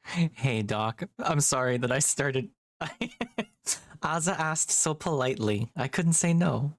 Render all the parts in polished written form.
Hey, Doc. I'm sorry that I started. Aza asked so politely. I couldn't say no.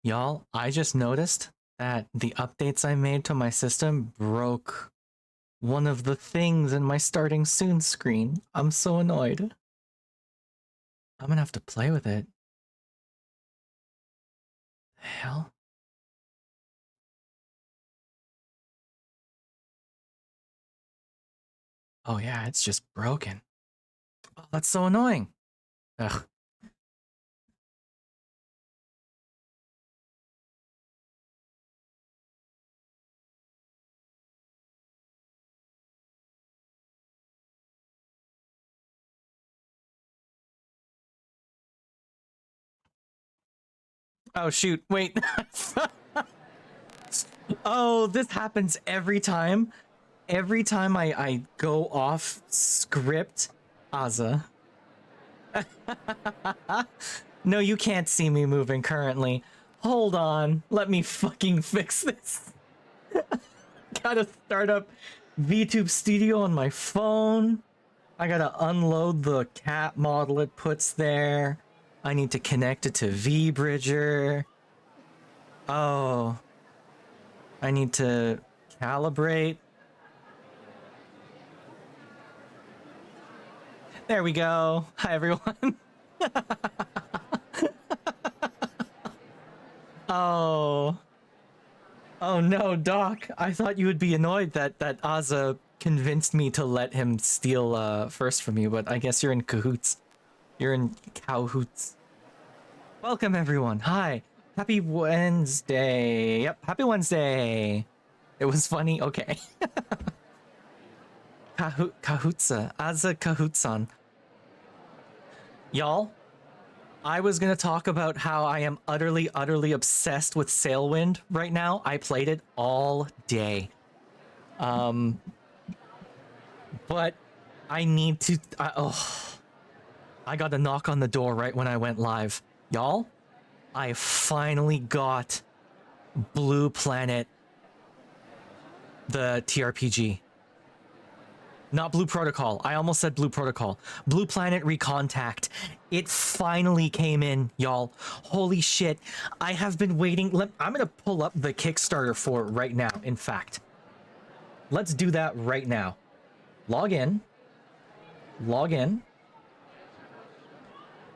Y'all, I just noticed that the updates I made to my system broke one of the things in my starting soon screen. I'm so annoyed. I'm gonna have to play with it. Hell? Oh yeah, it's just broken. Oh, that's so annoying. Ugh. Oh shoot, wait. Oh, this happens every time. Every time I go off script, Aza. No, you can't see me moving currently. Hold on, let me fucking fix this. Gotta start up VTube Studio on my phone. I gotta unload the cat model it puts there. I need to connect it to VBridger. Oh, I need to calibrate. There we go. Hi, everyone. Oh. Oh no, Doc. I thought you would be annoyed that Aza convinced me to let him steal first from you, but I guess you're in cahoots. You're in cahoots. Welcome, everyone. Hi. Happy Wednesday. Yep, happy Wednesday. It was funny. Okay. Kahootsa. Aza Kahootsan. Y'all, I was gonna talk about how I am utterly obsessed with Sailwind right now. I played it all day. But I need to... I got a knock on the door right when I went live. Y'all, I finally got Blue Planet, the TRPG. Not Blue Protocol. I almost said Blue Protocol. Blue Planet Recontact. It finally came in, y'all. Holy shit. I have been waiting. I'm going to pull up the Kickstarter for it right now, in fact. Let's do that right now. Log in. Log in.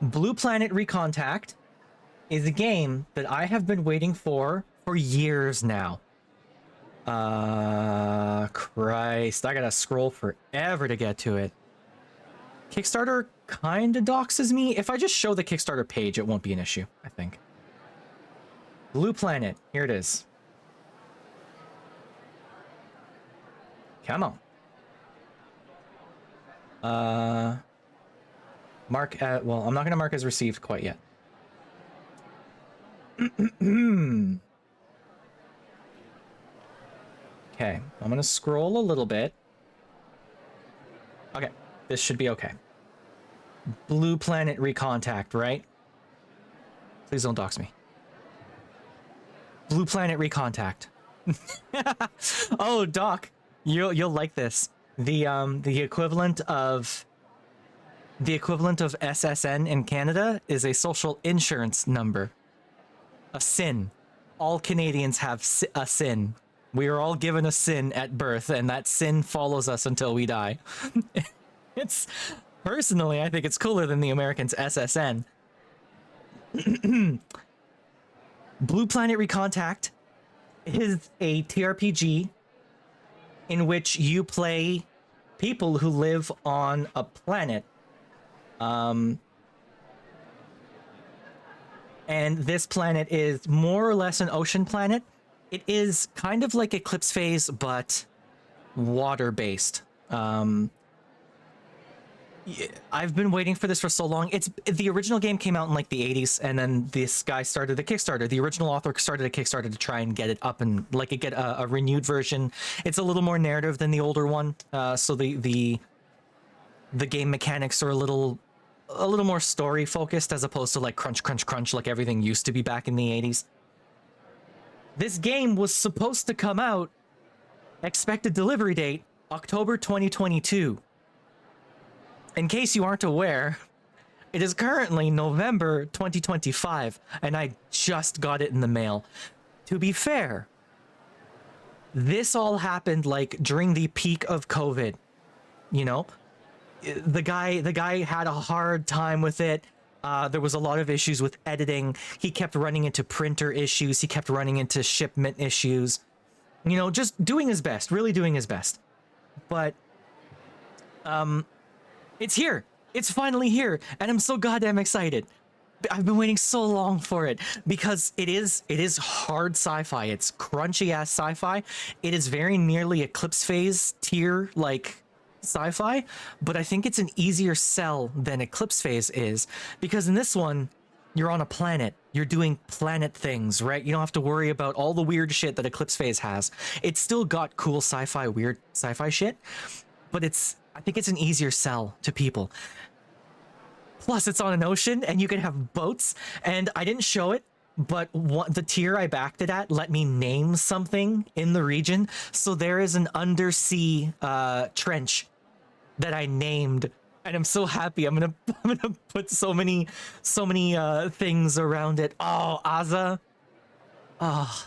Blue Planet Recontact is a game that I have been waiting for years now. Christ, I gotta scroll forever to get to it. Kickstarter kinda doxes me. If I just show the Kickstarter page, it won't be an issue, I think. Blue Planet, here it is. Come on. Mark, well, I'm not gonna mark as received quite yet. Okay, I'm gonna scroll a little bit. Okay, this should be okay. Blue Planet Recontact, right? Please don't dox me. Blue Planet Recontact. Oh, Doc, you'll like this. The equivalent of SSN in Canada is a social insurance number. A SIN. All Canadians have a SIN. We are all given a sin at birth, and that sin follows us until we die. It's personally, I think it's cooler than the Americans' SSN. Blue Planet Recontact is a TRPG in which you play people who live on a planet. And this planet is more or less an ocean planet. It is kind of like Eclipse Phase, but water-based. I've been waiting for this for so long. The original game came out in like the 80s, and then this guy started a Kickstarter. The original author started a Kickstarter to try and get it up and get a renewed version. It's a little more narrative than the older one, so the game mechanics are a little more story focused as opposed to like crunch like everything used to be back in the 80s. This game was supposed to come out, expected delivery date, October 2022. In case you aren't aware, it is currently November 2025, and I just got it in the mail. To be fair, this all happened like during the peak of COVID, you know? The guy had a hard time with it. There was a lot of issues with editing. He kept running into printer issues. He kept running into shipment issues. You know, just doing his best, really doing his best. But it's here. It's finally here, and I'm so goddamn excited. I've been waiting so long for it because it is hard sci-fi. It's crunchy ass sci-fi. It is very nearly Eclipse Phase tier like sci-fi, but I think it's an easier sell than Eclipse Phase is because in this one you're on a planet. You're doing planet things, right? You don't have to worry about all the weird shit that Eclipse Phase has. It's still got cool sci-fi, weird sci-fi shit, but I think it's an easier sell to people. Plus, it's on an ocean, and you can have boats. And I didn't show it, but the tier I backed it at let me name something in the region. So there is an undersea trench that I named, and I'm so happy. I'm gonna put so many things around it. Oh, Aza. Oh,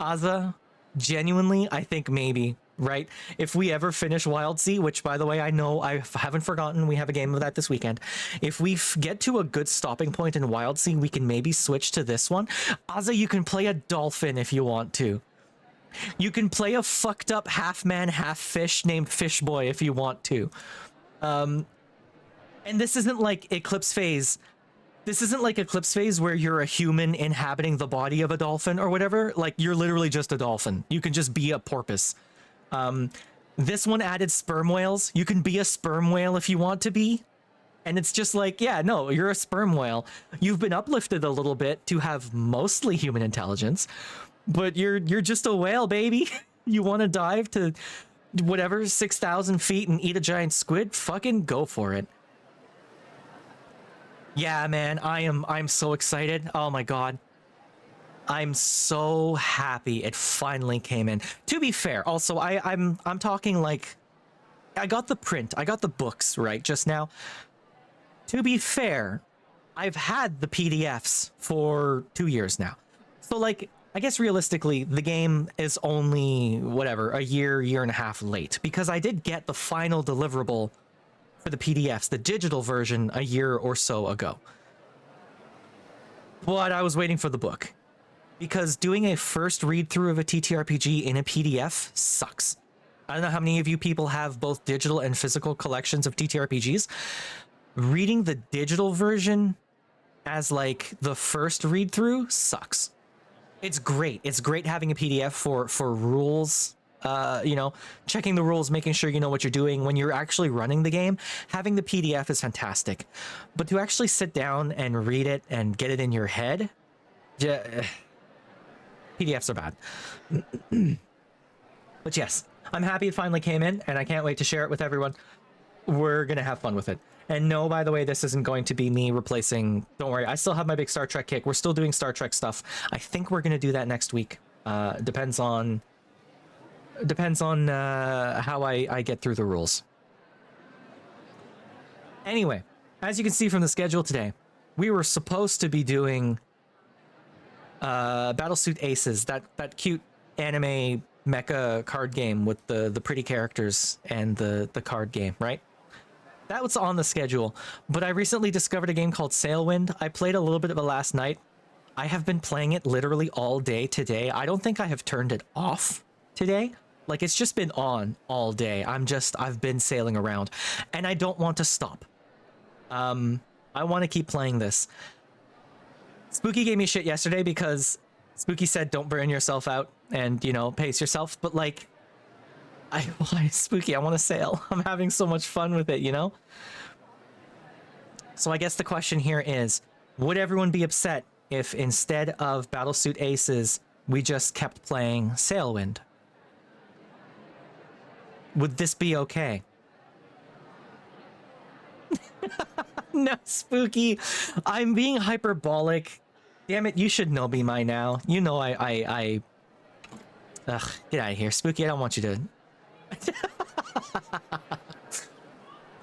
Aza. Genuinely, I think maybe. Right? If we ever finish Wild Sea, which by the way, I know I haven't forgotten, we have a game of that this weekend. If we get to a good stopping point in Wild Sea, we can maybe switch to this one. Aza, you can play a dolphin if you want to. You can play a fucked up half man, half fish named Fish Boy if you want to. And this isn't like Eclipse Phase. This isn't like Eclipse Phase where you're a human inhabiting the body of a dolphin or whatever. Like, you're literally just a dolphin. You can just be a porpoise. This one added sperm whales. You can be a sperm whale if you want to be. And it's just like, yeah, no, you're a sperm whale. You've been uplifted a little bit to have mostly human intelligence, but you're just a whale, baby. You want to dive to whatever 6,000 feet and eat a giant squid? Fucking go for it. Yeah, man, I'm so excited. Oh my god. I'm so happy it finally came in. To be fair, also I'm talking like I got the print, I got the books right just now. To be fair, I've had the PDFs for 2 years now. So like I guess realistically the game is only whatever, a year and a half late because I did get the final deliverable for the PDFs, the digital version a year or so ago. But I was waiting for the book. Because doing a first read-through of a TTRPG in a PDF sucks. I don't know how many of you people have both digital and physical collections of TTRPGs. Reading the digital version as like the first read-through sucks. It's great. It's great having a PDF for rules, you know, checking the rules, making sure you know what you're doing. When you're actually running the game, having the PDF is fantastic. But to actually sit down and read it and get it in your head, PDFs are bad. But yes, I'm happy it finally came in, and I can't wait to share it with everyone. We're going to have fun with it. And no, by the way, this isn't going to be me replacing... Don't worry, I still have my big Star Trek kick. We're still doing Star Trek stuff. I think we're going to do that next week. Depends on how I get through the rules. Anyway, as you can see from the schedule today, we were supposed to be doing... Battlesuit Aces, that cute anime mecha card game with the pretty characters and the card game, right? That was on the schedule, but I recently discovered a game called Sailwind. I played a little bit of it last night. I have been playing it literally all day today. I don't think I have turned it off today. Like, it's just been on all day. I've been sailing around, and I don't want to stop. I want to keep playing this. Spooky gave me shit yesterday because Spooky said don't burn yourself out and, you know, pace yourself. But like, Spooky, I want to sail. I'm having so much fun with it, you know? So I guess the question here is, would everyone be upset if instead of Battlesuit Aces, we just kept playing Sailwind? Would this be okay? No, Spooky, I'm being hyperbolic. Damn it, you should know me by now. You know Ugh, get out of here. Spooky, I don't want you to...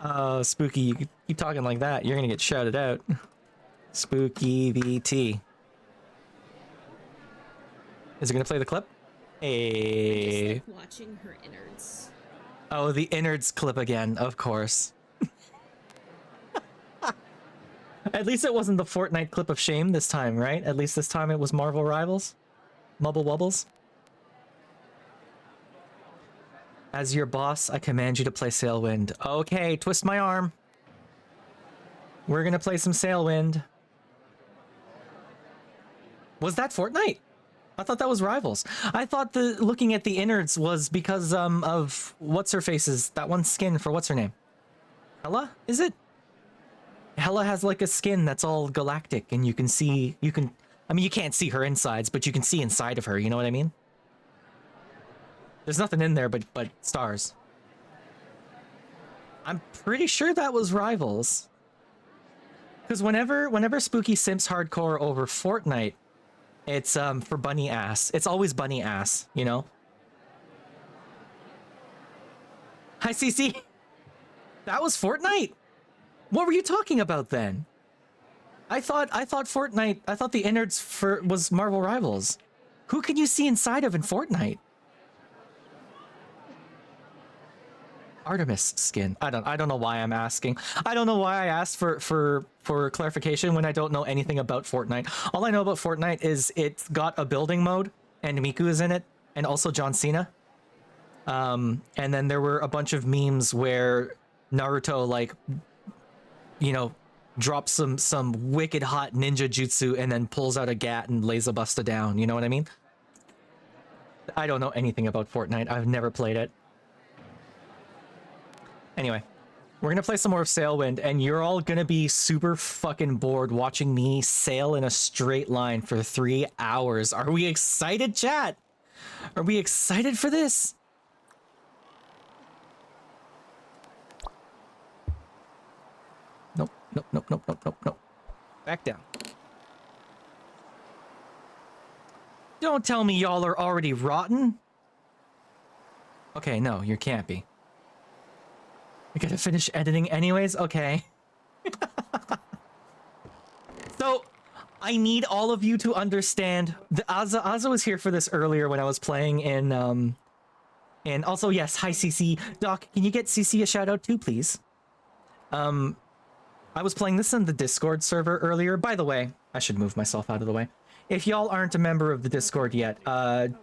Oh, Spooky, you keep talking like that, you're gonna get shouted out. Spooky VT. Is it gonna play the clip? Hey. Just like watching her innards. Oh, the innards clip again, of course. At least it wasn't the Fortnite clip of shame this time, right? At least this time it was Marvel Rivals. Mubble Wubbles. As your boss, I command you to play Sailwind. Okay, twist my arm. We're gonna play some Sailwind. Was that Fortnite? I thought that was Rivals. I thought the looking at the innards was because of what's her face's that one skin for what's her name? Hella? Is it? Hella has like a skin that's all galactic and you can I mean you can't see her insides, but you can see inside of her, you know what I mean? There's nothing in there but stars. I'm pretty sure that was Rivals. Because whenever Spooky simps hardcore over Fortnite, it's for bunny ass. It's always bunny ass, you know? Hi CC. That was Fortnite. What were you talking about then? I thought Fortnite, I thought the innards was Marvel Rivals. Who can you see inside of in Fortnite? Artemis skin. I don't know why I'm asking. I don't know why I asked for clarification when I don't know anything about Fortnite. All I know about Fortnite is it's got a building mode and Miku is in it and also John Cena. And then there were a bunch of memes where Naruto like, you know, drops some wicked hot ninja jutsu and then pulls out a gat and lays a busta down. You know what I mean? I don't know anything about Fortnite. I've never played it. Anyway, we're gonna play some more of Sailwind, and you're all gonna be super fucking bored watching me sail in a straight line for 3 hours. Are we excited, chat? Are we excited for this? Nope, nope, nope, nope, nope, nope, nope. Back down. Don't tell me y'all are already rotten. Okay, no, you can't be. I gotta finish editing anyways? Okay. So, I need all of you to understand. Azza was here for this earlier when I was playing in, and also, yes, hi CC. Doc, can you get CC a shout out too, please? I was playing this in the Discord server earlier. By the way, I should move myself out of the way. If y'all aren't a member of the Discord yet,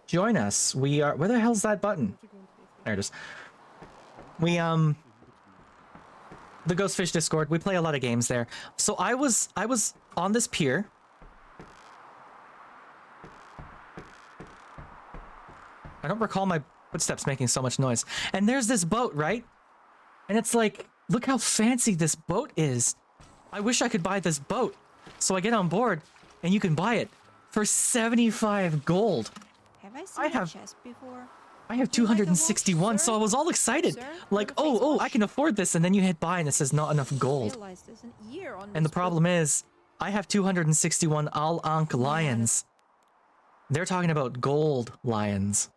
join us. We are, where the hell's that button? There it is. We, the Ghostfish Discord, we play a lot of games there. So I was on this pier. I don't recall my footsteps making so much noise. And there's this boat, right? And it's like, look how fancy this boat is. I wish I could buy this boat. So I get on board and you can buy it for 75 gold. Have I seen a chest before? I have 261, so I was all excited. Like, oh, I can afford this, and then you hit buy and it says not enough gold. And the problem is, I have 261 Al Ankh lions. They're talking about gold lions.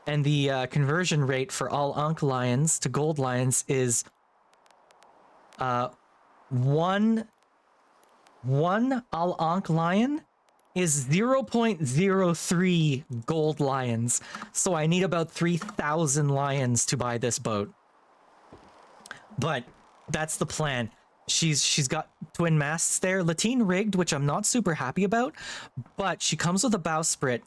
And the conversion rate for Al Ankh lions to gold lions is one Al Ankh lion is 0.03 gold lions. So I need about 3,000 lions to buy this boat. But that's the plan. She's got twin masts there, lateen rigged, which I'm not super happy about, but she comes with a bowsprit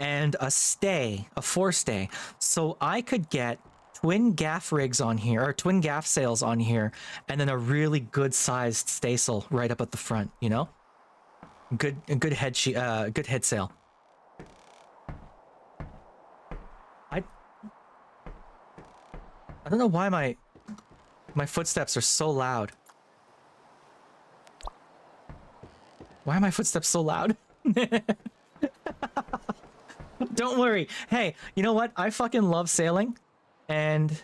and a stay, a forestay. So I could get twin gaff rigs on here, or twin gaff sails on here, and then a really good sized staysail right up at the front, you know? Good head sail. I don't know why my footsteps are so loud. Why are my footsteps so loud? Don't worry. Hey, you know what? I fucking love sailing, and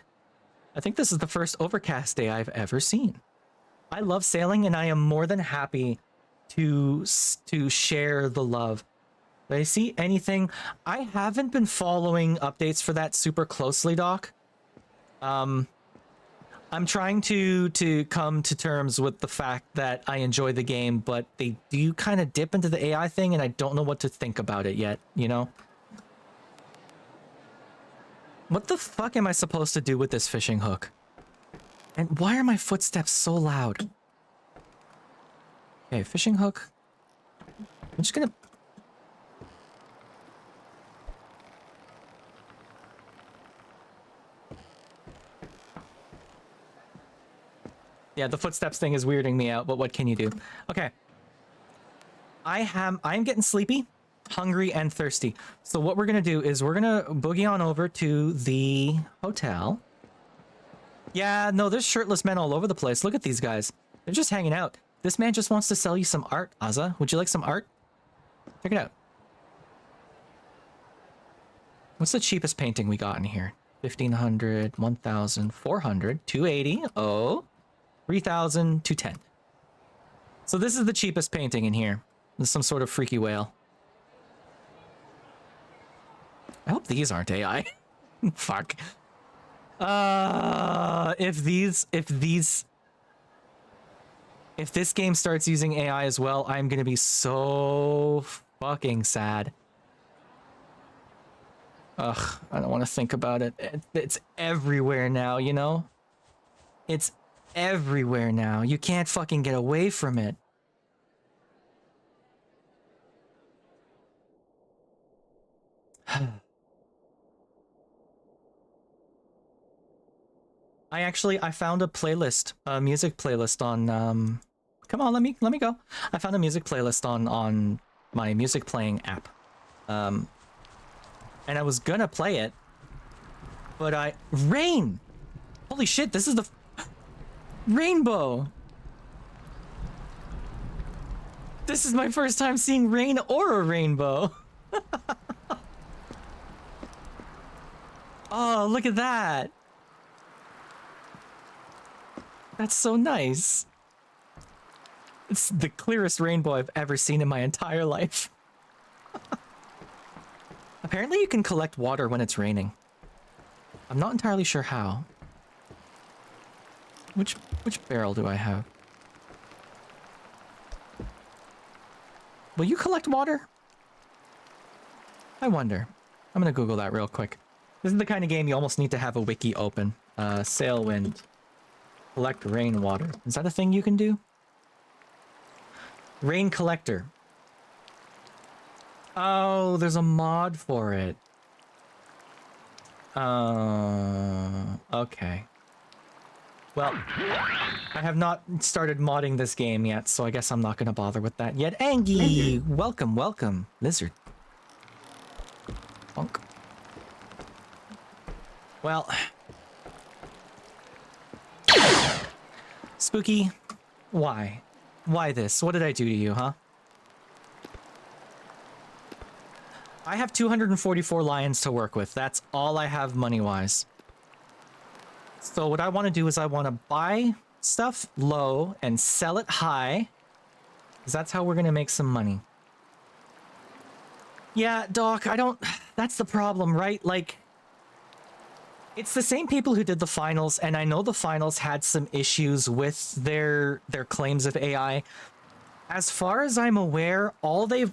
I think this is the first overcast day I've ever seen. I love sailing, and I am more than happy to share the love. Did I see anything? I haven't been following updates for that super closely, Doc. I'm trying to come to terms with the fact that I enjoy the game, but they do kind of dip into the AI thing, and I don't know what to think about it yet, you know? What the fuck am I supposed to do with this fishing hook? And why are my footsteps so loud? Okay, fishing hook. I'm just gonna... Yeah, the footsteps thing is weirding me out, but what can you do? Okay. I'm getting sleepy, hungry, and thirsty. So what we're gonna do is we're gonna boogie on over to the hotel. Yeah, no, there's shirtless men all over the place. Look at these guys. They're just hanging out. This man just wants to sell you some art, Azza. Would you like some art? Check it out. What's the cheapest painting we got in here? 1,500, 1,000, 400, 280, oh, 3,000, 210. So this is the cheapest painting in here. There's some sort of freaky whale. I hope these aren't AI. Fuck. If this game starts using AI as well, I'm gonna be so fucking sad. Ugh, I don't want to think about it. It's everywhere now, you know? It's everywhere now. You can't fucking get away from it. I found a playlist, a music playlist on come on, let me go. I found a music playlist on my music playing app. And I was gonna play it, but rain! Holy shit, this is the rainbow! This is my first time seeing rain or a rainbow. Oh, look at that. That's so nice. It's the clearest rainbow I've ever seen in my entire life. Apparently you can collect water when it's raining. I'm not entirely sure how. Which barrel do I have? Will you collect water? I wonder. I'm gonna Google that real quick. This is the kind of game you almost need to have a wiki open. Sailwind. Collect rainwater. Is that a thing you can do? Rain collector. Oh, there's a mod for it. Okay. Well, I have not started modding this game yet, so I guess I'm not going to bother with that yet. Angie! Welcome, welcome. Lizard. Funk. Well. Spooky, why? Why this? What did I do to you, huh? I have 244 lions to work with. That's all I have money-wise. So what I want to do is I want to buy stuff low and sell it high. Because that's how we're going to make some money. Yeah, Doc, I don't... That's the problem, right? Like... It's the same people who did the finals, and I know the finals had some issues with their claims of AI. As far as I'm aware, what they've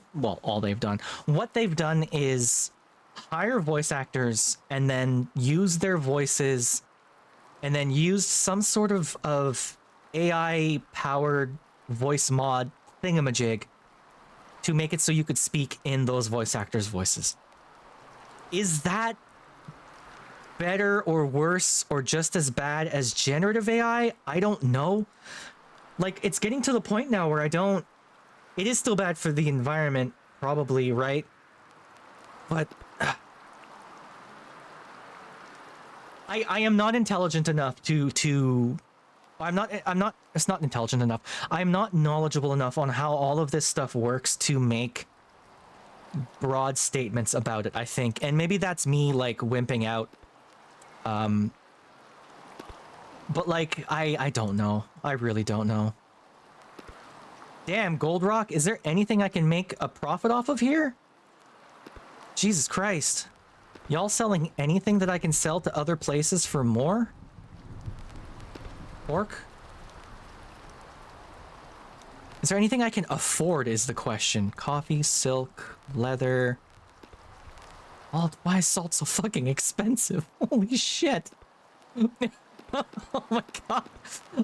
done is hire voice actors and then use their voices and then use some sort of AI-powered voice mod thingamajig to make it so you could speak in those voice actors' voices. Is that better or worse or just as bad as generative AI? I don't know. Like, it's getting to the point now where it is still bad for the environment, probably, right? But I am not intelligent enough it's not intelligent enough. I'm not knowledgeable enough on how all of this stuff works to make broad statements about it, I think. And maybe that's me, like, wimping out. But, like, I don't know. I really don't know. Damn, Gold Rock, is there anything I can make a profit off of here? Jesus Christ. Y'all selling anything that I can sell to other places for more? Pork? Is there anything I can afford is the question. Coffee, silk, leather. Oh, why is salt so fucking expensive? Holy shit. Oh my god.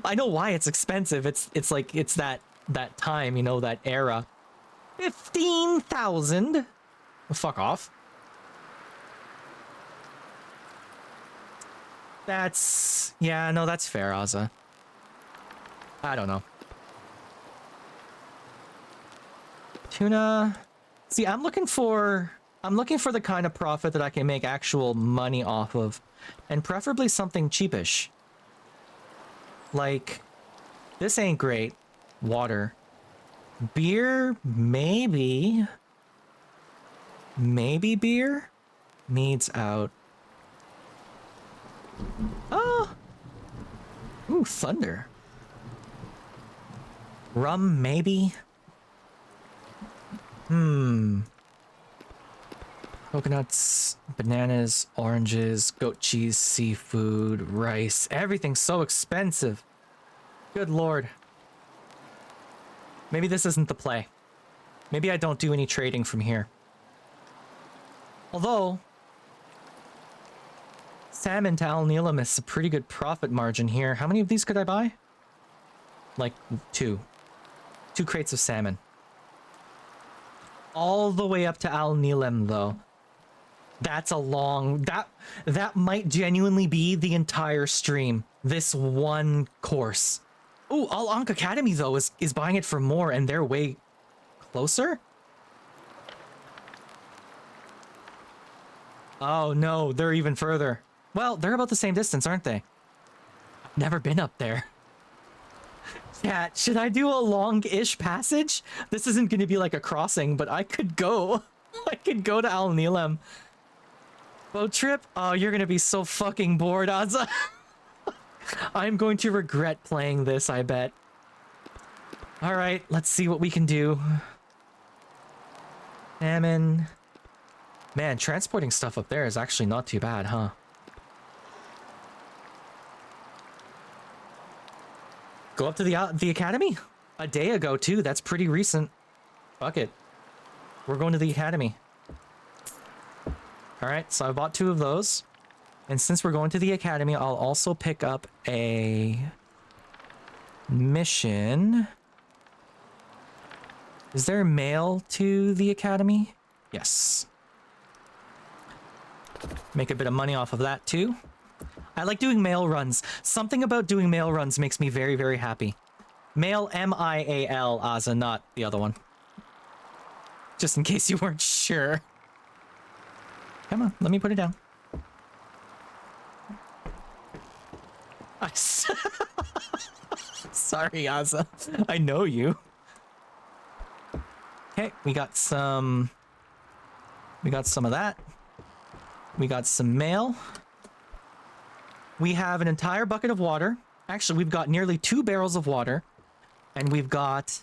I know why it's expensive. It's like it's that time, you know, that era. 15,000. Well, fuck off. That's yeah, no, that's fair, Azza. I don't know. Tuna. See, I'm looking for the kind of profit that I can make actual money off of, and preferably something cheapish. Like, this ain't great. Water. Beer, maybe. Maybe beer? Needs out. Oh! Ooh, thunder. Rum, maybe? Coconuts, bananas, oranges, goat cheese, seafood, rice. Everything's so expensive. Good lord. Maybe this isn't the play. Maybe I don't do any trading from here. Although, salmon to Al Nilam is a pretty good profit margin here. How many of these could I buy? Like, 2. 2 crates of salmon. All the way up to Al Nilam, though. That's a long... That might genuinely be the entire stream. This one course. Ooh, Al Ankh Academy, though, is buying it for more, and they're way closer? Oh, no, they're even further. Well, they're about the same distance, aren't they? Never been up there. Yeah, should I do a long-ish passage? This isn't going to be like a crossing, but I could go. I could go to Al Nilam. Boat trip? Oh, you're going to be so fucking bored, Azza. I'm going to regret playing this, I bet. Alright, let's see what we can do. Salmon. Man, transporting stuff up there is actually not too bad, huh? Go up to the academy? A day ago, too. That's pretty recent. Fuck it. We're going to the academy. Alright, so I bought 2 of those. And since we're going to the academy, I'll also pick up a mission. Is there mail to the academy? Yes. Make a bit of money off of that too. I like doing mail runs. Something about doing mail runs makes me very, very happy. Mail, M-I-A-L, Azza, not the other one. Just in case you weren't sure. Come on, let me put it down. Sorry, Azza. I know you. Okay, we got some of that. We got some mail. We have an entire bucket of water. Actually, we've got nearly 2 barrels of water. And we've got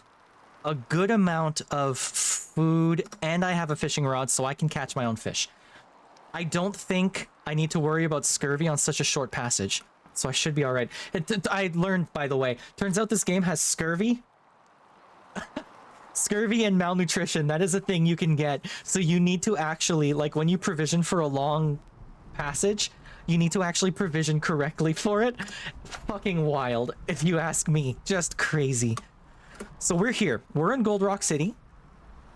a good amount of food. And I have a fishing rod, so I can catch my own fish. I don't think I need to worry about scurvy on such a short passage. So I should be alright. I learned, by the way. Turns out this game has scurvy. Scurvy and malnutrition. That is a thing you can get. So you need to actually, like, when you provision for a long passage, you need to actually provision correctly for it. Fucking wild, if you ask me. Just crazy. So we're here. We're in Gold Rock City.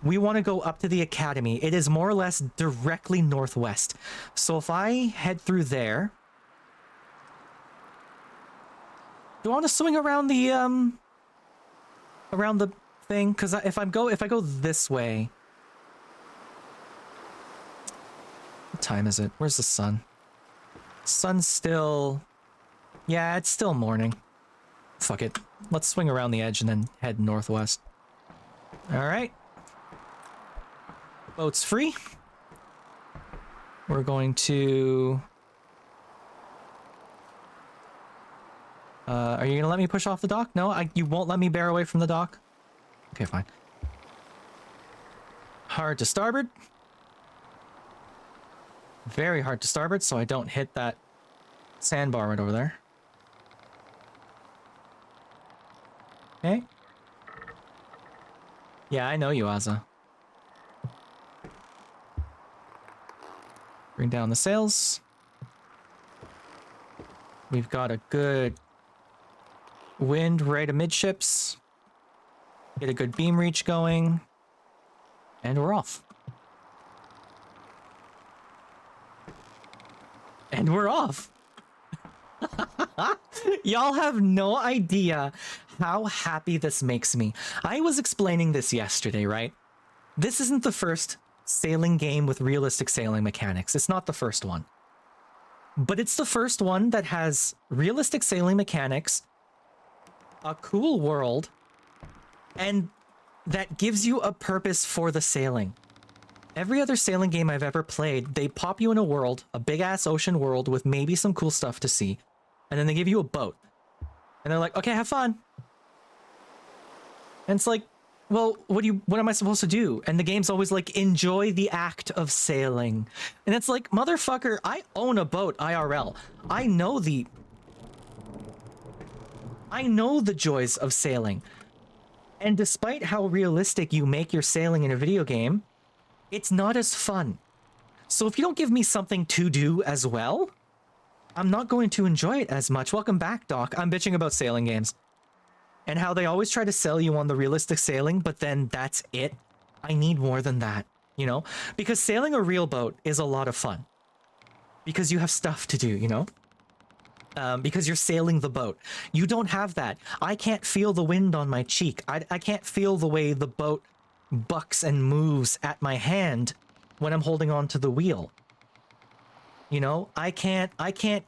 We want to go up to the academy. It is more or less directly northwest. So if I head through there... Do I want to swing around the thing? Because if I go this way... What time is it? Where's the sun? Sun's still... Yeah, it's still morning. Fuck it. Let's swing around the edge and then head northwest. Alright. Boat's free. We're going to... are you gonna let me push off the dock? No, you won't let me bear away from the dock? Okay, fine. Hard to starboard. Very hard to starboard, so I don't hit that sandbar right over there. Okay. Yeah, I know you, Azza. Bring down the sails. We've got a good wind right amidships. Get a good beam reach going. And we're off. And we're off. Y'all have no idea how happy this makes me. I was explaining this yesterday, right? This isn't the first sailing game with realistic sailing mechanics. It's not the first one. But it's the first one that has realistic sailing mechanics, a cool world, and that gives you a purpose for the sailing. Every other sailing game I've ever played, they pop you in a world, a big-ass ocean world with maybe some cool stuff to see, and then they give you a boat. And they're like, okay, have fun. And it's like, well, what am I supposed to do? And the game's always like, enjoy the act of sailing. And it's like, motherfucker, I own a boat IRL. I know the joys of sailing. And despite how realistic you make your sailing in a video game, it's not as fun. So if you don't give me something to do as well, I'm not going to enjoy it as much. Welcome back, Doc. I'm bitching about sailing games. And how they always try to sell you on the realistic sailing, but then that's it. I need more than that, you know? Because sailing a real boat is a lot of fun. Because you have stuff to do, you know? Because you're sailing the boat. You don't have that. I can't feel the wind on my cheek. I can't feel the way the boat bucks and moves at my hand when I'm holding on to the wheel. You know, I can't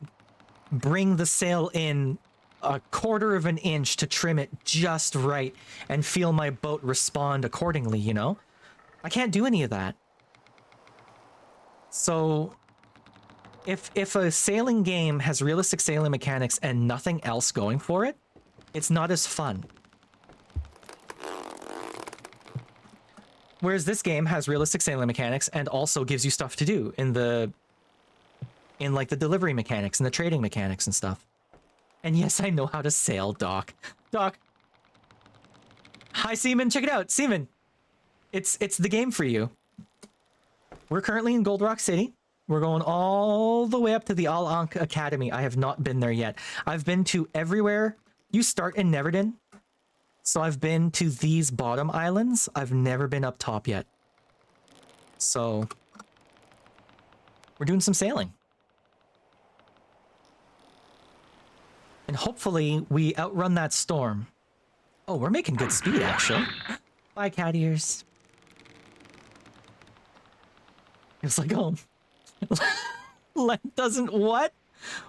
bring the sail in a quarter of an inch to trim it just right and feel my boat respond accordingly, you know? I can't do any of that. So if a sailing game has realistic sailing mechanics and nothing else going for it, it's not as fun. Whereas this game has realistic sailing mechanics and also gives you stuff to do in like the delivery mechanics and the trading mechanics and stuff. And yes, I know how to sail, Doc. Doc. Hi, Seaman. Check it out. Seaman. It's the game for you. We're currently in Gold Rock City. We're going all the way up to the Al Ankh Academy. I have not been there yet. I've been to everywhere. You start in Neverden. So I've been to these bottom islands. I've never been up top yet. So we're doing some sailing. And hopefully we outrun that storm. Oh, we're making good speed, actually. Bye, cat ears. It's like, oh. Doesn't what?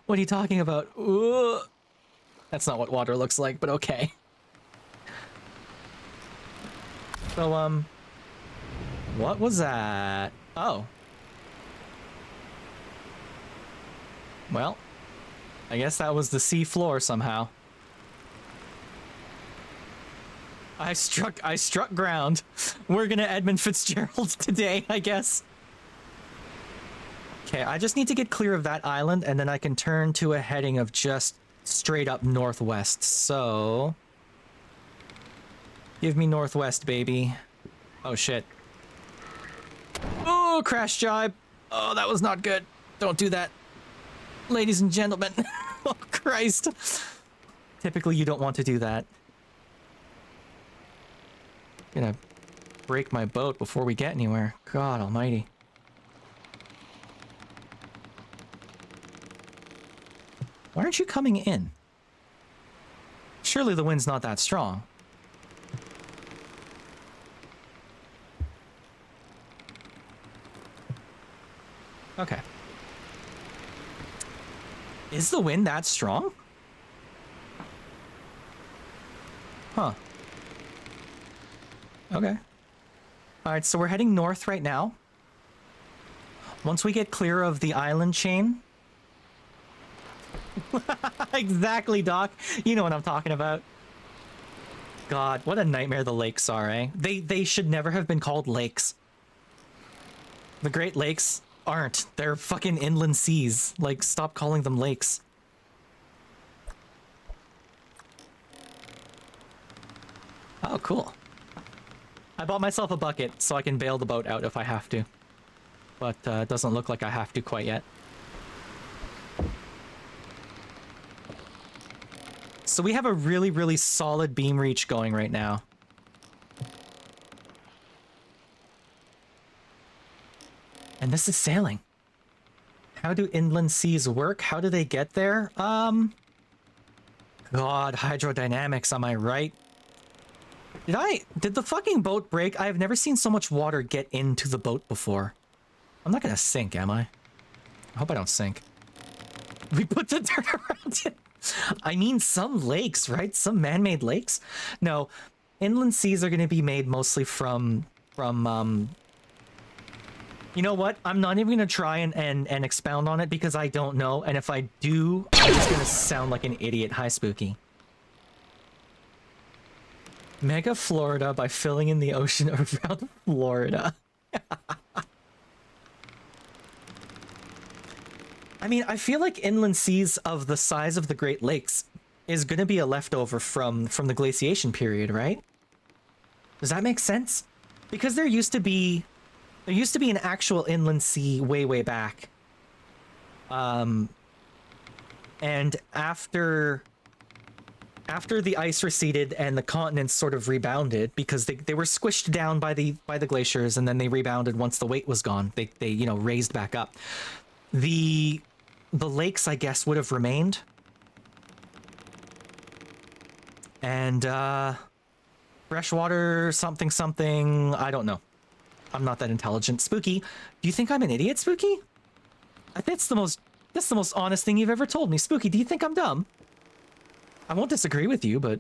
What are you talking about? Ooh. That's not what water looks like, but okay. So, what was that? Oh. Well, I guess that was the sea floor somehow. I struck ground. We're gonna Edmund Fitzgerald today, I guess. Okay, I just need to get clear of that island, and then I can turn to a heading of just straight up northwest. So give me northwest, baby. Oh, shit. Oh, crash jibe. Oh, that was not good. Don't do that. Ladies and gentlemen. Oh, Christ. Typically, you don't want to do that. Gonna break my boat before we get anywhere. God almighty. Why aren't you coming in? Surely the wind's not that strong. Okay. Is the wind that strong? Huh. Okay. Alright, so we're heading north right now. Once we get clear of the island chain... Exactly, Doc. You know what I'm talking about. God, what a nightmare the lakes are, eh? They should never have been called lakes. The Great Lakes aren't. They're fucking inland seas. Like, stop calling them lakes. Oh, cool. I bought myself a bucket so I can bail the boat out if I have to. But it doesn't look like I have to quite yet. So we have a really, really solid beam reach going right now. And this is sailing. How do inland seas work? How do they get there? God, hydrodynamics, am I right? Did the fucking boat break? I've never seen so much water get into the boat before. I'm not gonna sink, am I? I hope I don't sink. We put the dirt around it. I mean, some lakes, right? Some man-made lakes? No, inland seas are gonna be made mostly from you know what? I'm not even gonna try and expound on it because I don't know, and if I do, I'm just gonna sound like an idiot. Hi, Spooky. Mega Florida by filling in the ocean around Florida. I mean, I feel like inland seas of the size of the Great Lakes is gonna be a leftover from the glaciation period, right? Does that make sense? Because there used to be an actual inland sea way back. And after the ice receded and the continents sort of rebounded because they were squished down by the glaciers, and then they rebounded once the weight was gone. They you know, raised back up. The lakes, I guess, would have remained. And freshwater something, I don't know. I'm not that intelligent. Spooky, do you think I'm an idiot, Spooky? That's the most honest thing you've ever told me. Spooky, do you think I'm dumb? I won't disagree with you, but...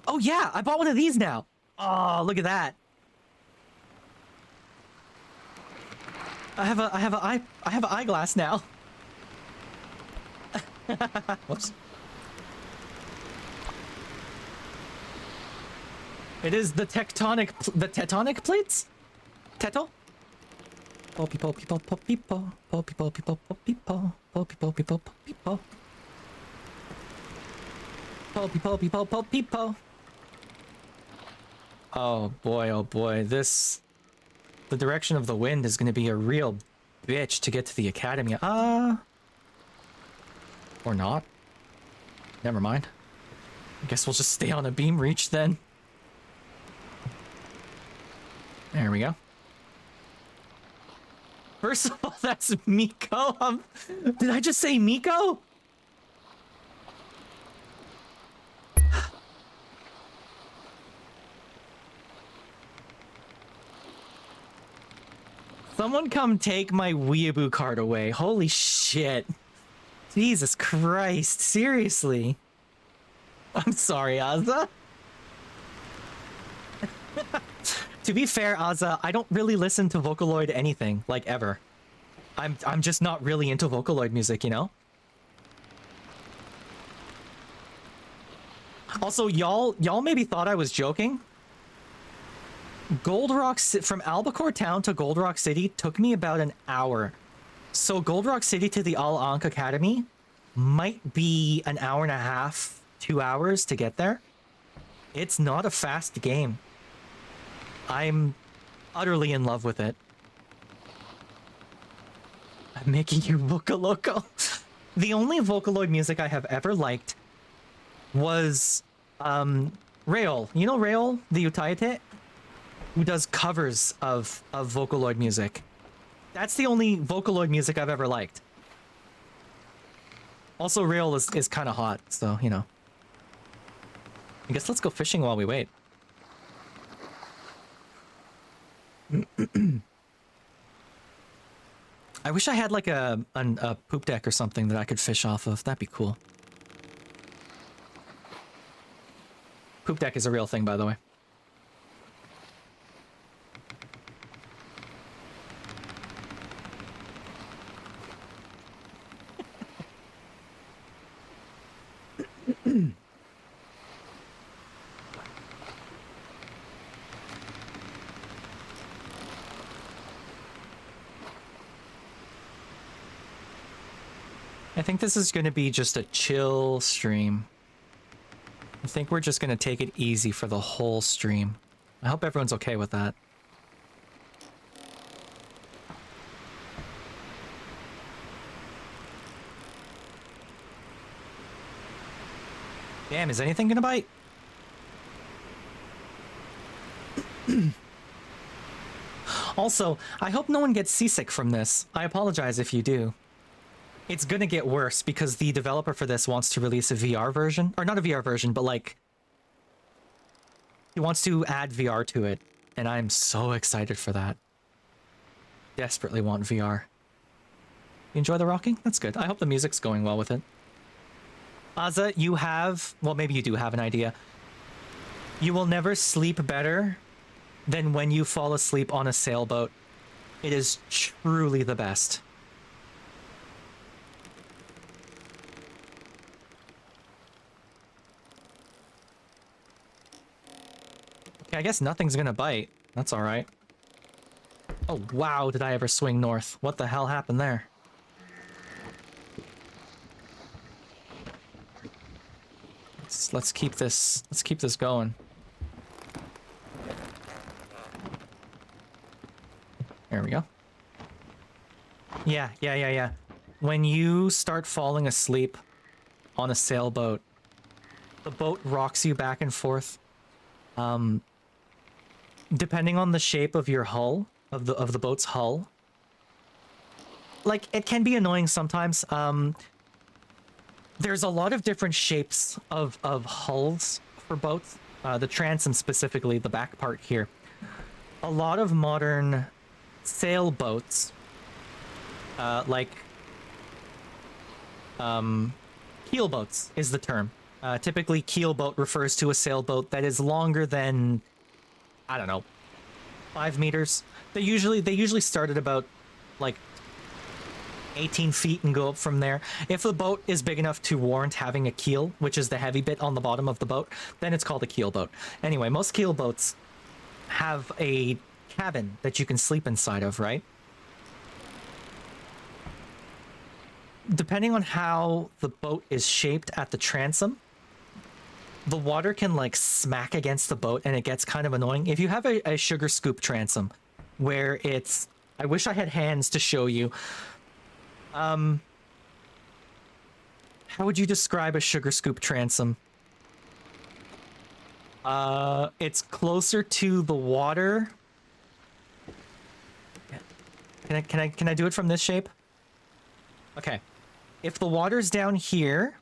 Oh yeah, I bought one of these now. Oh, look at that. I have an eyeglass now. Whoops. It is the tectonic plates? Teto? Poppy poppy pop poppy po. Poppy poppy pop poppy po. Poppy poppy pop poppy po. Poppy poppy pop poppy po. Oh boy, the direction of the wind is gonna be a real bitch to get to the academy. Or not. Never mind. I guess we'll just stay on a beam reach then. There we go. First of all, that's Miko. Did I just say Miko? Someone come take my weeaboo card away. Holy shit. Jesus Christ. Seriously. I'm sorry, Azza. To be fair, Azza, I don't really listen to Vocaloid anything, like, ever. I'm just not really into Vocaloid music, you know? Also, y'all maybe thought I was joking. From Albacore Town to Gold Rock City took me about an hour. So Gold Rock City to the Al Ankh Academy might be an hour and a half, 2 hours to get there. It's not a fast game. I'm utterly in love with it. I'm making you Vocaloco. The only Vocaloid music I have ever liked was Rail. You know Rail, the Utayate? Who does covers of Vocaloid music. That's the only Vocaloid music I've ever liked. Also, Rail is kind of hot, so, you know. I guess let's go fishing while we wait. I wish I had like a poop deck or something that I could fish off of. That'd be cool. Poop deck is a real thing, by the way. I think this is going to be just a chill stream. I think we're just going to take it easy for the whole stream. I hope everyone's okay with that. Damn, is anything gonna bite? Also, I hope no one gets seasick from this. I apologize if you do. It's gonna get worse because the developer for this wants to release a VR version. Or not a VR version, but like... he wants to add VR to it. And I'm so excited for that. Desperately want VR. You enjoy the rocking? That's good. I hope the music's going well with it. Aza, you have... well, maybe you do have an idea. You will never sleep better than when you fall asleep on a sailboat. It is truly the best. Okay, I guess nothing's gonna bite. That's alright. Oh, wow, did I ever swing north? What the hell happened there? Let's keep this going. There we go. Yeah. When you start falling asleep on a sailboat, the boat rocks you back and forth. Depending on the shape of your hull, of the boat's hull. Like, it can be annoying sometimes. There's a lot of different shapes of hulls for boats. The transom specifically, the back part here. A lot of modern sailboats, keel boats is the term. Typically, keel boat refers to a sailboat that is longer than, I don't know, 5 meters. They usually start at about like 18 feet and go up from there. If the boat is big enough to warrant having a keel, which is the heavy bit on the bottom of the boat, then it's called a keel boat. Anyway, most keel boats have a cabin that you can sleep inside of, right? Depending on how the boat is shaped at the transom, the water can like smack against the boat and it gets kind of annoying. If you have a sugar scoop transom where it's... I wish I had hands to show you. How would you describe a sugar scoop transom? It's closer to the water. Can I do it from this shape? Okay. If the water's down here,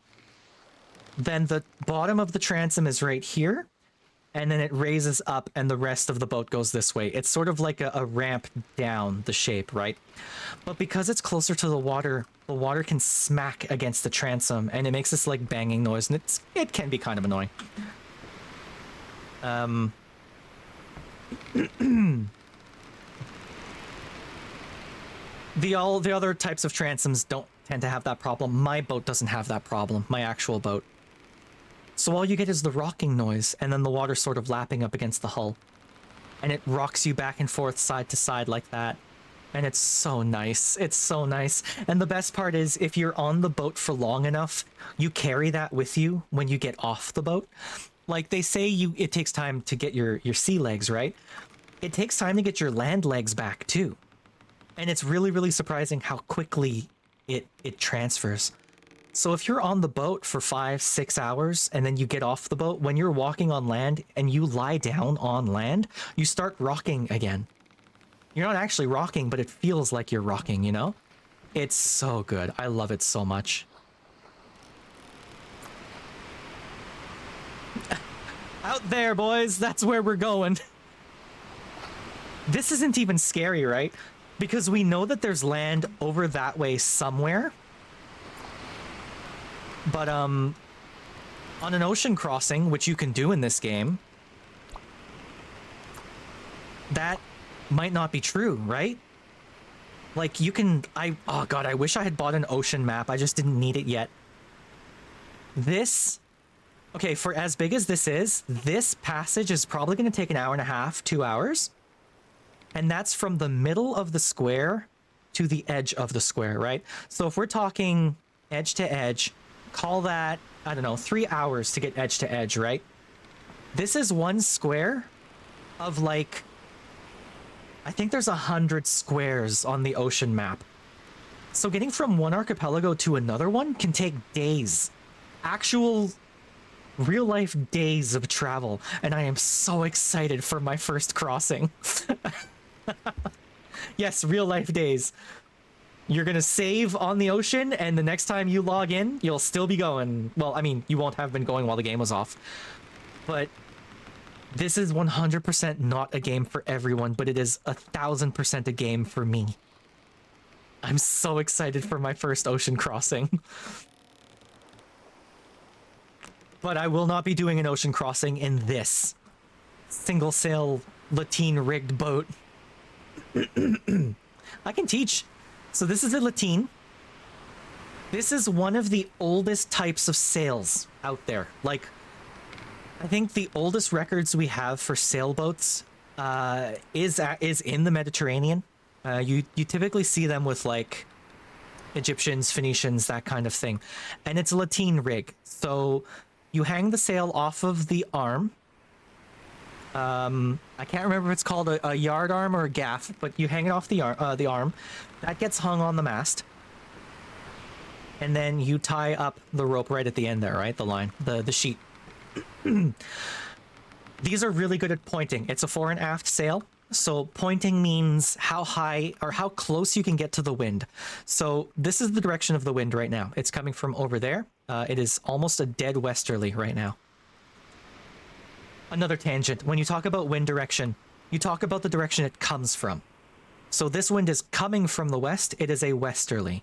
then the bottom of the transom is right here, and then it raises up and the rest of the boat goes this way. It's sort of like a ramp down the shape, right? But because it's closer to the water can smack against the transom and it makes this like banging noise, and it can be kind of annoying. The other types of transoms don't tend to have that problem. My boat doesn't have that problem, my actual boat. So all you get is the rocking noise, and then the water sort of lapping up against the hull. And it rocks you back and forth, side to side like that. And it's so nice. It's so nice. And the best part is, if you're on the boat for long enough, you carry that with you when you get off the boat. Like they say, it takes time to get your sea legs, right? It takes time to get your land legs back too. And it's really, really surprising how quickly it transfers. So if you're on the boat for 5-6 hours and then you get off the boat, when you're walking on land and you lie down on land, you start rocking again. You're not actually rocking, but it feels like you're rocking, you know? It's so good. I love it so much. Out there, boys. That's where we're going. This isn't even scary, right? Because we know that there's land over that way somewhere. But, on an ocean crossing, which you can do in this game, that might not be true, right? Like, you can... oh god, I wish I had bought an ocean map. I just didn't need it yet. This... okay, for as big as this is, this passage is probably going to take an hour and a half, 2 hours. And that's from the middle of the square to the edge of the square, right? So if we're talking edge to edge... call that, I don't know, 3 hours to get edge to edge, right? This is one square of like, I think there's 100 squares on the ocean map. So getting from one archipelago to another one can take days. Actual Real life days of travel, and I am so excited for my first crossing. Yes, real life days. You're gonna save on the ocean, and the next time you log in, you'll still be going. Well, I mean, you won't have been going while the game was off. But this is 100% not a game for everyone, but it is 1000% a game for me. I'm so excited for my first ocean crossing. But I will not be doing an ocean crossing in this single sail lateen rigged boat. I can teach. So this is a lateen. This is one of the oldest types of sails out there. Like, I think the oldest records we have for sailboats is in the Mediterranean. You typically see them with like Egyptians, Phoenicians, that kind of thing, and it's a lateen rig. So you hang the sail off of the arm. I can't remember if it's called a yard arm or a gaff, but you hang it off the arm. That gets hung on the mast. And then you tie up the rope right at the end there, right? The line, the sheet. These are really good at pointing. It's a fore and aft sail. So pointing means how high or how close you can get to the wind. So this is the direction of the wind right now. It's coming from over there. It is almost a dead westerly right now. Another tangent. When you talk about wind direction, you talk about the direction it comes from. So this wind is coming from the west. It is a westerly.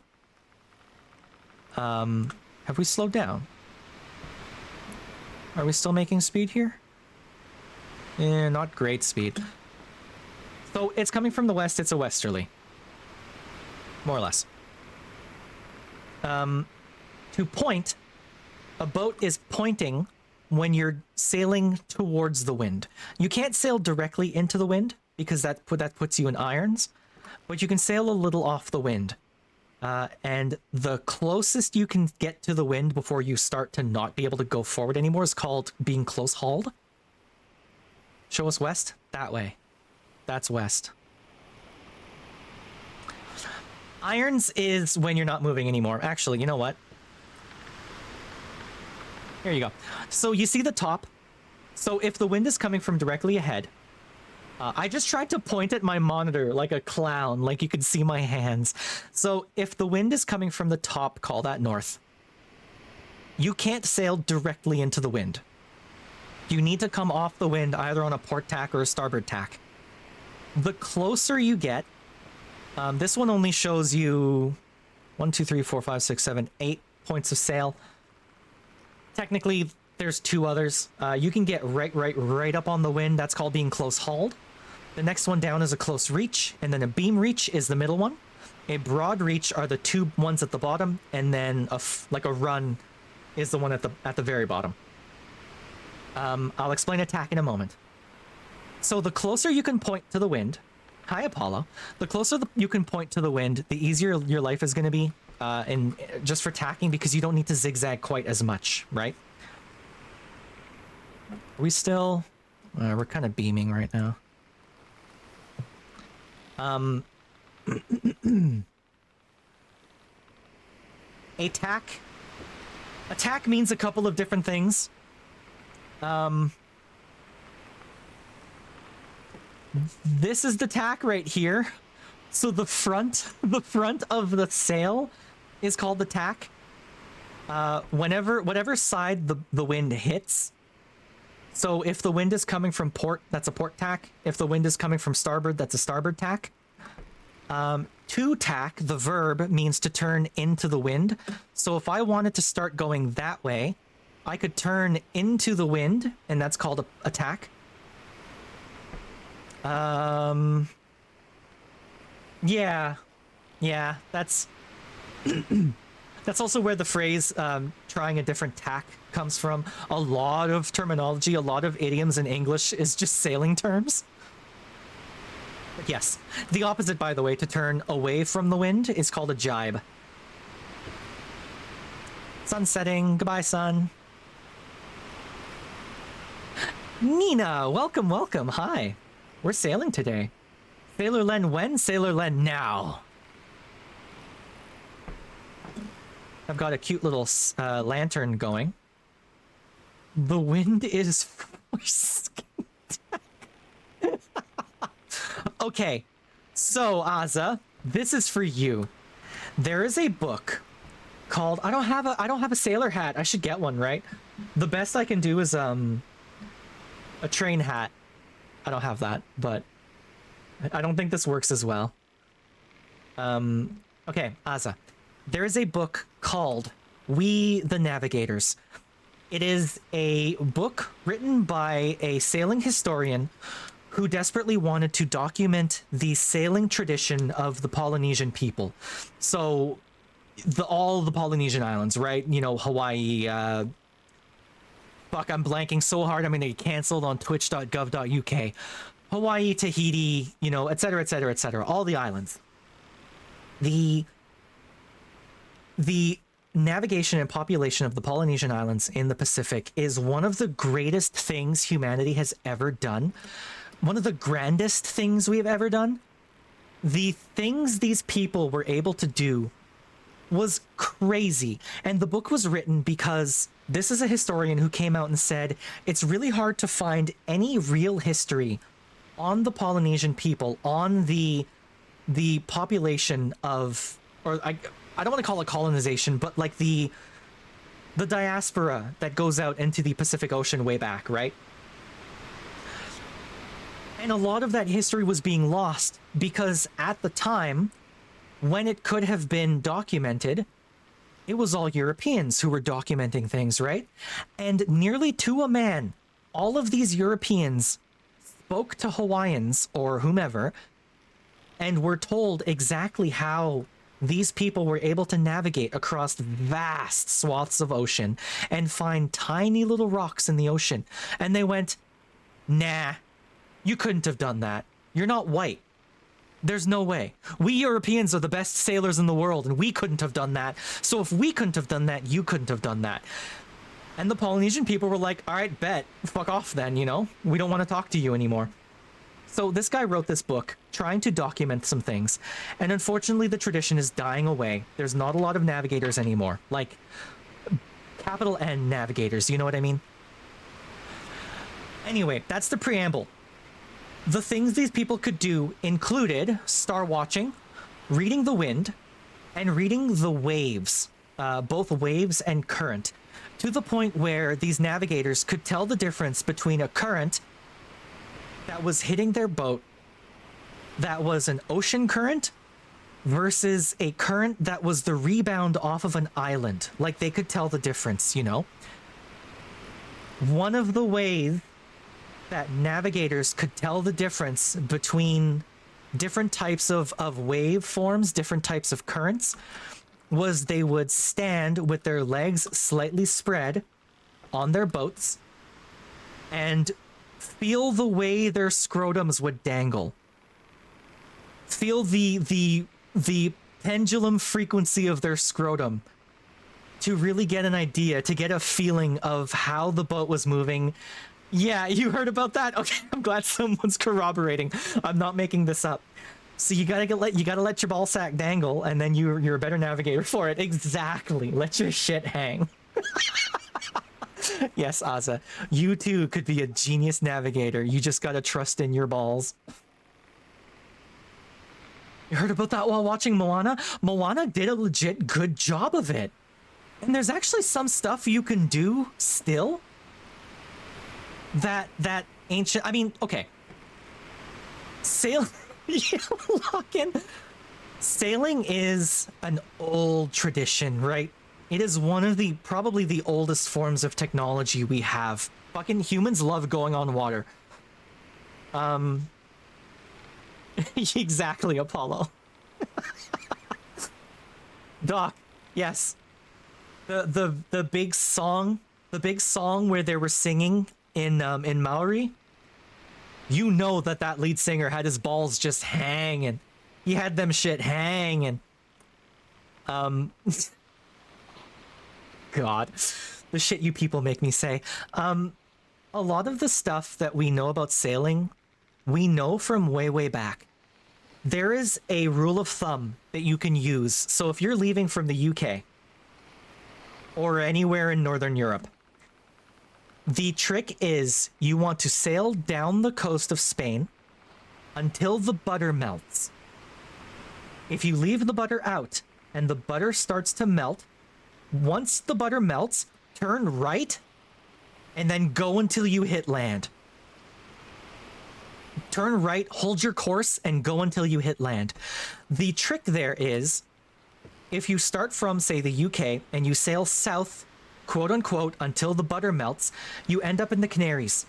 Have we slowed down? Are we still making speed here? Yeah, not great speed. So it's coming from the west. It's a westerly. More or less. To point, a boat is pointing when you're sailing towards the wind. You can't sail directly into the wind because that puts you in irons, but you can sail a little off the wind. And the closest you can get to the wind before you start to not be able to go forward anymore is called being close hauled. Show us west? That way. That's west. Irons is when you're not moving anymore. Actually, you know what? Here you go. So you see the top? So if the wind is coming from directly ahead, I just tried to point at my monitor like a clown, like you could see my hands. So if the wind is coming from the top, call that north. You can't sail directly into the wind. You need to come off the wind either on a port tack or a starboard tack. The closer you get, this one only shows you 1, 2, 3, 4, 5, 6, 7, 8 points of sail. Technically, there's 2 others. You can get right up on the wind. That's called being close hauled. The next one down is a close reach, and then a beam reach is the middle one. A broad reach are the 2 ones at the bottom, and then like a run is the one at the very bottom. I'll explain attack in a moment. So the closer you can point to the wind, hi Apollo, the closer you can point to the wind, the easier your life is going to be, and just for tacking, because you don't need to zigzag quite as much, right? Are we still, we're kind of beaming right now. Attack means a couple of different things. This is the tack right here. So the front of the sail is called the tack. Whatever side the wind hits. So if the wind is coming from port, that's a port tack. If the wind is coming from starboard, that's a starboard tack. To tack, the verb, means to turn into the wind. So if I wanted to start going that way, I could turn into the wind, and that's called a tack. Yeah, that's that's also where the phrase trying a different tack comes from. A lot of terminology, a lot of idioms in English is just sailing terms. But yes, the opposite, by the way, to turn away from the wind is called a jibe. Sun setting. Goodbye, sun. Nina, welcome. Hi. We're sailing today. Sailor Len when? Sailor Len now. I've got a cute little lantern going. The wind is foreskin. Okay, so Aza, this is for you. There is a book called I don't have a sailor hat. I should get one, right? The best I can do is a train hat. I don't have that, but I don't think this works as well. Okay, Aza. There is a book called We the Navigators. It is a book written by a sailing historian who desperately wanted to document the sailing tradition of the Polynesian people. So, all the Polynesian islands, right? You know, Hawaii, fuck, I'm blanking so hard, I'm gonna get canceled on twitch.gov.uk. Hawaii, Tahiti, you know, etc., etc., etc., all the islands. The navigation and population of the Polynesian islands in the Pacific is one of the greatest things humanity has ever done. One of the grandest things we have ever done. The things these people were able to do was crazy. And the book was written because this is a historian who came out and said it's really hard to find any real history on the Polynesian people, on the population of, or I don't want to call it colonization, but like the diaspora that goes out into the Pacific Ocean way back, right? And a lot of that history was being lost because at the time, when it could have been documented, it was all Europeans who were documenting things, right? And nearly to a man, all of these Europeans spoke to Hawaiians or whomever and were told exactly how these people were able to navigate across vast swaths of ocean and find tiny little rocks in the ocean. And they went, nah, you couldn't have done that. You're not white. There's no way. We Europeans are the best sailors in the world, and we couldn't have done that. So if we couldn't have done that, you couldn't have done that. And the Polynesian people were like, all right, bet. Fuck off then, you know? We don't want to talk to you anymore. So this guy wrote this book trying to document some things. And unfortunately, the tradition is dying away. There's not a lot of navigators anymore. Like, capital N navigators, you know what I mean? Anyway, that's the preamble. The things these people could do included star watching, reading the wind, and reading the waves, both waves and current, to the point where these navigators could tell the difference between a current that was hitting their boat that was an ocean current versus a current that was the rebound off of an island. Like, they could tell the difference, you know? One of the ways that navigators could tell the difference between different types of wave forms, different types of currents, was they would stand with their legs slightly spread on their boats and feel the way their scrotums would dangle. Feel the pendulum frequency of their scrotum to really get an idea, to get a feeling of how the boat was moving. Yeah, you heard about that? Okay, I'm glad someone's corroborating. I'm not making this up. So you gotta let your ball sack dangle, and then you're a better navigator for it. Exactly. Let your shit hang. Yes, Aza. You too could be a genius navigator. You just gotta trust in your balls. You heard about that while watching Moana? Moana did a legit good job of it. And there's actually some stuff you can do still. That ancient, I mean, okay. Sailing is an old tradition, right? It is one of the, probably the oldest forms of technology we have. Fucking humans love going on water. Exactly, Apollo. Doc, yes. The big song where they were singing in Maori, you know that lead singer had his balls just hanging. He had them shit hanging. God, the shit you people make me say. A lot of the stuff that we know about sailing, we know from way back. There is a rule of thumb that you can use. So if you're leaving from the UK or anywhere in Northern Europe, The trick is you want to sail down the coast of Spain until the butter melts. If you leave the butter out and the butter starts to melt, once the butter melts, turn right and then go until you hit land. Turn right, hold your course, and go until you hit land. The trick there is, if you start from, say, the UK and you sail south, quote unquote, until the butter melts, you end up in the Canaries.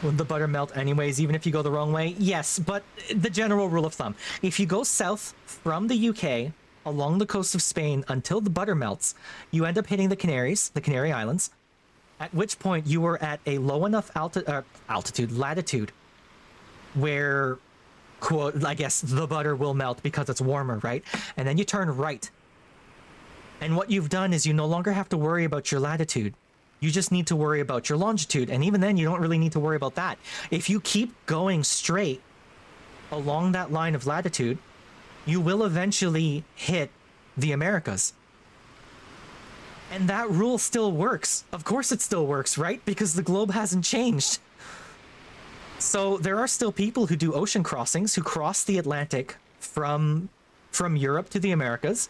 Would the butter melt anyways, even if you go the wrong way? Yes, but the general rule of thumb. If you go south from the UK along the coast of Spain until the butter melts, you end up hitting the Canaries, the Canary Islands, at which point you are at a low enough latitude, where, quote, I guess the butter will melt because it's warmer, right? And then you turn right. And what you've done is you no longer have to worry about your latitude. You just need to worry about your longitude. And even then, you don't really need to worry about that. If you keep going straight along that line of latitude, you will eventually hit the Americas. And that rule still works. Of course it still works, right? Because the globe hasn't changed. So there are still people who do ocean crossings, who cross the Atlantic from Europe to the Americas,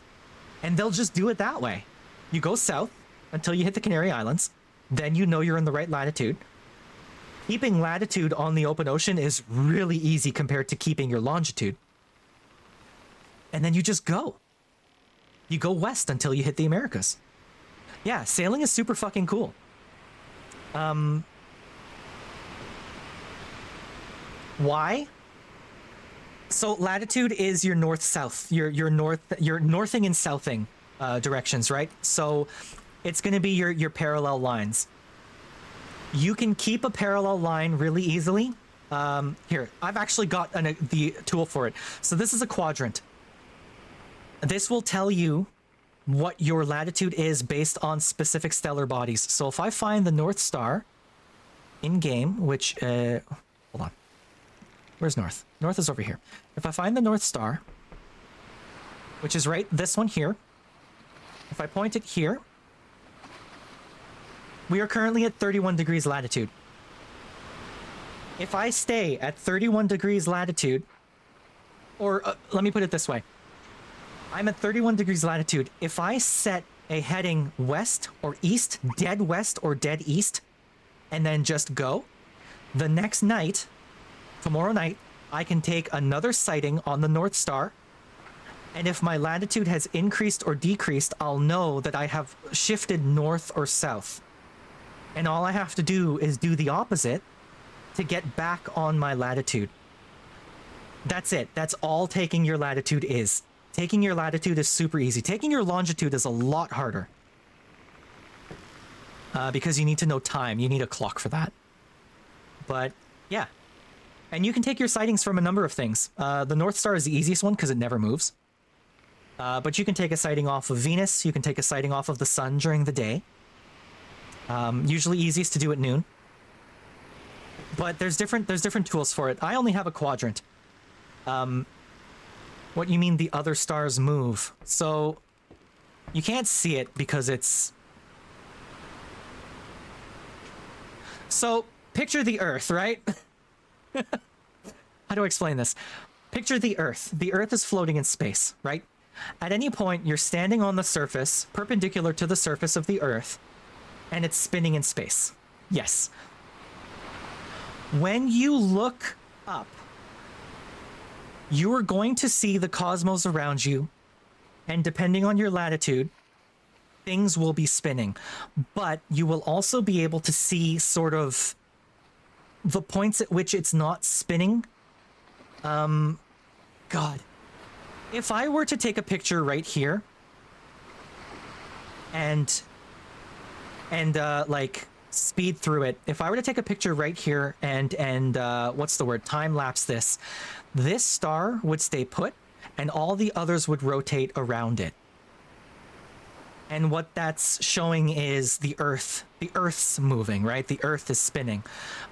and they'll just do it that way. You go south until you hit the Canary Islands, then you know you're in the right latitude. Keeping latitude on the open ocean is really easy compared to keeping your longitude. And then you just go. You go west until you hit the Americas. Yeah, sailing is super fucking cool. Why? So latitude is your north-south, your northing and southing directions, right? So it's going to be your parallel lines. You can keep a parallel line really easily. Here, I've actually got the tool for it. So this is a quadrant. This will tell you what your latitude is based on specific stellar bodies. So if I find the North Star in game, which, hold on. Where's North? North is over here. If I find the North Star, which is right, this one here, if I point it here, we are currently at 31 degrees latitude. If I stay at 31 degrees latitude, or let me put it this way. I'm at 31 degrees latitude. If I set a heading west or east, dead west or dead east, and then just go, the next night, tomorrow night, I can take another sighting on the North Star, and if my latitude has increased or decreased, I'll know that I have shifted north or south. And all I have to do is do the opposite to get back on my latitude. That's it. That's all taking your latitude is. Taking your latitude is super easy. Taking your longitude is a lot harder. Because you need to know time. You need a clock for that. But, yeah. And you can take your sightings from a number of things. The North Star is the easiest one because it never moves. But you can take a sighting off of Venus. You can take a sighting off of the sun during the day. Usually easiest to do at noon. But there's different tools for it. I only have a quadrant. What you mean the other stars move? So you can't see it because it's... So picture the Earth, right? How do I explain this? Picture the Earth. The Earth is floating in space, right? At any point, you're standing on the surface, perpendicular to the surface of the Earth, and it's spinning in space. Yes. When you look up, you are going to see the cosmos around you, and depending on your latitude, things will be spinning. But you will also be able to see sort of the points at which it's not spinning. God. If I were to take a picture right here, and like speed through it, if I were to take a picture right here and what's the word, time lapse this star would stay put and all the others would rotate around it. And what that's showing is the Earth's moving, right? The Earth is spinning.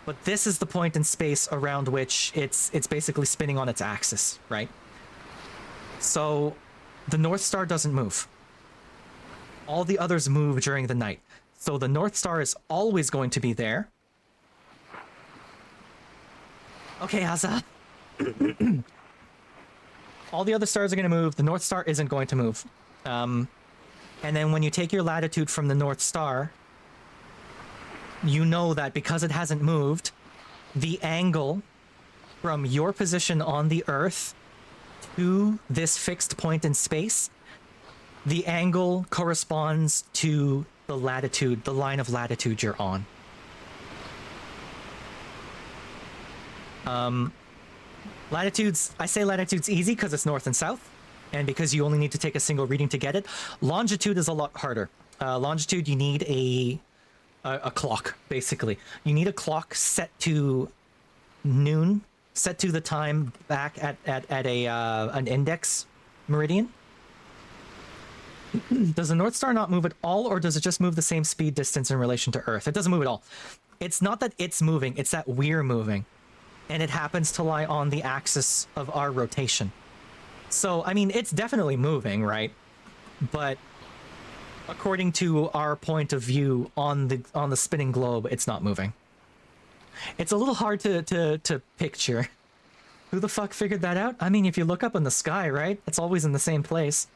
But this is the point in space around which it's basically spinning on its axis, right? So the North Star doesn't move. All the others move during the night. So the North Star is always going to be there. Okay, Asa. All the other stars are going to move. The North Star isn't going to move. And then when you take your latitude from the North Star, you know that because it hasn't moved, the angle from your position on the Earth to this fixed point in space, the angle corresponds to the latitude, the line of latitude you're on. Latitudes, I say latitude's easy because it's north and south, and because you only need to take a single reading to get it. Longitude is a lot harder. Longitude, you need a clock, basically. You need a clock set to noon, set to the time back at an index meridian. Does the North Star not move at all, or does it just move the same speed distance in relation to Earth? It doesn't move at all. It's not that it's moving, it's that we're moving. And it happens to lie on the axis of our rotation. So, I mean, it's definitely moving, right? But according to our point of view on the spinning globe, it's not moving. It's a little hard to picture. Who the fuck figured that out? I mean, if you look up in the sky, right? It's always in the same place.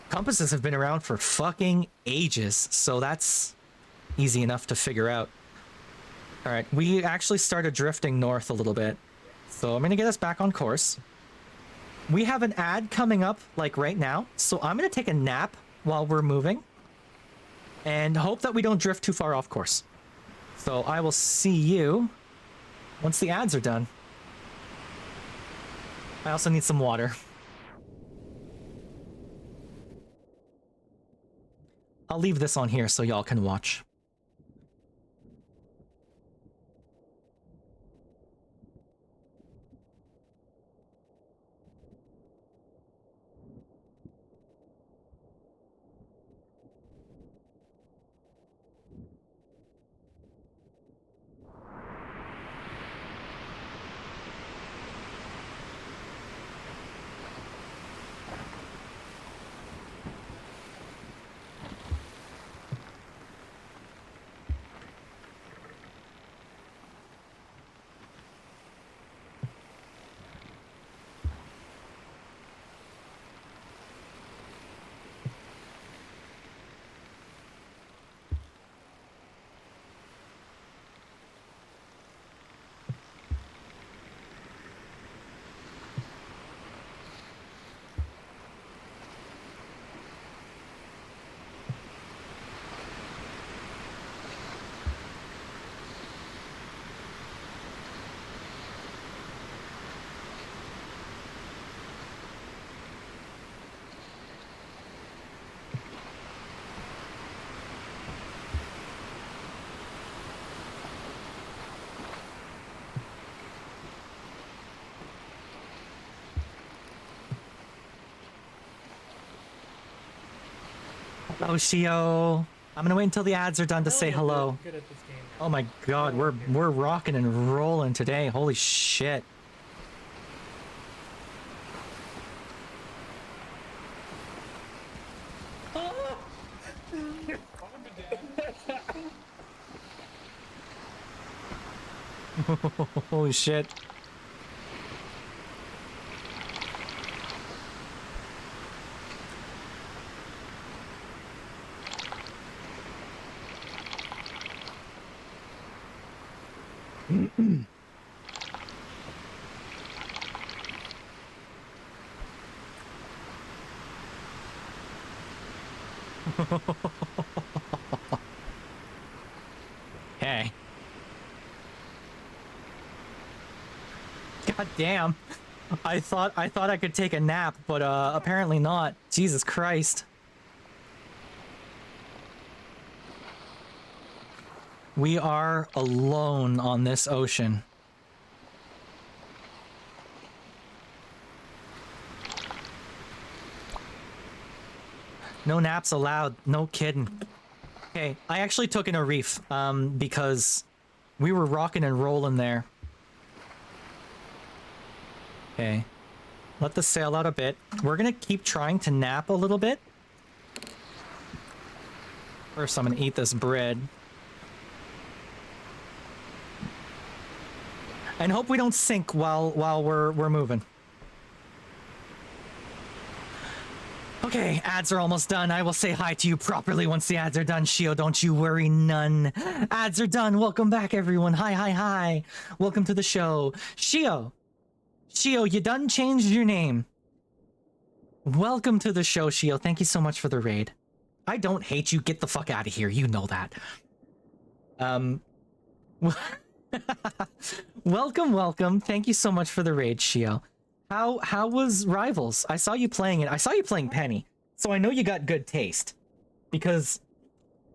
Compasses have been around for fucking ages, so that's easy enough to figure out. All right, we actually started drifting north a little bit, so I'm gonna get us back on course. We have an ad coming up like right now, so I'm gonna take a nap while we're moving and hope that we don't drift too far off course. So I will see you once the ads are done. I also need some water. I'll leave this on here so y'all can watch. Oh, Shio. I'm gonna wait until the ads are done to say hello. Good at this game. Oh my god, we're rocking and rolling today. Holy shit. Holy shit. Hey. God damn. I thought I could take a nap, but apparently not. Jesus Christ. We are alone on this ocean. No naps allowed. No kidding. Okay, I actually took in a reef because we were rocking and rolling there. Okay. Let the sail out a bit. We're gonna keep trying to nap a little bit. First, I'm gonna eat this bread. And hope we don't sink while we're moving. Okay, ads are almost done. I will say hi to you properly once the ads are done. Shio, don't you worry none. Ads are done. Welcome back, everyone. Hi, hi, hi. Welcome to the show. Shio, you done changed your name. Welcome to the show, Shio. Thank you so much for the raid. I don't hate you. Get the fuck out of here. You know that. Welcome. Thank you so much for the raid, Shio. How was Rivals? I saw you playing it. I saw you playing Penny, so I know you got good taste. Because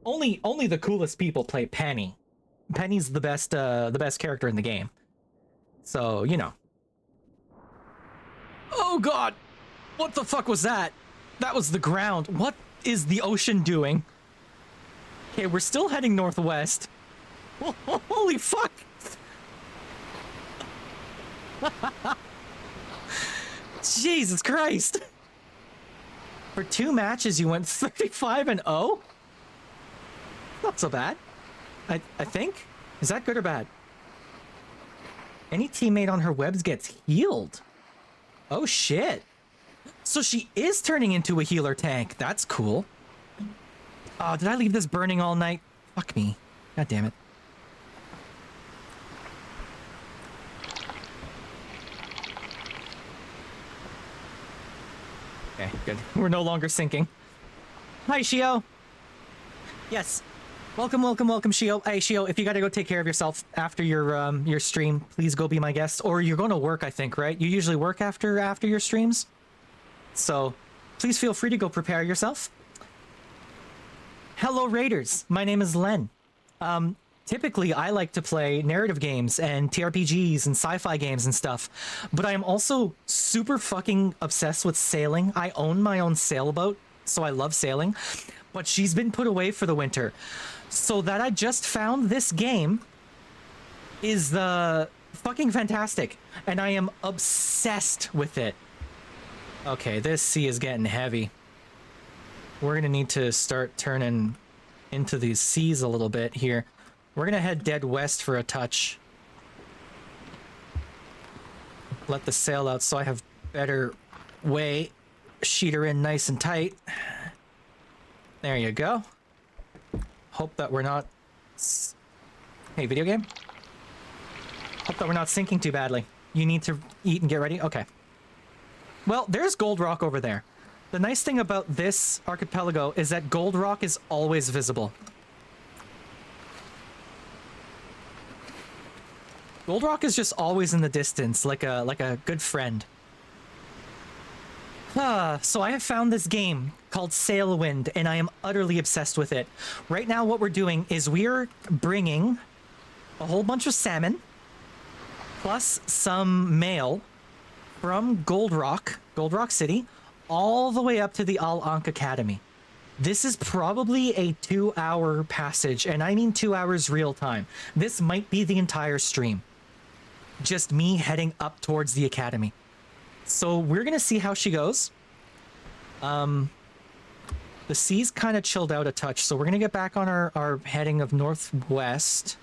only the coolest people play Penny. Penny's the best character in the game. So, you know. Oh god! What the fuck was that? That was the ground. What is the ocean doing? Okay, we're still heading northwest. Holy fuck! Jesus Christ! For 2 matches, you went 35-0? Not so bad. I think? Is that good or bad? Any teammate on her webs gets healed. Oh shit. So she is turning into a healer tank. That's cool. Oh, did I leave this burning all night? Fuck me. God damn it. Okay, good. We're no longer sinking. Hi, Shio. Yes. Welcome, Shio. Hey, Shio, if you gotta go take care of yourself after your stream, please go be my guest. Or you're going to work, I think, right? You usually work after your streams? So, please feel free to go prepare yourself. Hello, Raiders. My name is Len. Typically, I like to play narrative games and TRPGs and sci-fi games and stuff, but I am also super fucking obsessed with sailing. I own my own sailboat, so I love sailing, but she's been put away for the winter. So that I just found this game is fucking fantastic, and I am obsessed with it. Okay, this sea is getting heavy. We're gonna need to start turning into these seas a little bit here. We're gonna head dead west for a touch. Let the sail out so I have better way. Sheet her in nice and tight. There you go. Hope that we're not... Hey, video game? Hope that we're not sinking too badly. You need to eat and get ready? Okay. Well, there's Gold Rock over there. The nice thing about this archipelago is that Gold Rock is always visible. Gold Rock is just always in the distance, like a good friend. So I have found this game called Sailwind, and I am utterly obsessed with it. Right now, what we're doing is we're bringing a whole bunch of salmon, plus some mail, from Gold Rock City, all the way up to the Al-Ankh Academy. This is probably a 2-hour passage, and I mean 2 hours real time. This might be the entire stream. Just me heading up towards the academy. So we're gonna see how she goes. The sea's kind of chilled out a touch, so we're gonna get back on our heading of northwest.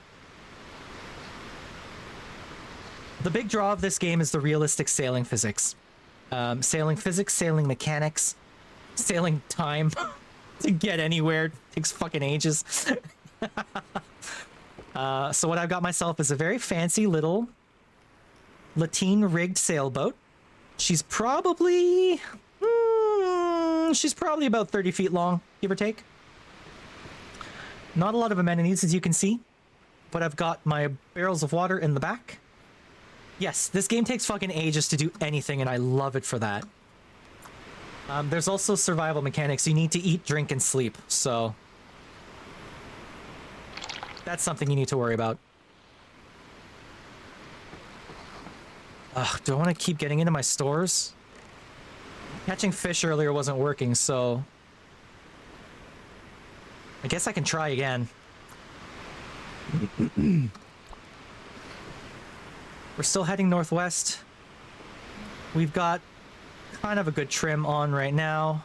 The big draw of this game is the realistic sailing physics. Sailing physics, sailing mechanics, sailing time to get anywhere takes fucking ages. So what I've got myself is a very fancy little lateen rigged sailboat. She's probably about 30 feet long, give or take. Not a lot of amenities, as you can see, but I've got my barrels of water in the back. Yes, this game takes fucking ages to do anything, and I love it for that. There's also survival mechanics. You need to eat, drink, and sleep, so that's something you need to worry about. Do I want to keep getting into my stores? Catching fish earlier wasn't working, so I guess I can try again. We're still heading northwest. We've got kind of a good trim on right now.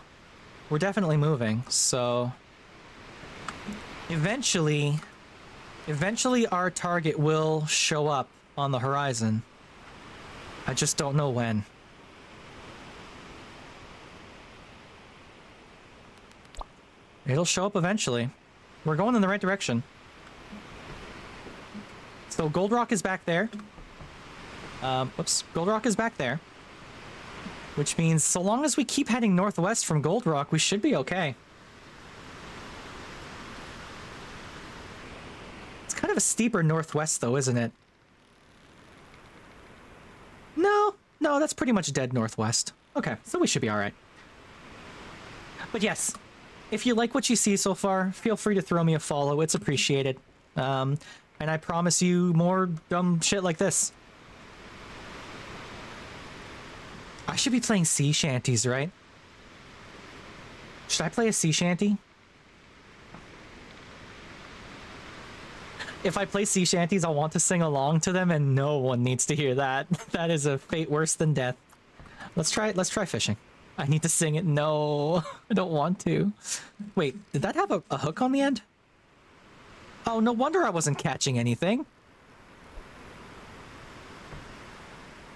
We're definitely moving, so Eventually our target will show up on the horizon. I just don't know when. It'll show up eventually. We're going in the right direction. So Gold Rock is back there. Whoops. Gold Rock is back there. Which means so long as we keep heading northwest from Gold Rock, we should be okay. It's kind of a steeper northwest though, isn't it? No, that's pretty much dead northwest. Okay, so we should be alright. But yes, if you like what you see so far, feel free to throw me a follow. It's appreciated. And I promise you more dumb shit like this. I should be playing sea shanties, right? Should I play a sea shanty? If I play sea shanties, I'll want to sing along to them, and no one needs to hear that. That is a fate worse than death. Let's try fishing. I need to sing it. No, I don't want to. Wait, did that have a hook on the end? Oh, no wonder I wasn't catching anything.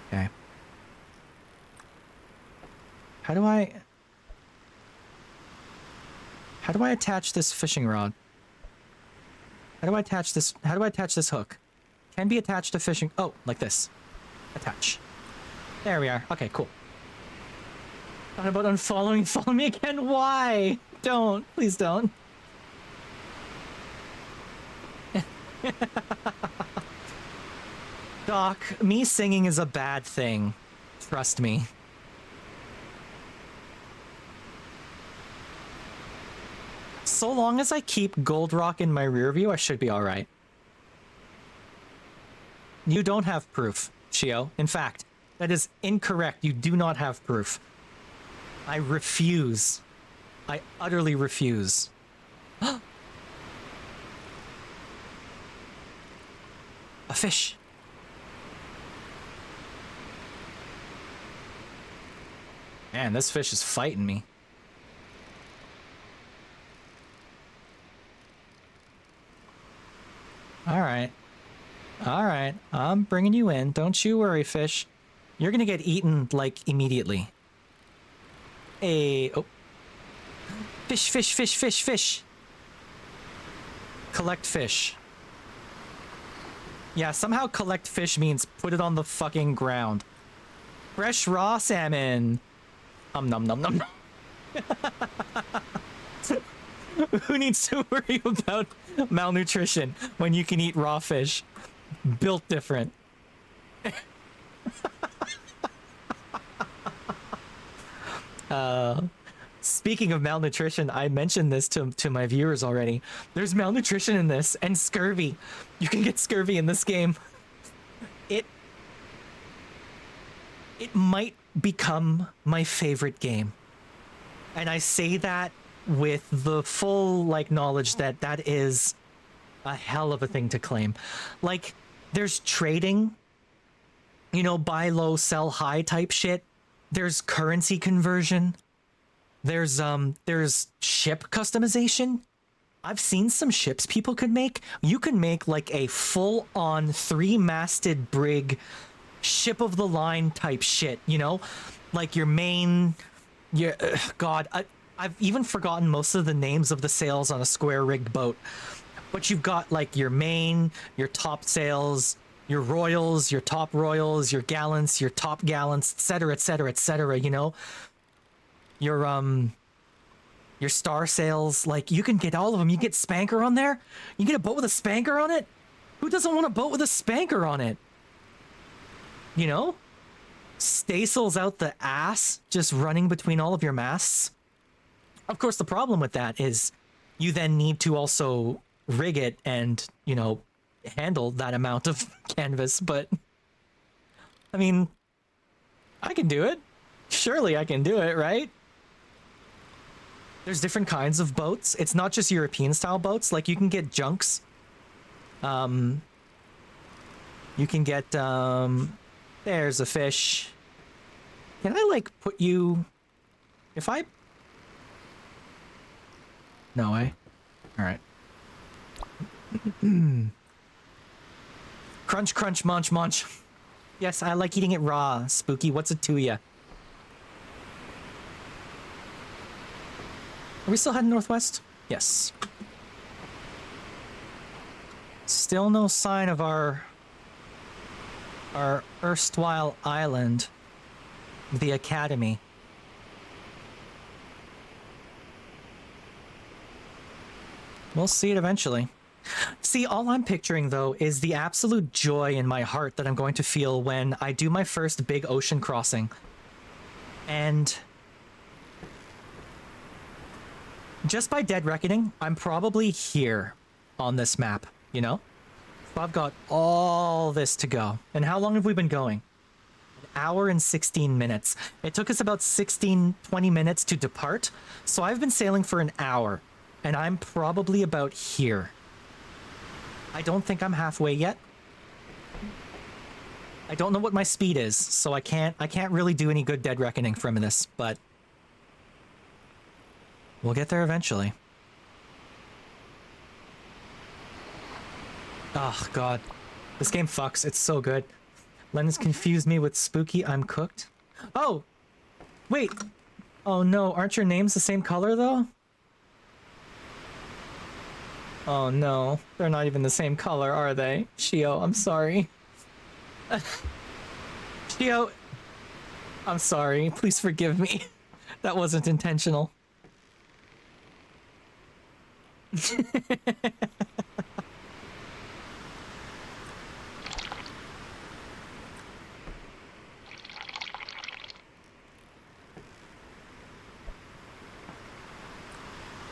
Okay. How do I attach this fishing rod? How do I attach this hook? Can be attached to fishing. Oh, like this. Attach. There we are. Okay, cool. Thought about unfollowing. Follow me again. Why? Don't. Please don't. Doc, me singing is a bad thing. Trust me. So long as I keep Gold Rock in my rear view, I should be alright. You don't have proof, Shio. In fact, that is incorrect. You do not have proof. I refuse. I utterly refuse. A fish. Man, this fish is fighting me. Alright. Alright. I'm bringing you in. Don't you worry, fish. You're gonna get eaten, like, immediately. Oh. Fish, fish, fish, fish, fish. Collect fish. Yeah, somehow collect fish means put it on the fucking ground. Fresh raw salmon. Nom nom nom. Who needs to worry about malnutrition when you can eat raw fish? Built different. Speaking of malnutrition, I mentioned this to my viewers already. There's malnutrition in this, and scurvy. You can get scurvy in this game. It might become my favorite game. And I say that with the full, like, knowledge that that is a hell of a thing to claim. Like, there's trading, you know, buy low, sell high type shit. There's currency conversion. There's ship customization. I've seen some ships people could make. You can make like a full-on 3-masted brig, ship of the line type shit, you know? Like your main, God, I've even forgotten most of the names of the sails on a square-rigged boat. But you've got like your main, your top sails, your royals, your top royals, your gallants, your top gallants, etc., etc., etc., you know? Your star sails, like, you can get all of them. You get spanker on there? You get a boat with a spanker on it? Who doesn't want a boat with a spanker on it? You know? Staysails out the ass, just running between all of your masts. Of course, the problem with that is you then need to also rig it and, you know, handle that amount of canvas, but I mean, I can do it. Surely I can do it, right? There's different kinds of boats. It's not just European style boats. Like, you can get junks. You can get, there's a fish. Can I, like, put you... If I... No way. Alright. Crunch, crunch, munch, munch. Yes, I like eating it raw. Spooky, what's it to ya? Are we still heading northwest? Yes. Still no sign of our erstwhile island, the Academy. We'll see it eventually. See, all I'm picturing, though, is the absolute joy in my heart that I'm going to feel when I do my first big ocean crossing. And just by dead reckoning, I'm probably here on this map, you know? So I've got all this to go. And how long have we been going? An hour and 16 minutes. It took us about 20 minutes to depart. So I've been sailing for an hour. And I'm probably about here. I don't think I'm halfway yet. I don't know what my speed is, so I can't really do any good dead reckoning from this, but we'll get there eventually. Oh god. This game fucks. It's so good. Lennon's confused me with spooky. I'm cooked. Oh! Wait! Oh no, aren't your names the same color though? Oh no, they're not even the same color, are they? Shio, I'm sorry. Shio, I'm sorry. Please forgive me. That wasn't intentional.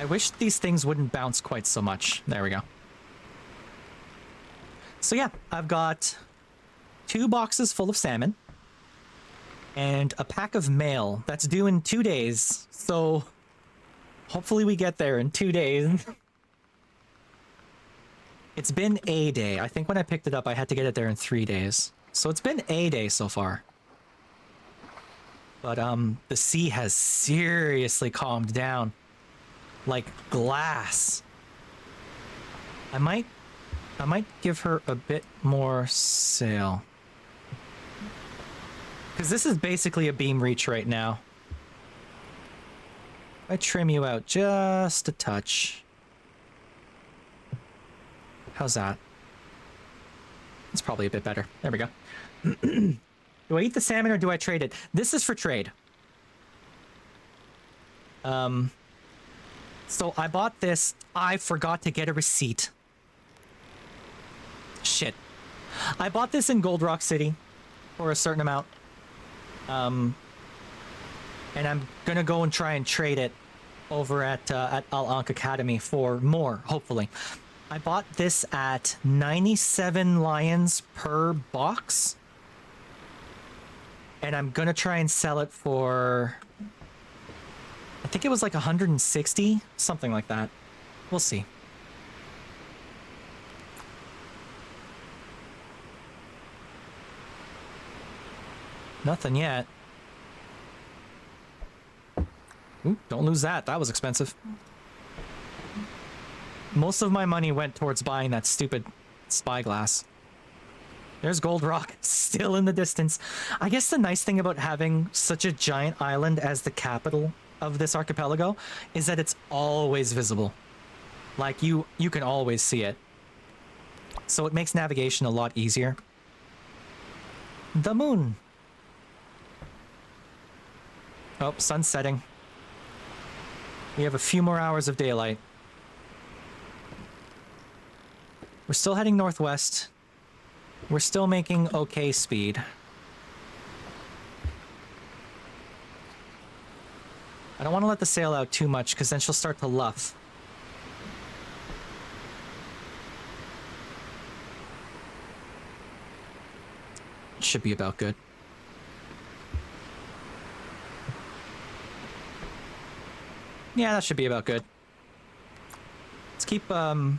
I wish these things wouldn't bounce quite so much. There we go. So yeah, I've got 2 boxes full of salmon and a pack of mail that's due in 2 days. So hopefully we get there in 2 days. It's been a day. I think when I picked it up, I had to get it there in 3 days. So it's been a day so far. But the sea has seriously calmed down. Like glass. I might give her a bit more sail. Because this is basically a beam reach right now. I trim you out just a touch. How's that? It's probably a bit better. There we go. Do I eat the salmon or do I trade it? This is for trade. So I bought this. I forgot to get a receipt. Shit. I bought this in Gold Rock City for a certain amount. And I'm gonna go and try and trade it over at Al Ankh Academy for more, hopefully. I bought this at 97 lions per box. And I'm gonna try and sell it for... I think it was like 160, something like that. We'll see. Nothing yet. Ooh, don't lose that. That was expensive. Most of my money went towards buying that stupid spyglass. There's Gold Rock, still in the distance. I guess the nice thing about having such a giant island as the capital of this archipelago is that it's always visible. Like, you can always see it. So it makes navigation a lot easier. The moon. Oh, sun's setting. We have a few more hours of daylight. We're still heading northwest. We're still making okay speed. I don't want to let the sail out too much because then she'll start to luff. Should be about good. Yeah, that should be about good. Let's keep, Oh,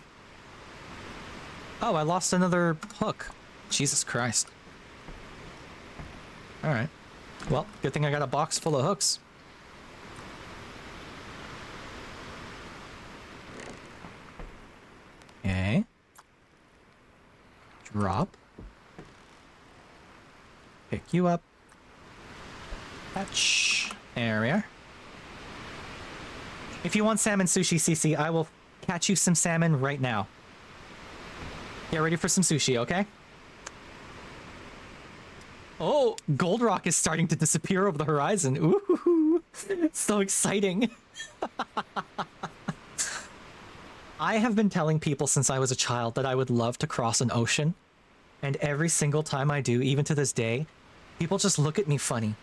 I lost another hook. Jesus Christ. Alright. Well, good thing I got a box full of hooks. Okay. Drop. Pick you up. Catch. There we are. If you want salmon sushi, CC, I will catch you some salmon right now. Get ready for some sushi, okay? Oh, Gold Rock is starting to disappear over the horizon. Ooh, so exciting. I have been telling people since I was a child that I would love to cross an ocean. And every single time I do, even to this day, people just look at me funny.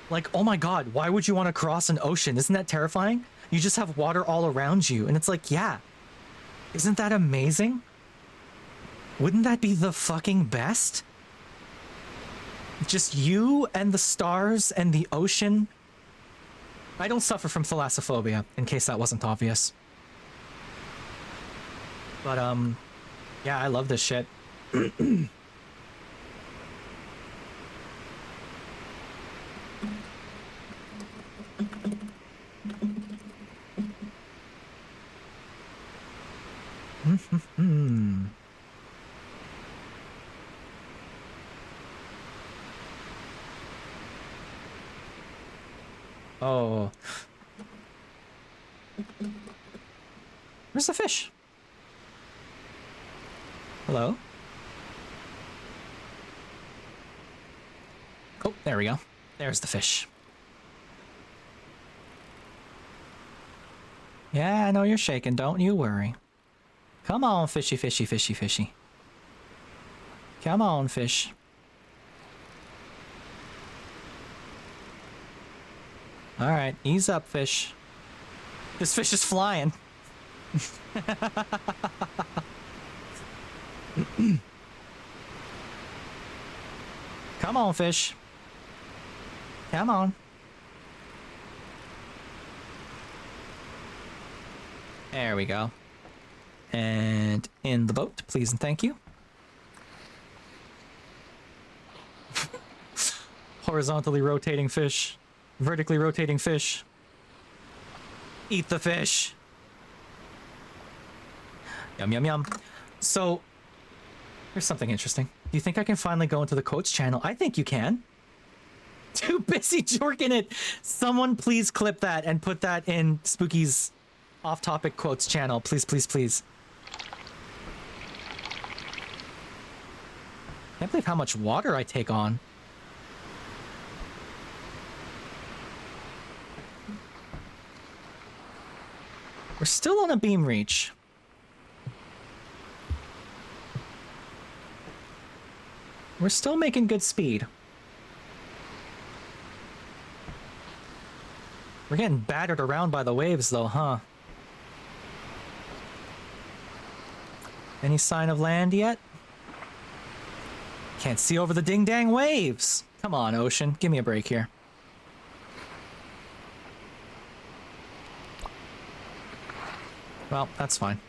Like, oh my god, why would you want to cross an ocean? Isn't that terrifying? You just have water all around you. And it's like, yeah. Isn't that amazing? Wouldn't that be the fucking best? Just you and the stars and the ocean. I don't suffer from thalassophobia, in case that wasn't obvious. But, yeah, I love this shit. Oh. Where's the fish? Hello? Oh, there we go. There's the fish. Yeah, I know you're shaking. Don't you worry. Come on, fishy, fishy, fishy, fishy. Come on, fish. Alright, ease up, fish. This fish is flying. Come on, fish. Come on. There we go. And in the boat, please and thank you. Horizontally rotating fish. Vertically rotating fish. Eat the fish. Yum, yum, yum. So, here's something interesting. Do you think I can finally go into the quotes channel? I think you can. Too busy jorking it. Someone please clip that and put that in Spooky's off-topic quotes channel. Please, please, please. Can't believe how much water I take on. We're still on a beam reach. We're still making good speed. We're getting battered around by the waves though, huh? Any sign of land yet? Can't see over the ding-dang waves. Come on, ocean. Give me a break here. Well, that's fine.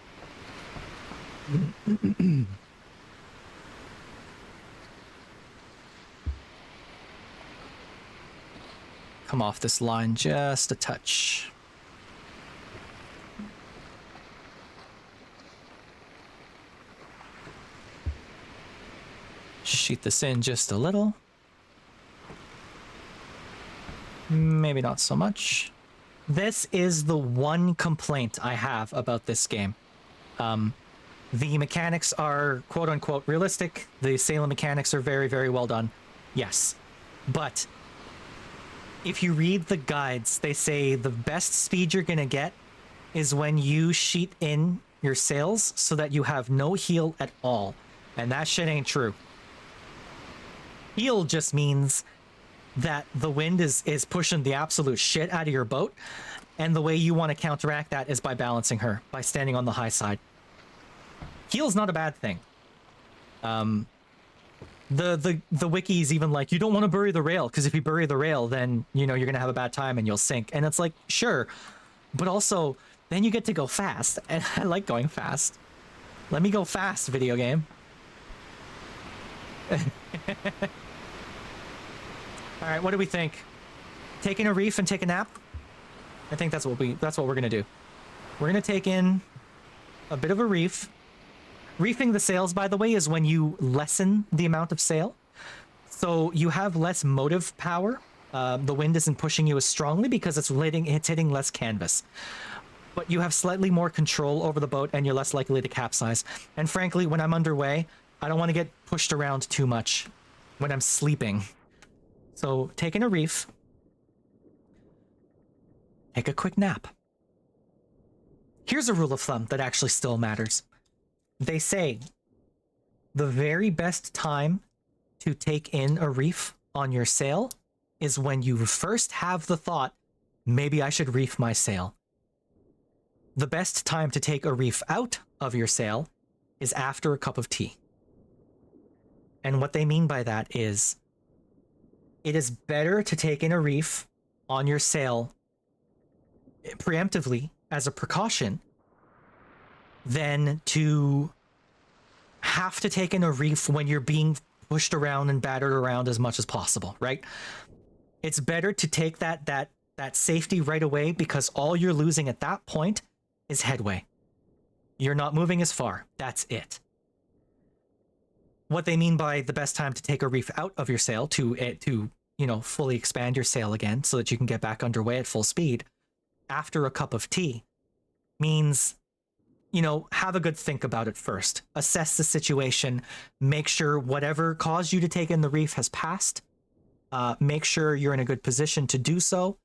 Come off this line just a touch. Sheet this in just a little. Maybe not so much. This is the one complaint I have about this game. The mechanics are quote-unquote realistic. The sailing mechanics are very, very well done. Yes. But if you read the guides, they say the best speed you're gonna get is when you sheet in your sails so that you have no heel at all. And that shit ain't true. Heel just means that the wind is pushing the absolute shit out of your boat, and the way you want to counteract that is by balancing her, by standing on the high side. Heel's not a bad thing. The wiki is even like, you don't want to bury the rail, because if you bury the rail, then, you know, you're going to have a bad time and you'll sink. And it's like, sure, but also, then you get to go fast, and I like going fast. Let me go fast, video game. All right, what do we think? Taking a reef and take a nap? I think that's what we're gonna do. We're gonna take in a bit of a reef. Reefing the sails, by the way, is when you lessen the amount of sail. So you have less motive power. The wind isn't pushing you as strongly because it's hitting less canvas. But you have slightly more control over the boat and you're less likely to capsize. And frankly, when I'm underway, I don't want to get pushed around too much when I'm sleeping. So taking a reef, take a quick nap. Here's a rule of thumb that actually still matters. They say the very best time to take in a reef on your sail is when you first have the thought, maybe I should reef my sail. The best time to take a reef out of your sail is after a cup of tea. And what they mean by that is, it is better to take in a reef on your sail preemptively as a precaution than to have to take in a reef when you're being pushed around and battered around as much as possible, right? It's better to take that safety right away because all you're losing at that point is headway. You're not moving as far. That's it. What they mean by the best time to take a reef out of your sail to fully expand your sail again so that you can get back underway at full speed after a cup of tea means, have a good think about it first. Assess the situation. Make sure whatever caused you to take in the reef has passed. Make sure you're in a good position to do so,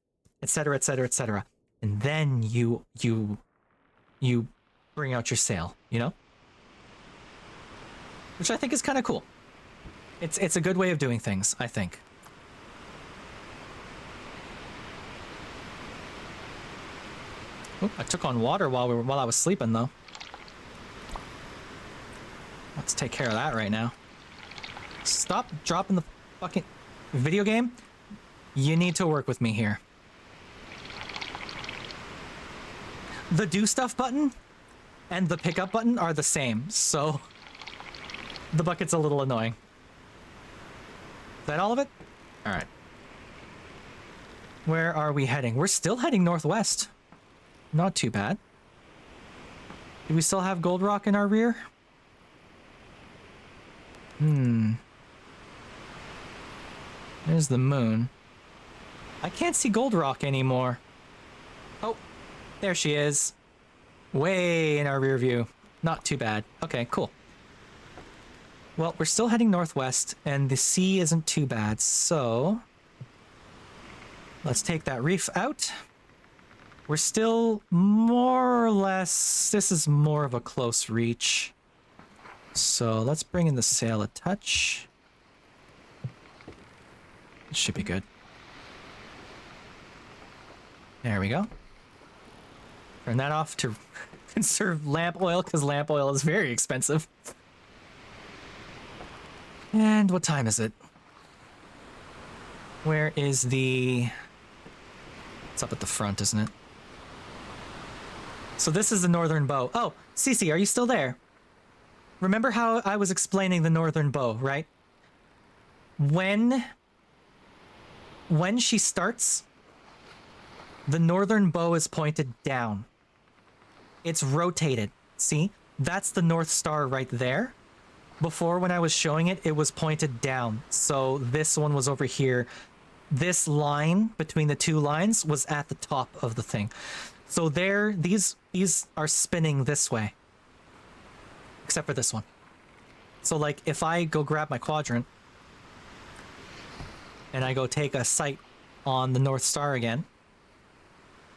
etc., etc., etc. And then you bring out your sail, Which I think is kind of cool. It's a good way of doing things, I think. Oop, I took on water while I was sleeping, though. Let's take care of that right now. Stop dropping the fucking video game. You need to work with me here. The do stuff button and the pickup button are the same, so the bucket's a little annoying. Is that all of it? All right. Where are we heading? We're still heading northwest. Not too bad. Do we still have Gold Rock in our rear? There's the moon. I can't see Gold Rock anymore. Oh, there she is. Way in our rear view. Not too bad. Okay, cool. Well, we're still heading northwest, and the sea isn't too bad, so let's take that reef out. We're still more or less... This is more of a close reach. So let's bring in the sail a touch. It should be good. There we go. Turn that off to conserve lamp oil, because lamp oil is very expensive. And what time is it? Where is the... It's up at the front, isn't it? So this is the northern bow. Oh, Cece, are you still there? Remember how I was explaining the northern bow, right? When she starts, the northern bow is pointed down. It's rotated. See? That's the North Star right there. Before, when I was showing it, it was pointed down. So this one was over here. This line between the two lines was at the top of the thing. So there, these are spinning this way. Except for this one. So like, if I go grab my quadrant, and I go take a sight on the North Star again,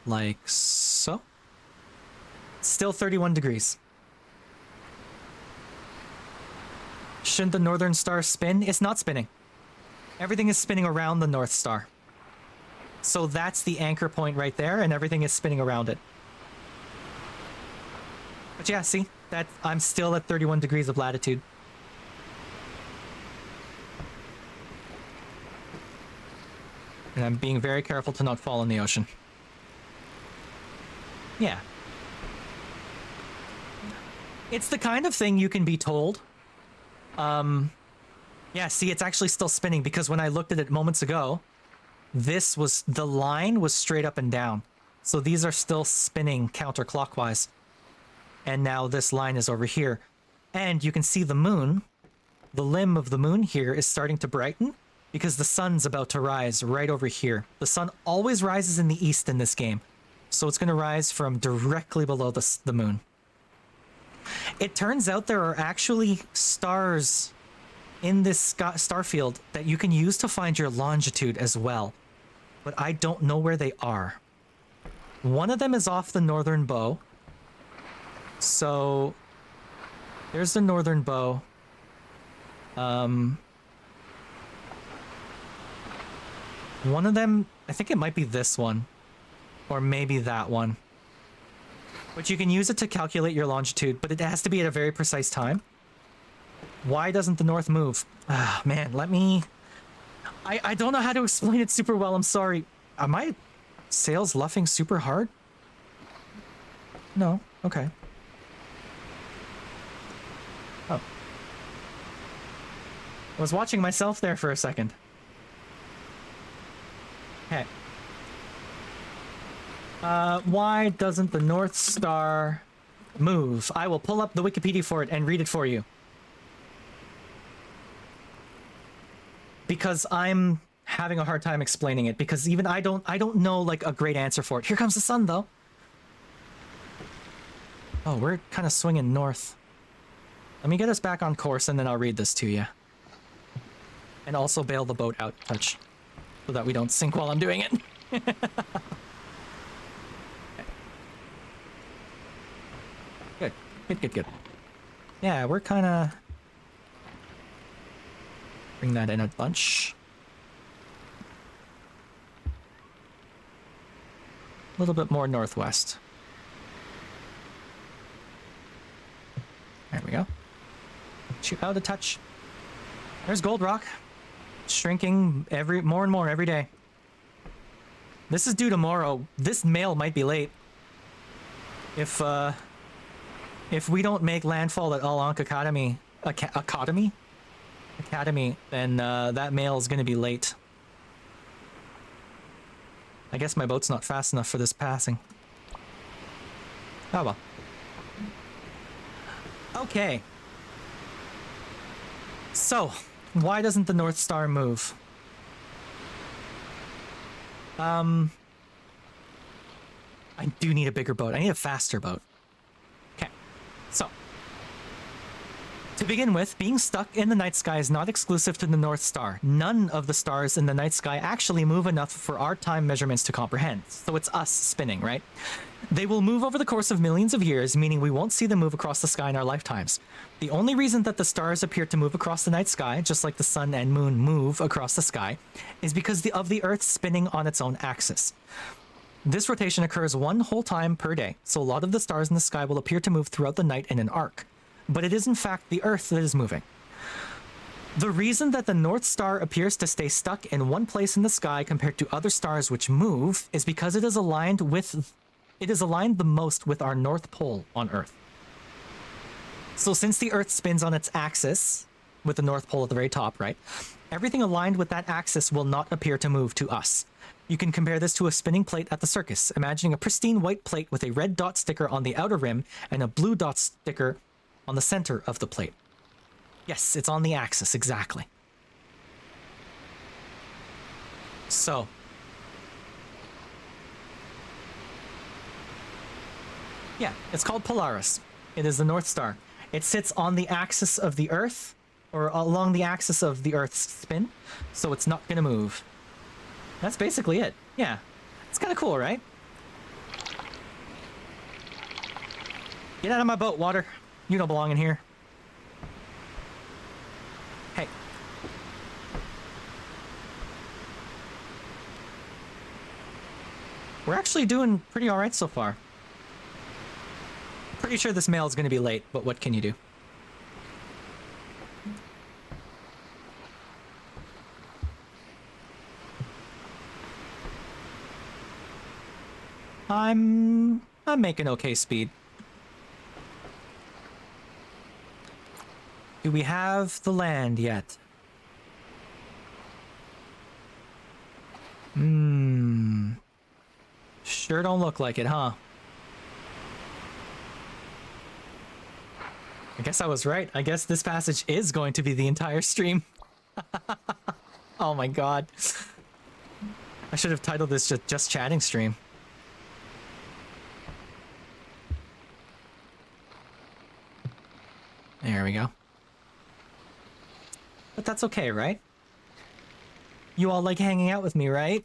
like so, still 31 degrees. Shouldn't the Northern Star spin? It's not spinning. Everything is spinning around the North Star. So that's the anchor point right there, and everything is spinning around it. But yeah, see? That I'm still at 31 degrees of latitude. And I'm being very careful to not fall in the ocean. Yeah. It's the kind of thing you can be told. Yeah, see, it's actually still spinning because when I looked at it moments ago, the line was straight up and down. So these are still spinning counterclockwise. And now this line is over here. And you can see the moon. The limb of the moon here is starting to brighten because the sun's about to rise right over here. The sun always rises in the east in this game, so it's going to rise from directly below the moon. It turns out there are actually stars in this star field that you can use to find your longitude as well, but I don't know where they are. One of them is off the northern bow, so there's the northern bow. One of them, I think it might be this one, or maybe that one. But you can use it to calculate your longitude, but it has to be at a very precise time. Why doesn't the north move? Ah, man, let me... I don't know how to explain it super well, I'm sorry. Are my sails luffing super hard? No, okay. Oh. I was watching myself there for a second. Okay. Why doesn't the North Star move? I will pull up the Wikipedia for it and read it for you. Because I'm having a hard time explaining it, because even I don't know like a great answer for it. Here comes the sun though. Oh, we're kind of swinging north. Let me get us back on course and then I'll read this to you. And also bail the boat out a touch so that we don't sink while I'm doing it. Good. Good. Yeah, we're kind of... Bring that in a bunch. A little bit more northwest. There we go. Shoot out a touch. There's Gold Rock. Shrinking more and more every day. This is due tomorrow. This mail might be late. If we don't make landfall at Alank Academy, then that mail is going to be late. I guess my boat's not fast enough for this passing. Oh well. Okay. So, why doesn't the North Star move? I do need a bigger boat. I need a faster boat. Okay. So, to begin with, being stuck in the night sky is not exclusive to the North Star. None of the stars in the night sky actually move enough for our time measurements to comprehend. So it's us spinning, right? They will move over the course of millions of years, meaning we won't see them move across the sky in our lifetimes. The only reason that the stars appear to move across the night sky, just like the sun and moon move across the sky, is because of the Earth spinning on its own axis. This rotation occurs one whole time per day, so a lot of the stars in the sky will appear to move throughout the night in an arc. But it is in fact the Earth that is moving. The reason that the North Star appears to stay stuck in one place in the sky compared to other stars which move is because it is aligned the most with our North Pole on Earth. So since the Earth spins on its axis, with the North Pole at the very top, right? Everything aligned with that axis will not appear to move to us. You can compare this to a spinning plate at the circus, imagining a pristine white plate with a red dot sticker on the outer rim and a blue dot sticker on the center of the plate. Yes, it's on the axis, exactly. So. Yeah, it's called Polaris. It is the North Star. It sits on the axis of the Earth, or along the axis of the Earth's spin, so it's not gonna move. That's basically it. Yeah. It's kind of cool, right? Get out of my boat, water. You don't belong in here. Hey. We're actually doing pretty alright so far. Pretty sure this mail is going to be late, but what can you do? I'm making okay speed. Do we have the land yet? Sure don't look like it, huh? I guess I was right. I guess this passage is going to be the entire stream. Oh my god. I should have titled this just chatting stream. There we go. But that's okay, right? You all like hanging out with me, right?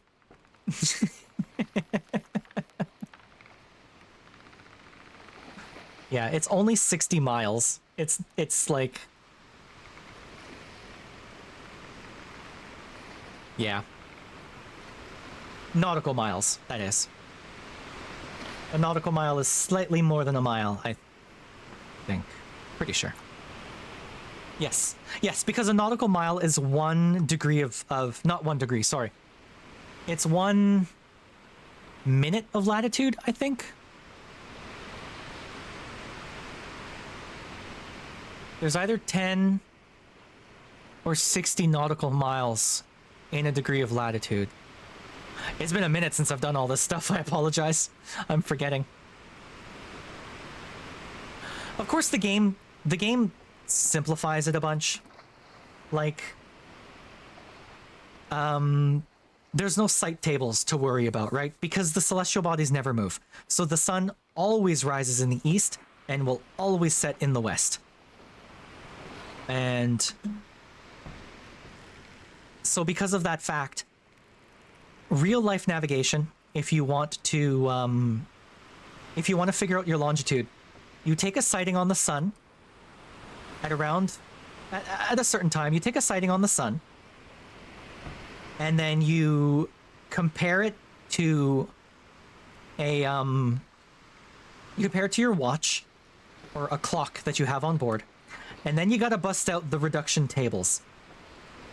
Yeah, it's only 60 miles. It's like... Yeah. Nautical miles, that is. A nautical mile is slightly more than a mile, I think. Pretty sure. Yes. Yes, because a nautical mile is 1 degree of... Not 1 degree, sorry. It's 1 minute of latitude, I think. There's either 10 or 60 nautical miles in a degree of latitude. It's been a minute since I've done all this stuff. I apologize. I'm forgetting. Of course, the game simplifies it a bunch. Like, there's no sight tables to worry about, right? Because the celestial bodies never move. So the sun always rises in the east and will always set in the west. And so because of that fact, real life navigation, if you want to figure out your longitude, you take a sighting on the sun at a certain time. You take a sighting on the sun, and then you compare it to your watch or a clock that you have on board. And then you gotta bust out the reduction tables.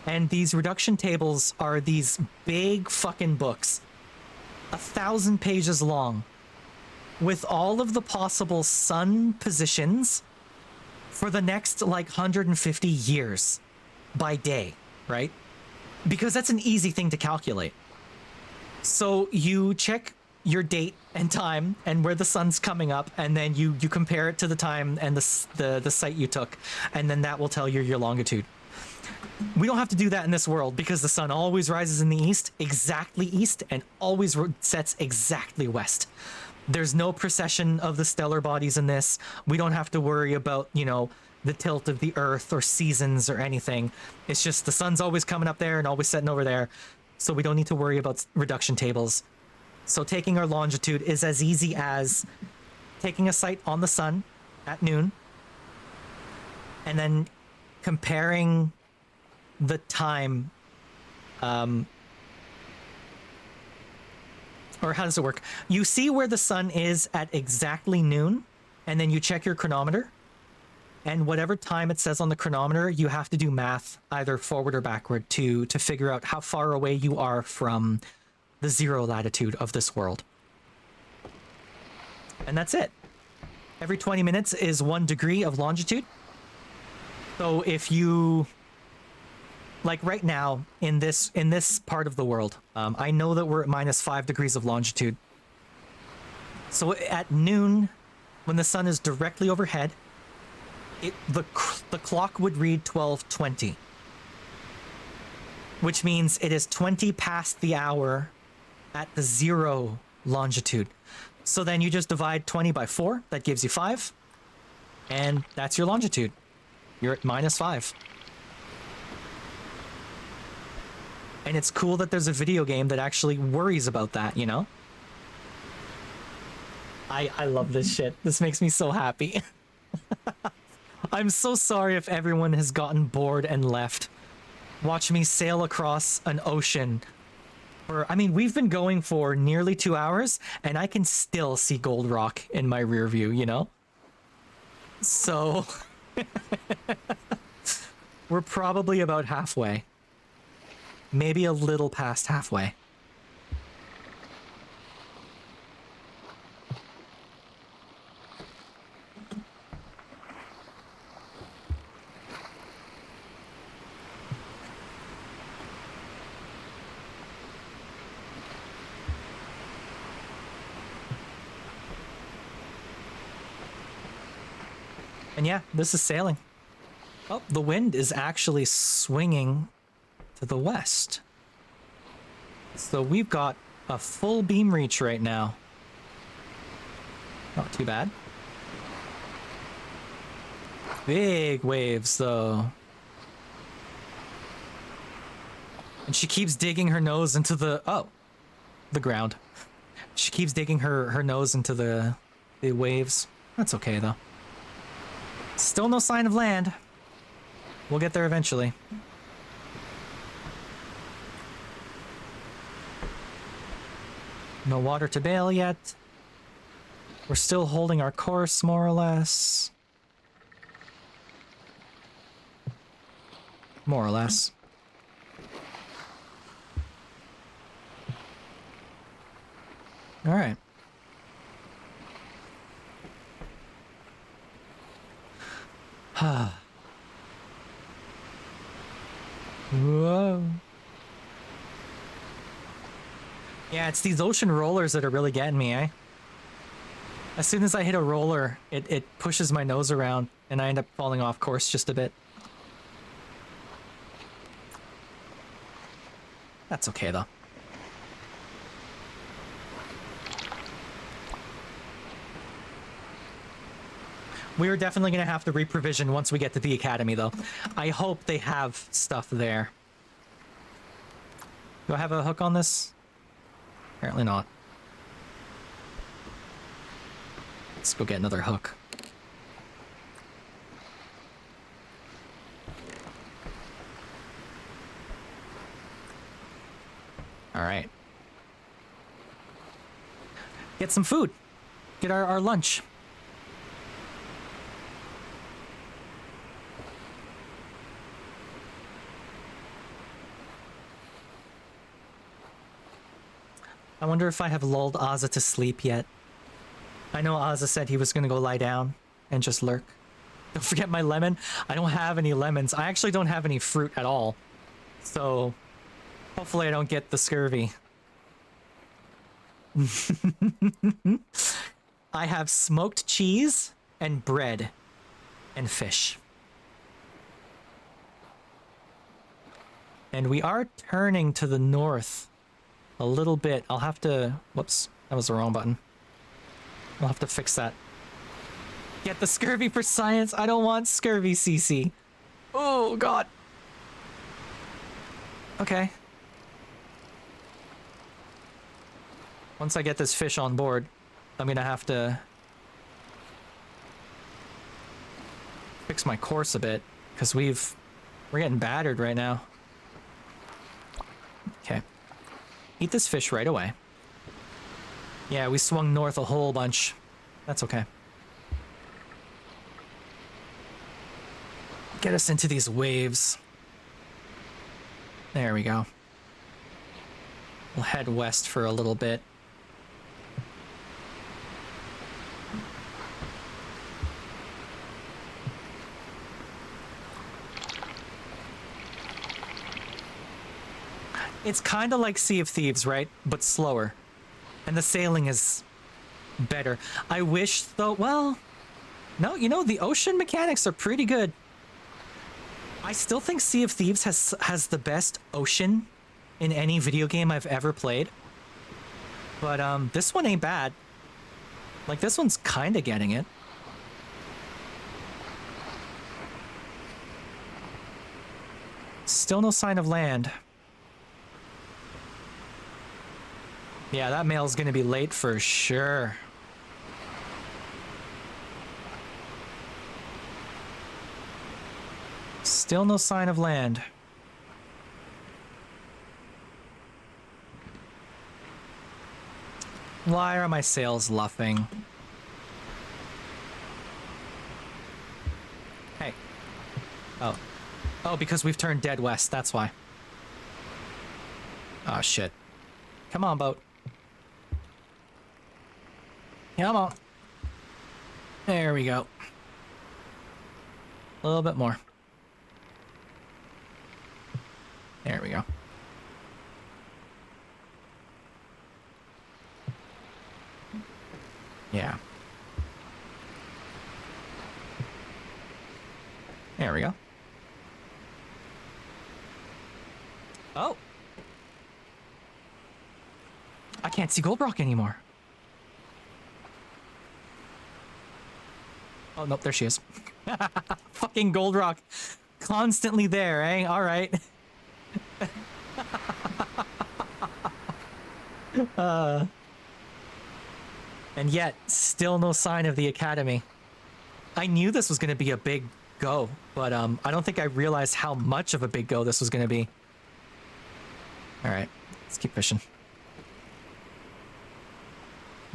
And these reduction tables are these big fucking books, 1,000 pages long, with all of the possible sun positions for the next, like, 150 years by day, right? Because that's an easy thing to calculate. So you check your date and time and where the sun's coming up, and then you compare it to the time and the site you took, and then that will tell you your longitude. We don't have to do that in this world because the sun always rises in the east, exactly east, and always sets exactly west. There's no precession of the stellar bodies in this. We don't have to worry about, you know, the tilt of the earth or seasons or anything. It's just the sun's always coming up there and always setting over there, so we don't need to worry about reduction tables. So taking our longitude is as easy as taking a sight on the sun at noon and then comparing the time, or how does it work? You see where the sun is at exactly noon, and then you check your chronometer, and whatever time it says on the chronometer, you have to do math either forward or backward to figure out how far away you are from the 0 latitude of this world. And that's it. Every 20 minutes is 1 degree of longitude. So if you, like right now in this part of the world, I know that we're at -5 degrees of longitude. So at noon, when the sun is directly overhead, the clock would read 12:20, which means it is 20 past the hour at the 0 longitude. So then you just divide 20 by 4, that gives you 5, and that's your longitude. You're at -5. And it's cool that there's a video game that actually worries about that, you know? I love this shit. This makes me so happy. I'm so sorry if everyone has gotten bored and left. Watch me sail across an ocean. I mean, we've been going for nearly 2 hours, and I can still see Gold Rock in my rear view, you know? So... we're probably about halfway. Maybe a little past halfway. And yeah, this is sailing. Oh, the wind is actually swinging to the west. So we've got a full beam reach right now. Not too bad. Big waves, though. And she keeps digging her nose into the... Oh. The ground. She keeps digging her nose into the waves. That's okay, though. Still no sign of land. We'll get there eventually. No water to bail yet. We're still holding our course, more or less. More or less. All right. Whoa. Yeah, it's these ocean rollers that are really getting me, eh? As soon as I hit a roller, it pushes my nose around, and I end up falling off course just a bit. That's okay, though. We're definitely going to have to reprovision once we get to the academy, though. I hope they have stuff there. Do I have a hook on this? Apparently not. Let's go get another hook. All right. Get some food. Get our lunch. I wonder if I have lulled Ozza to sleep yet. I know Ozza said he was going to go lie down and just lurk. Don't forget my lemon. I don't have any lemons. I actually don't have any fruit at all. So hopefully I don't get the scurvy. I have smoked cheese and bread and fish. And we are turning to the north a little bit. I'll have to... Whoops, that was the wrong button. I'll have to fix that. Get the scurvy for science. I don't want scurvy, CC. Oh, God. Okay. Once I get this fish on board, I'm gonna have to fix my course a bit, because we're getting battered right now. Okay. Eat this fish right away. Yeah, we swung north a whole bunch. That's okay. Get us into these waves. There we go. We'll head west for a little bit. It's kind of like Sea of Thieves, right? But slower. And the sailing is better. I wish, though, well... No, you know, the ocean mechanics are pretty good. I still think Sea of Thieves has the best ocean in any video game I've ever played. But this one ain't bad. Like, this one's kind of getting it. Still no sign of land. Yeah, that mail's gonna be late for sure. Still no sign of land. Why are my sails luffing? Hey. Oh. Oh, because we've turned dead west, that's why. Oh, shit. Come on, boat. Come on. There we go. A little bit more. There we go. Yeah. There we go. Oh. I can't see Gold Rock anymore. Oh, nope, there she is. Fucking Gold Rock. Constantly there, eh? All right. And yet, still no sign of the Academy. I knew this was going to be a big go, but I don't think I realized how much of a big go this was going to be. All right, let's keep fishing.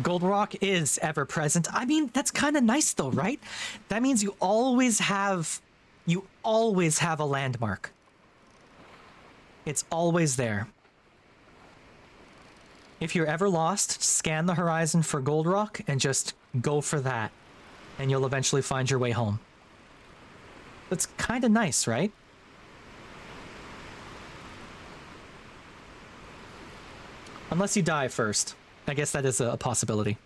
Gold Rock is ever present. I mean, that's kind of nice though, right? That means you always have a landmark. It's always there. If you're ever lost, scan the horizon for Gold Rock and just go for that, and you'll eventually find your way home. That's kind of nice, right? Unless you die first. I guess that is a possibility.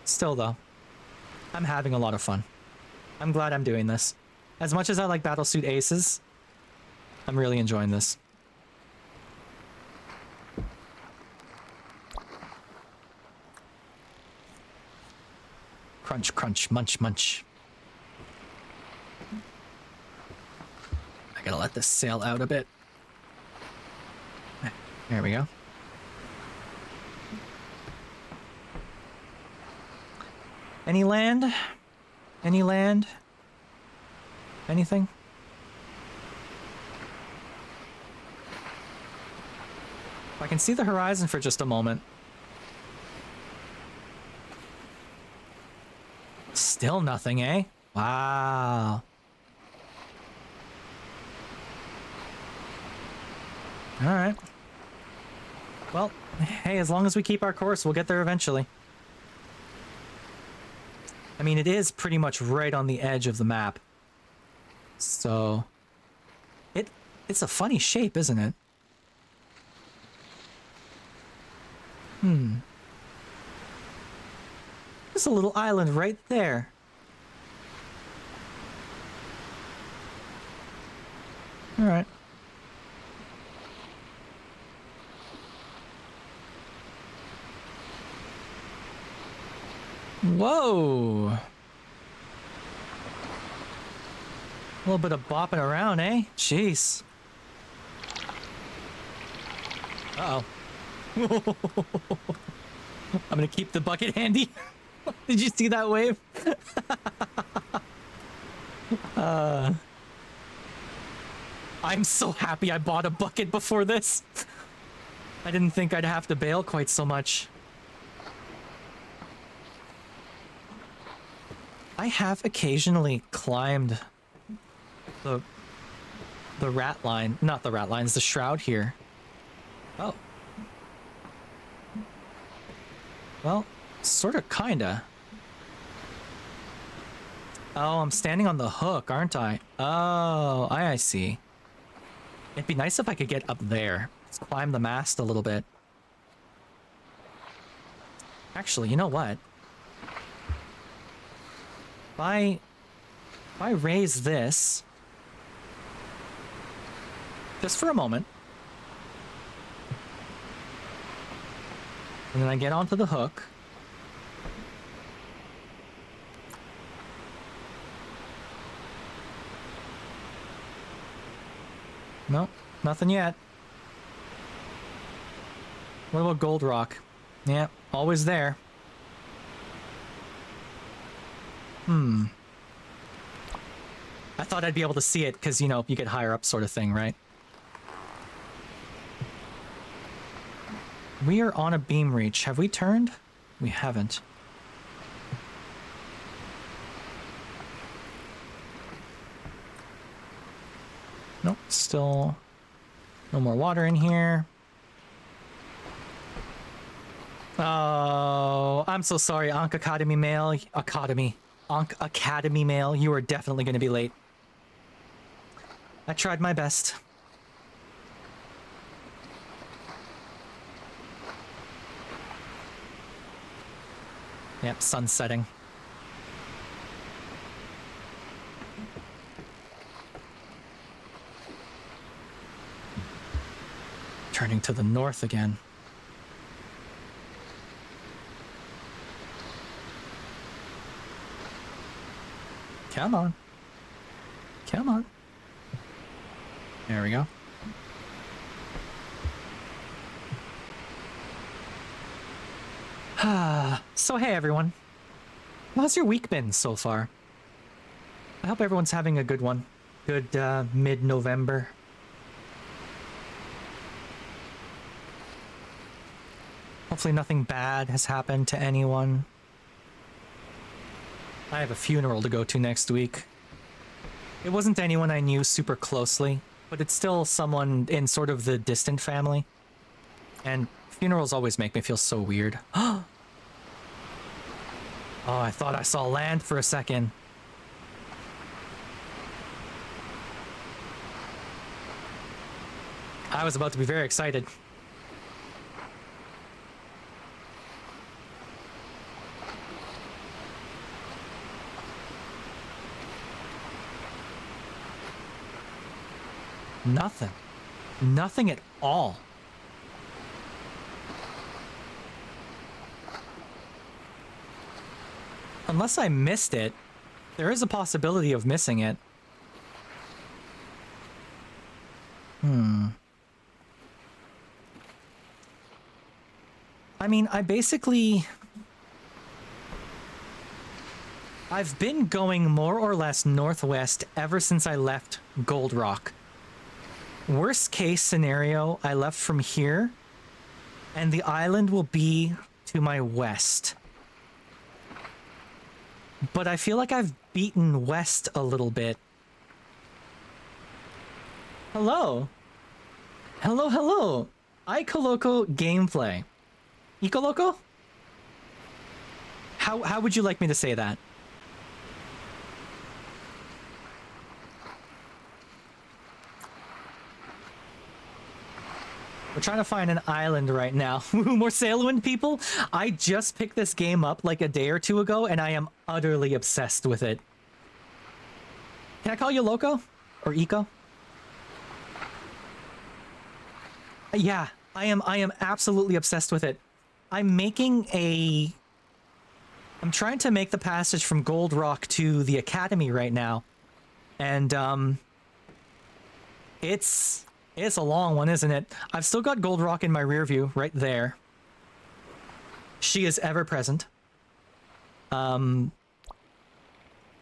Still though, I'm having a lot of fun. I'm glad I'm doing this. As much as I like Battlesuit Aces, I'm really enjoying this. Crunch, crunch, munch, munch. I gotta let this sail out a bit. There we go. Any land? Any land? Anything? I can see the horizon for just a moment. Still nothing, eh? Wow. All right. Well, hey, as long as we keep our course, we'll get there eventually. I mean, it is pretty much right on the edge of the map. So, it's a funny shape, isn't it? There's a little island right there. All right. Whoa. A little bit of bopping around, eh? Jeez. Uh-oh. I'm gonna keep the bucket handy. Did you see that wave? I'm so happy I bought a bucket before this. I didn't think I'd have to bail quite so much. I have occasionally climbed the rat line, not the rat lines, the shroud here. Oh. Well, sort of, kinda. Oh, I'm standing on the hook, aren't I? Oh, I see. It'd be nice if I could get up there. Let's climb the mast a little bit. Actually, you know what? If I raise this just for a moment, and then I get onto the hook, nope, nothing yet. What about Gold Rock? Yeah, always there. I thought I'd be able to see it because, you know, you get higher up sort of thing, right? We are on a beam reach. Have we turned? We haven't. Nope, still no more water in here. Oh, I'm so sorry, Ankh Academy Mail. Ankh Academy Mail, you are definitely going to be late. I tried my best. Yep, sun's setting. Turning to the north again. Come on. Come on. There we go. So hey everyone. How's your week been so far? I hope everyone's having a good one. Good mid-November. Hopefully nothing bad has happened to anyone. I have a funeral to go to next week. It wasn't anyone I knew super closely, but it's still someone in sort of the distant family. And funerals always make me feel so weird. Oh, I thought I saw land for a second. I was about to be very excited. Nothing. Nothing at all. Unless I missed it, there is a possibility of missing it. I mean, I've been going more or less northwest ever since I left Gold Rock. Worst case scenario, I left from here, and the island will be to my west. But I feel like I've beaten west a little bit. Hello. Hello, hello. Icoloco gameplay. Icoloco? How would you like me to say that? We're trying to find an island right now. More Sailwind people? I just picked this game up like a day or two ago, and I am utterly obsessed with it. Can I call you Loco? Or Eco? Yeah, I am absolutely obsessed with it. I'm trying to make the passage from Gold Rock to the Academy right now. And, it's a long one, isn't it? I've still got Gold Rock in my rear view, right there. She is ever present. And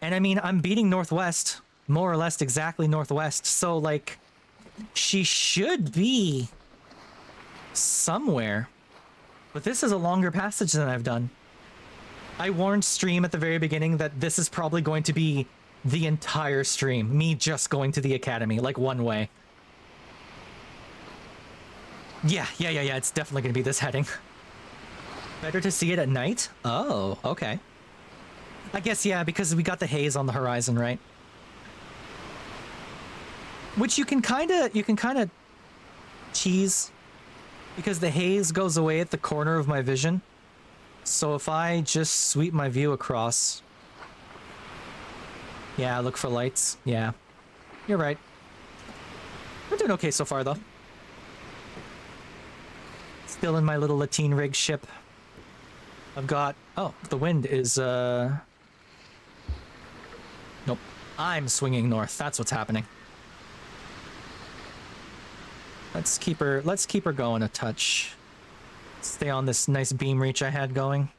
I mean, I'm beating Northwest, more or less exactly Northwest, so, like, she should be somewhere. But this is a longer passage than I've done. I warned stream at the very beginning that this is probably going to be the entire stream, me just going to the Academy, like one way. Yeah, it's definitely gonna be this heading. Better to see it at night? Oh, okay. I guess, yeah, because we got the haze on the horizon, right? Which you can kinda cheese, because the haze goes away at the corner of my vision. So if I just sweep my view across... Yeah, look for lights. Yeah. You're right. We're doing okay so far, though. Still in my little Latin rig ship. I've got... Oh, the wind is, Nope. I'm swinging north. That's what's happening. Let's keep her going a touch. Stay on this nice beam reach I had going.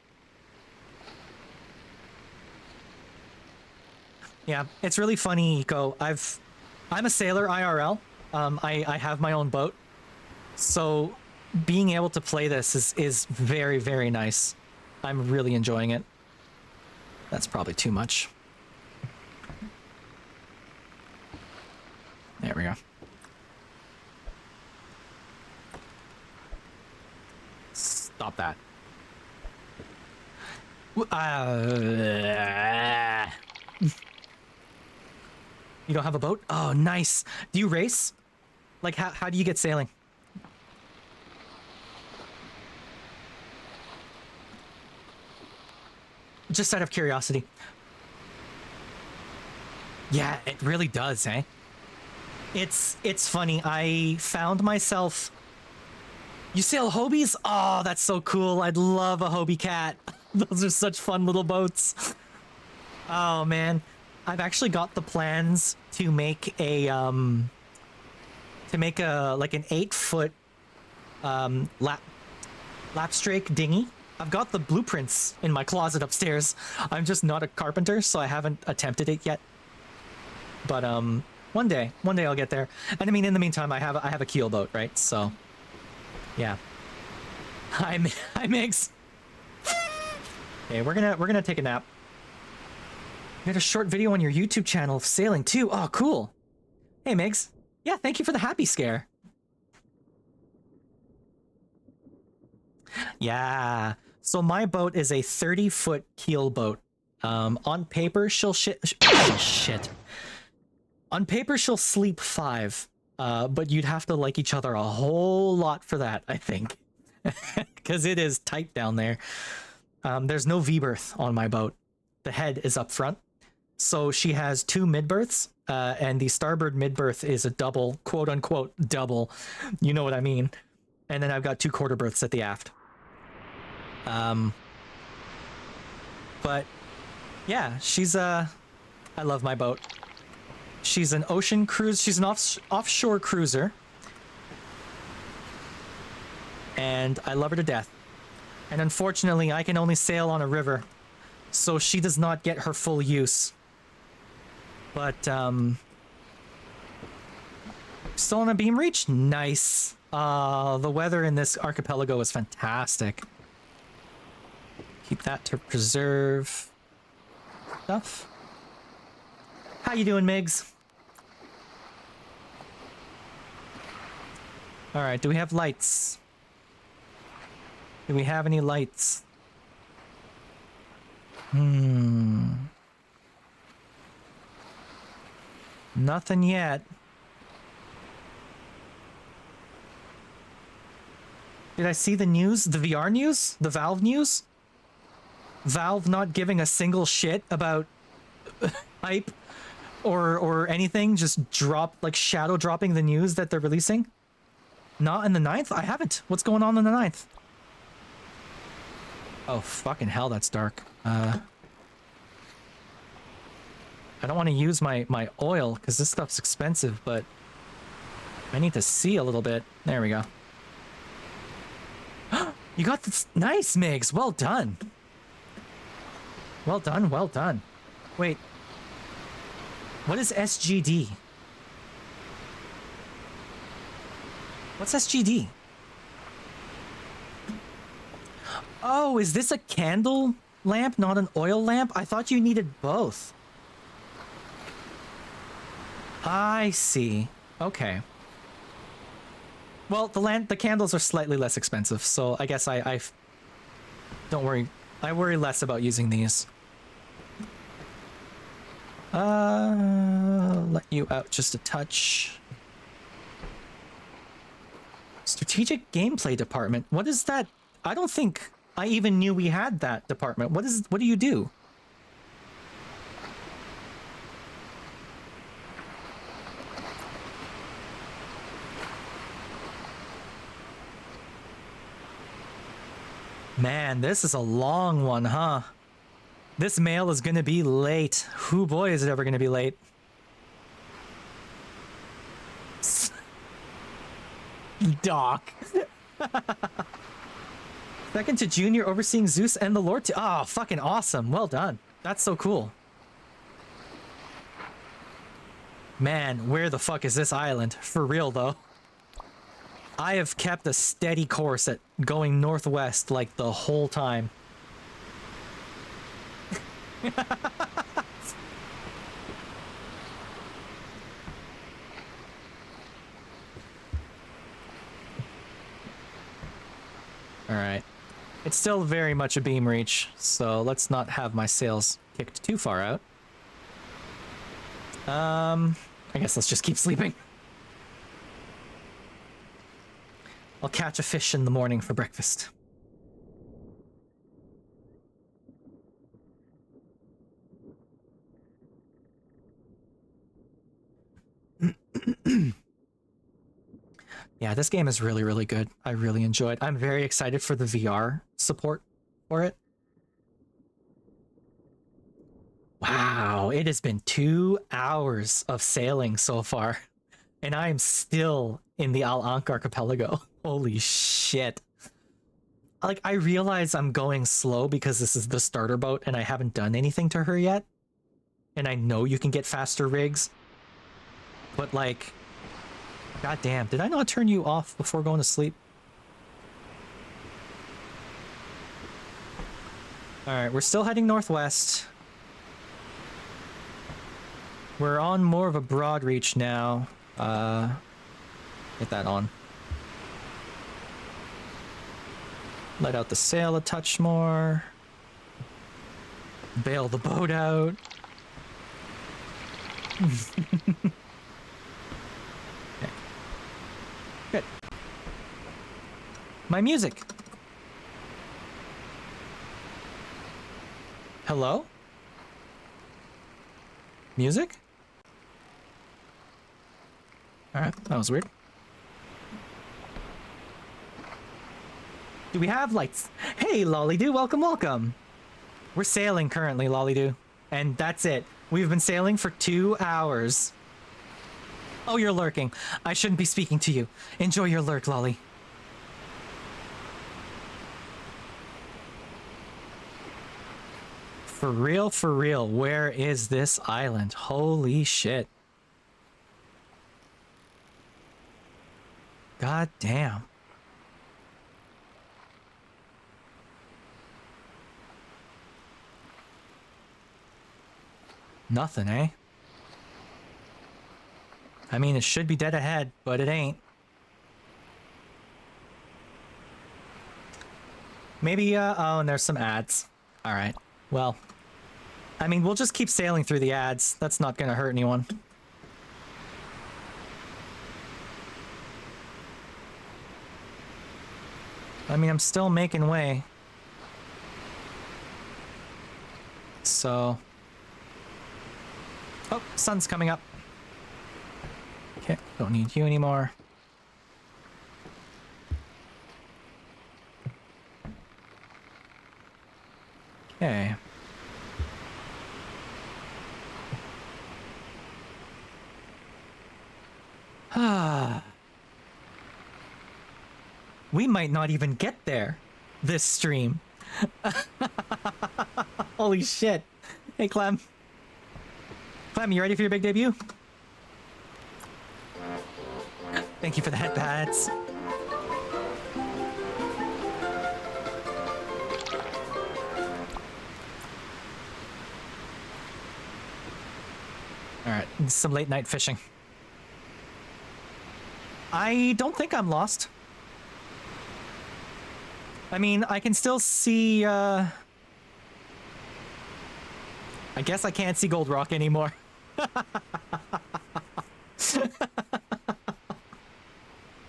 Yeah, it's really funny, Eco. I'm a sailor IRL. I have my own boat. So being able to play this is very, very nice. I'm really enjoying it. That's probably too much. There we go. Stop that. You don't have a boat? Oh, nice. Do you race? Like, how do you get sailing? Just out of curiosity. Yeah, it really does, eh? It's funny. I found myself. You sail Hobies? Oh, that's so cool. I'd love a Hobie cat. Those are such fun little boats. Oh man, I've actually got the plans to make a like an 8-foot lapstrake dinghy. I've got the blueprints in my closet upstairs. I'm just not a carpenter, so I haven't attempted it yet. But one day I'll get there. And I mean, in the meantime, I have a keel boat, right? So, yeah. Hi, Migs. Okay, we're gonna take a nap. You had a short video on your YouTube channel of sailing too. Oh, cool. Hey, Migs. Yeah, thank you for the happy scare. Yeah. So my boat is a 30-foot keel boat. On paper, she'll shit. On paper, she'll sleep 5. But you'd have to like each other a whole lot for that, I think. Because it is tight down there. There's no V-berth on my boat. The head is up front. So she has 2 mid-berths, and the starboard mid-berth is a double, quote-unquote double. You know what I mean. And then I've got 2 quarter berths at the aft. But yeah, she's I love my boat. She's an ocean cruise. She's an offshore cruiser. And I love her to death. And unfortunately, I can only sail on a river, so she does not get her full use. But still on a beam reach? Nice. The weather in this archipelago is fantastic. Keep that to preserve stuff. How you doing, Migs? All right, do we have lights? Do we have any lights? Nothing yet. Did I see the news? The VR news? The Valve news? Valve not giving a single shit about hype or anything, just shadow dropping the news that they're releasing? Not in the 9th? I haven't. What's going on in the 9th? Oh, fucking hell, that's dark. I don't want to use my oil because this stuff's expensive, but I need to see a little bit. There we go. You got this. Nice, Migs. Well done. Well done, well done. Wait. What is SGD? What's SGD? Oh, is this a candle lamp, not an oil lamp? I thought you needed both. I see. Okay. Well, the candles are slightly less expensive, so I guess I don't worry. I worry less about using these. Let you out just a touch. Strategic gameplay department. What is that? I don't think I even knew we had that department. What do you do? Man, this is a long one, huh? This mail is gonna be late. Whoo boy, is it ever gonna be late. Doc. Second to Junior overseeing Zeus and the Lord. Oh, fucking awesome. Well done. That's so cool. Man, where the fuck is this island? For real, though. I have kept a steady course at going northwest like the whole time. Alright. It's still very much a beam reach, so let's not have my sails kicked too far out. I guess let's just keep sleeping. I'll catch a fish in the morning for breakfast. Yeah, this game is really, really good. I really enjoyed. I'm very excited for the VR support for it. Wow, it has been 2 hours of sailing so far, and I am still in the Al Ankh archipelago. Holy shit. Like, I realize I'm going slow because this is the starter boat and I haven't done anything to her yet. And I know you can get faster rigs. But like, goddamn, did I not turn you off before going to sleep? Alright, we're still heading northwest. We're on more of a broad reach now. Get that on. Let out the sail a touch more. Bail the boat out. Okay. Good. My music. Hello? Music? Alright, that was weird. Do we have lights? Hey, Lollydoo, welcome, welcome. We're sailing currently, Lollydoo. And that's it. We've been sailing for 2 hours. Oh, you're lurking. I shouldn't be speaking to you. Enjoy your lurk, Lolly. For real, where is this island? Holy shit. God damn. Nothing, eh? I mean, it should be dead ahead, but it ain't. Maybe, oh, and there's some ads. Alright, well. I mean, we'll just keep sailing through the ads. That's not gonna hurt anyone. I mean, I'm still making way. So... Oh, sun's coming up. Okay, don't need you anymore. Okay. We might not even get there this stream. Holy shit. Hey, Clem. Clem, you ready for your big debut? Thank you for the head pats. Alright, some late night fishing. I don't think I'm lost. I mean, I can still see, I guess I can't see Gold Rock anymore.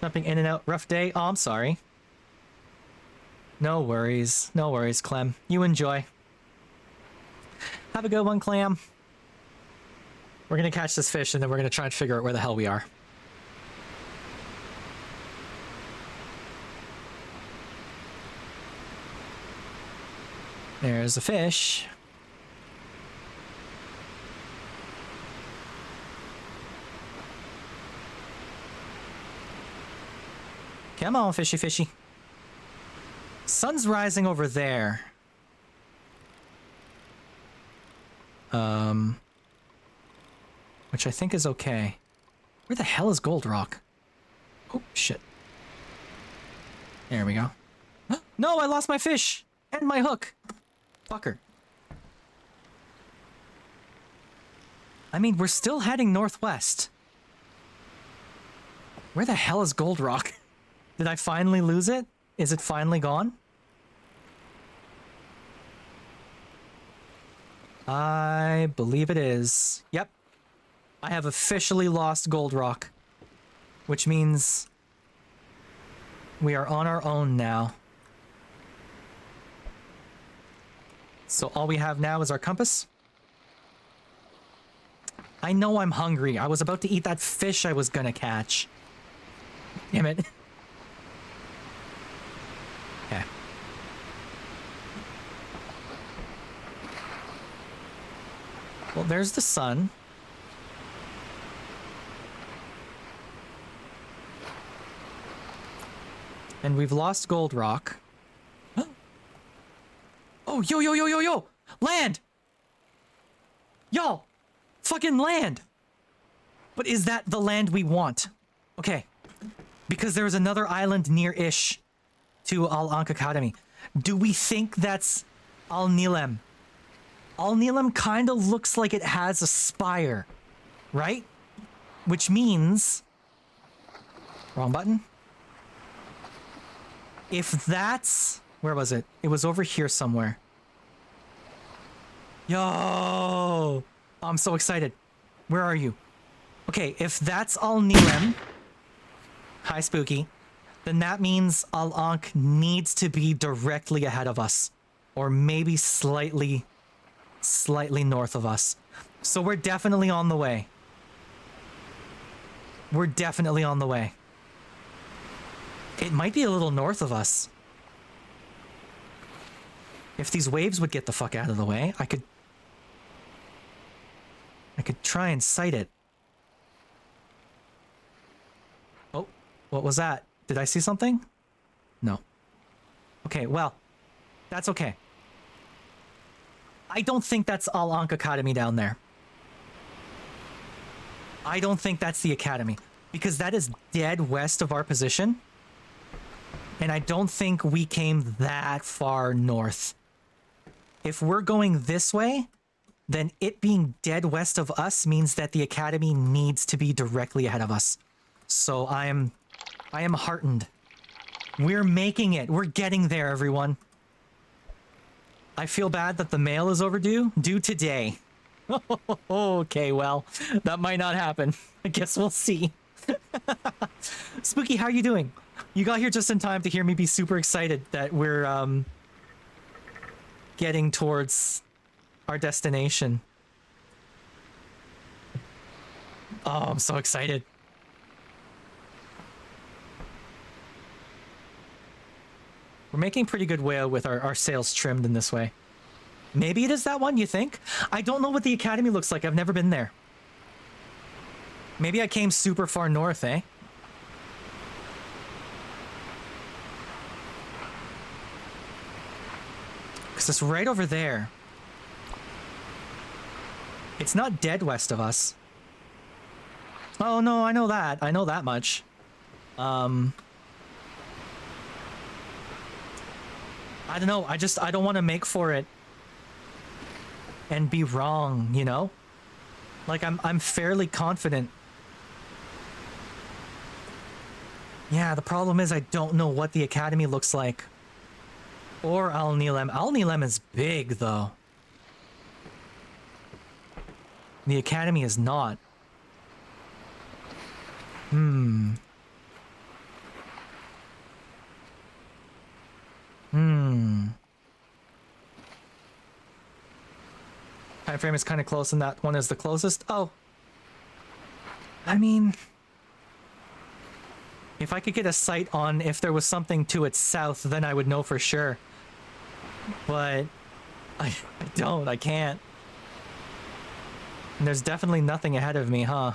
Jumping in and out, rough day. Oh, I'm sorry. No worries, Clem. You enjoy. Have a good one, Clam. We're gonna catch this fish and then we're gonna try and figure out where the hell we are. There's a fish. Come on, fishy fishy. Sun's rising over there. Which I think is okay. Where the hell is Gold Rock? Oh, shit. There we go. No, I lost my fish! And my hook! Fucker. I mean, we're still heading northwest. Where the hell is Gold Rock? Did I finally lose it? Is it finally gone? I believe it is. Yep. I have officially lost Gold Rock. Which means we are on our own now. So all we have now is our compass. I know I'm hungry. I was about to eat that fish I was gonna catch. Damn it. Okay. Well, there's the sun. And we've lost Gold Rock. Oh, yo, yo, yo, yo, yo! Land! Y'all! Fucking land! But is that the land we want? Okay. Because there is another island near-ish to Al-Ankh Academy. Do we think that's Al-Nilem? Al-Nilem kind of looks like it has a spire, right? Which means... Wrong button. If that's... Where was it? It was over here somewhere. Yo! I'm so excited. Where are you? Okay, if that's Al-Nilem... Hi, Spooky. Then that means Al-Ankh needs to be directly ahead of us. Or maybe slightly north of us. So we're definitely on the way. We're definitely on the way. It might be a little north of us. If these waves would get the fuck out of the way, I could try and sight it. Oh, what was that? Did I see something? No. Okay, well, that's okay. I don't think that's Al-Ankh Academy down there. I don't think that's the academy. Because that is dead west of our position. And I don't think we came that far north. If we're going this way, then it being dead west of us means that the academy needs to be directly ahead of us. So I am heartened. We're making it. We're getting there, everyone. I feel bad that the mail is overdue. Due today. Okay, well, that might not happen. I guess we'll see. Spooky, how are you doing? You got here just in time to hear me be super excited that we're getting towards our destination. Oh, I'm so excited. We're making pretty good way with our sails trimmed in this way. Maybe it is that one, you think? I don't know what the academy looks like. I've never been there. Maybe I came super far north, eh? Because it's right over there. It's not dead west of us. Oh, no, I know that. I know that much. I don't know. I don't want to make for it and be wrong, you know? Like, I'm fairly confident. Yeah, the problem is I don't know what the academy looks like. Or Al-Nilem. Al-Nilem is big, though. The academy is not. Time frame is kind of close and that one is the closest. Oh. I mean, if I could get a sight on if there was something to its south, then I would know for sure. But I don't. I can't. And there's definitely nothing ahead of me, huh?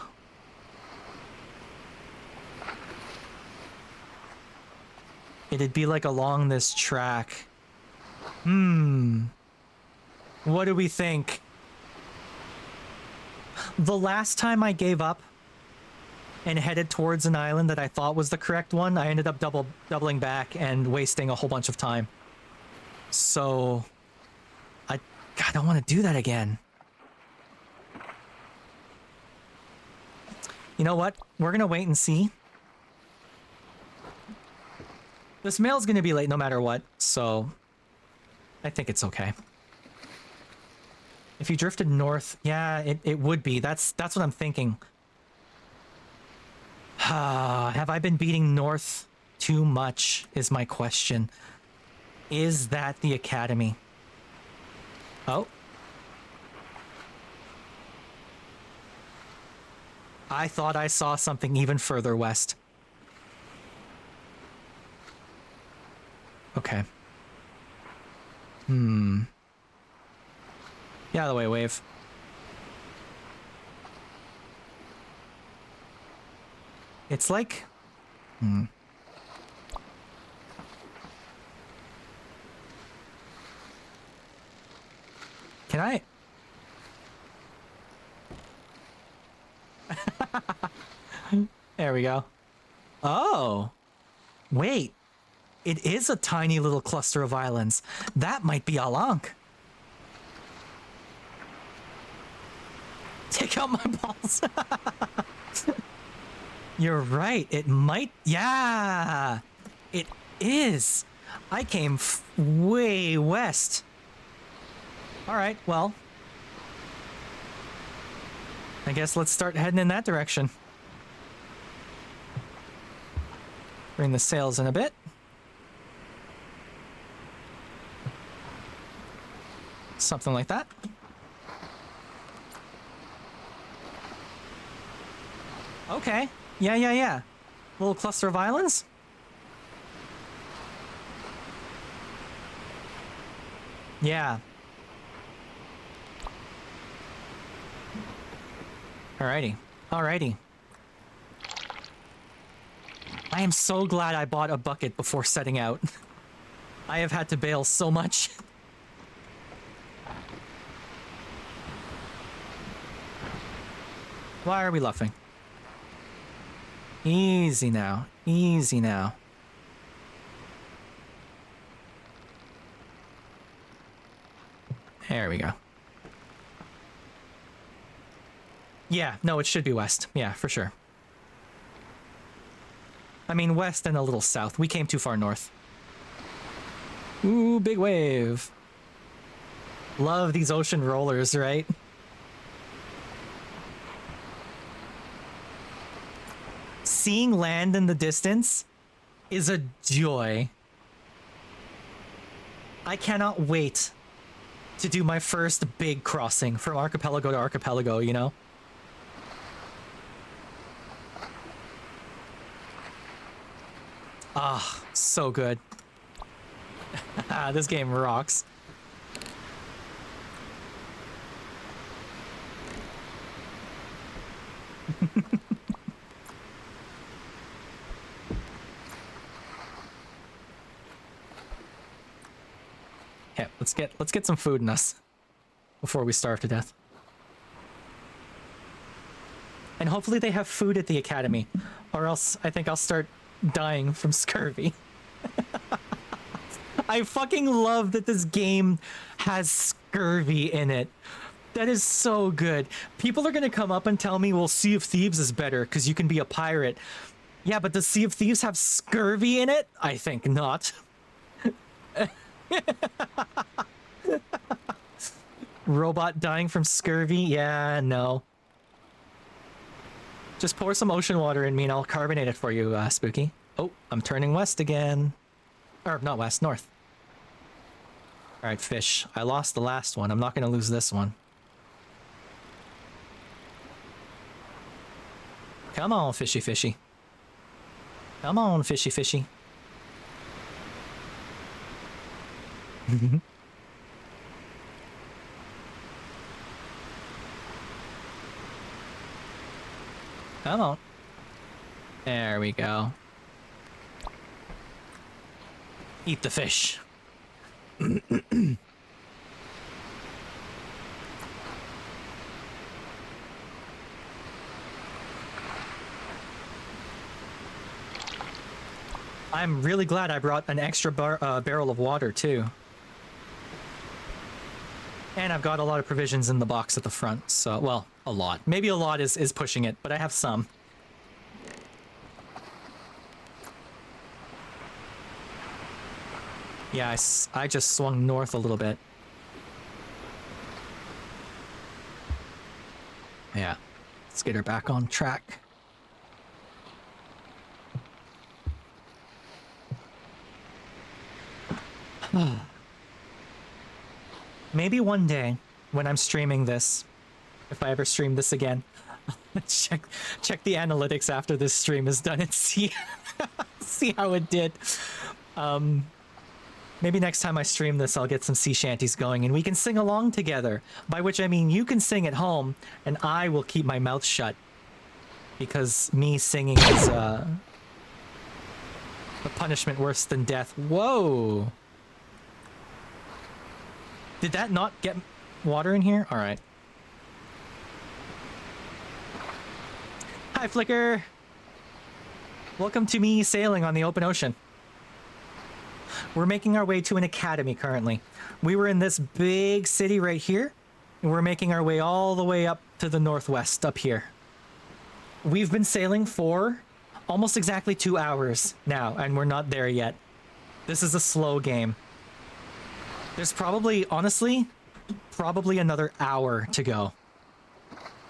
It'd be like along this track. What do we think? The last time I gave up and headed towards an island that I thought was the correct one, I ended up doubling back and wasting a whole bunch of time. So I don't want to do that again. You know what? We're gonna wait and see. This mail's gonna be late no matter what, so I think it's okay. If you drifted north, yeah, it would be. That's what I'm thinking. Have I been beating north too much is my question. Is that the academy? Oh. I thought I saw something even further west. Okay. Get out of the way, wave. It's like... Can I... There we go. Oh. Wait. It is a tiny little cluster of islands. That might be Alank. Take out my balls. You're right. It might... Yeah. It is. I came way west. All right, well. I guess let's start heading in that direction. Bring the sails in a bit. Something like that. Okay. Yeah. Little cluster of islands. Yeah. Alrighty. I am so glad I bought a bucket before setting out. I have had to bail so much. Why are we luffing? Easy now. There we go. Yeah, no, it should be west. Yeah, for sure. I mean, west and a little south. We came too far north. Ooh, big wave. Love these ocean rollers, right? Seeing land in the distance is a joy. I cannot wait to do my first big crossing from archipelago to archipelago, you know? Ah, so good. This game rocks. Yeah, let's get some food in us before we starve to death. And hopefully they have food at the academy, or else I think I'll start dying from scurvy. I fucking love that this game has scurvy in it. That is so good. People are gonna come up and tell me, well, Sea of Thieves is better because you can be a pirate. Yeah, but does Sea of Thieves have scurvy in it? I think not. Robot dying from scurvy? Yeah, no. Just pour some ocean water in me and I'll carbonate it for you, Spooky. Oh, I'm turning west again. Or, not west, north. Alright, fish. I lost the last one. I'm not gonna lose this one. Come on, fishy fishy. Come on, fishy fishy. Come on. There we go. Eat the fish. I'm really glad I brought an extra barrel of water too. And I've got a lot of provisions in the box at the front, so, well, a lot. Maybe a lot is pushing it, but I have some. Yeah, I just swung north a little bit. Yeah, let's get her back on track. Maybe one day, when I'm streaming this, if I ever stream this again, check the analytics after this stream is done and see see how it did. Maybe next time I stream this, I'll get some sea shanties going and we can sing along together. By which I mean you can sing at home and I will keep my mouth shut. Because me singing is a punishment worse than death. Whoa! Did that not get water in here? Alright. Hi, Flicker! Welcome to me sailing on the open ocean. We're making our way to an academy currently. We were in this big city right here, and we're making our way all the way up to the northwest up here. We've been sailing for almost exactly 2 hours now, and we're not there yet. This is a slow game. There's probably, honestly, probably another hour to go.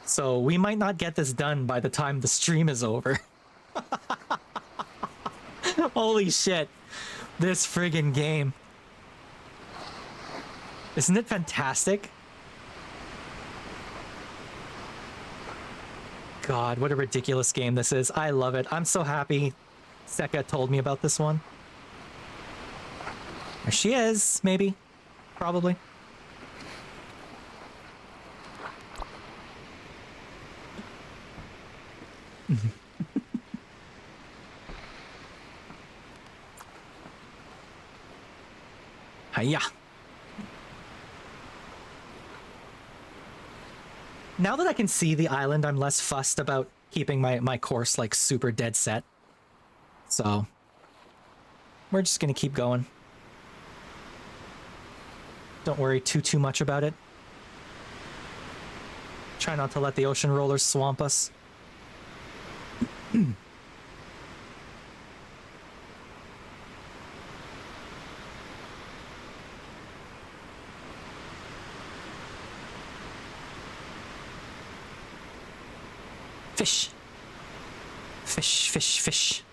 So we might not get this done by the time the stream is over. Holy shit. This friggin' game. Isn't it fantastic? God, what a ridiculous game this is. I love it. I'm so happy Seka told me about this one. There she is, maybe. Probably. Hiya. Now that I can see the island, I'm less fussed about keeping my course like super dead set. So we're just gonna keep going. Don't worry too much about it. Try not to let the ocean rollers swamp us. Fish. Fish, fish, fish.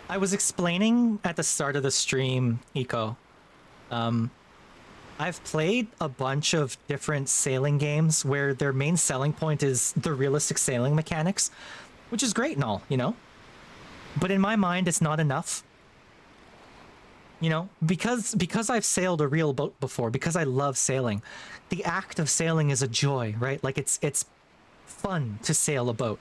I was explaining at the start of the stream, Eco. I've played a bunch of different sailing games where their main selling point is the realistic sailing mechanics, which is great and all, you know? But in my mind, it's not enough. You know, because I've sailed a real boat before, because I love sailing, the act of sailing is a joy, right? Like it's fun to sail a boat.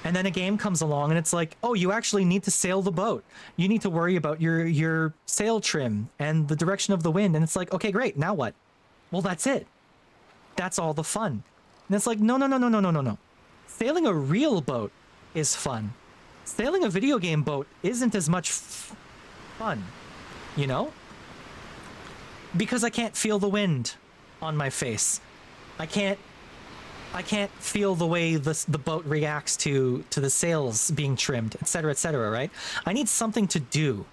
And then a game comes along and it's like, oh, you actually need to sail the boat. You need to worry about your sail trim and the direction of the wind. And it's like, okay, great. Now what? Well, that's it. That's all the fun. And it's like, no. Sailing a real boat is fun. Sailing a video game boat isn't as much fun, you know? Because I can't feel the wind on my face. I can't feel the way the boat reacts to the sails being trimmed, etc., right? I need something to do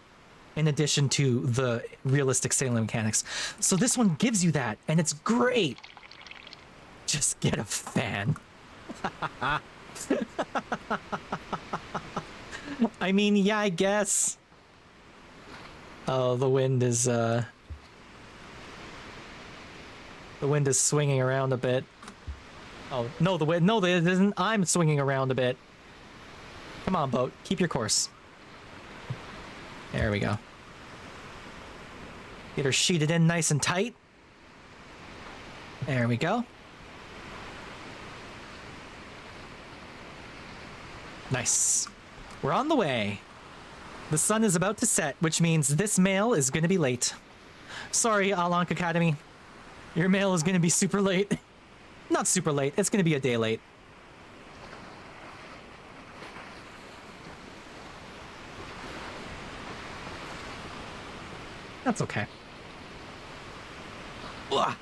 in addition to the realistic sailing mechanics. So this one gives you that, and it's great. Just get a fan. I mean, yeah, I guess. Oh, the wind is swinging around a bit. Oh, no, it isn't. I'm swinging around a bit. Come on, boat. Keep your course. There we go. Get her sheeted in nice and tight. There we go. Nice. We're on the way. The sun is about to set, which means this mail is going to be late. Sorry, Alank Academy. Your mail is going to be super late. Not super late. It's going to be a day late. That's okay. Ugh.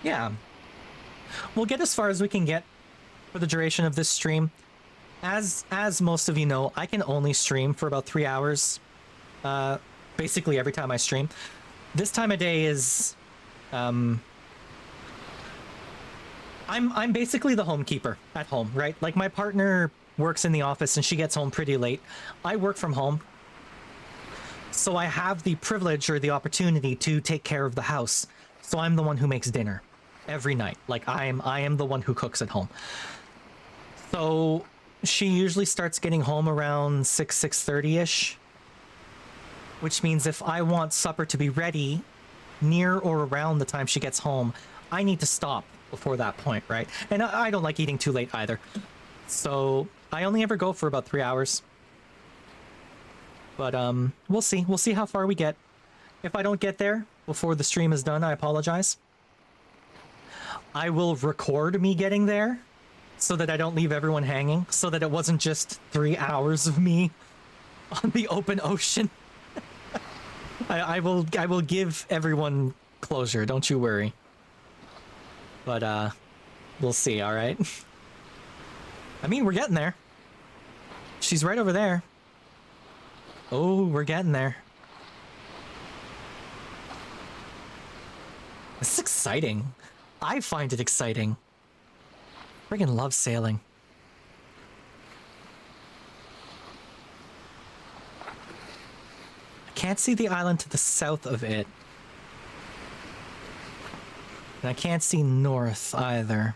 Yeah. We'll get as far as we can get for the duration of this stream. As most of you know, I can only stream for about 3 hours. Basically every time I stream. This time of day is I'm basically the homekeeper at home, right? Like my partner works in the office and she gets home pretty late. I work from home. So I have the privilege or the opportunity to take care of the house. So I'm the one who makes dinner every night. Like I am the one who cooks at home. So she usually starts getting home around 6:30ish, which means if I want supper to be ready near or around the time she gets home, I need to stop before that point, right? And I don't like eating too late either. So I only ever go for about 3 hours. But we'll see. We'll see how far we get. If I don't get there before the stream is done, I apologize. I will record me getting there so that I don't leave everyone hanging, so that it wasn't just 3 hours of me on the open ocean. I will give everyone closure, don't you worry. But we'll see, all right? I mean, we're getting there. She's right over there. Oh, we're getting there. This is exciting. I find it exciting. Friggin' love sailing. I can't see the island to the south of it. And I can't see north either.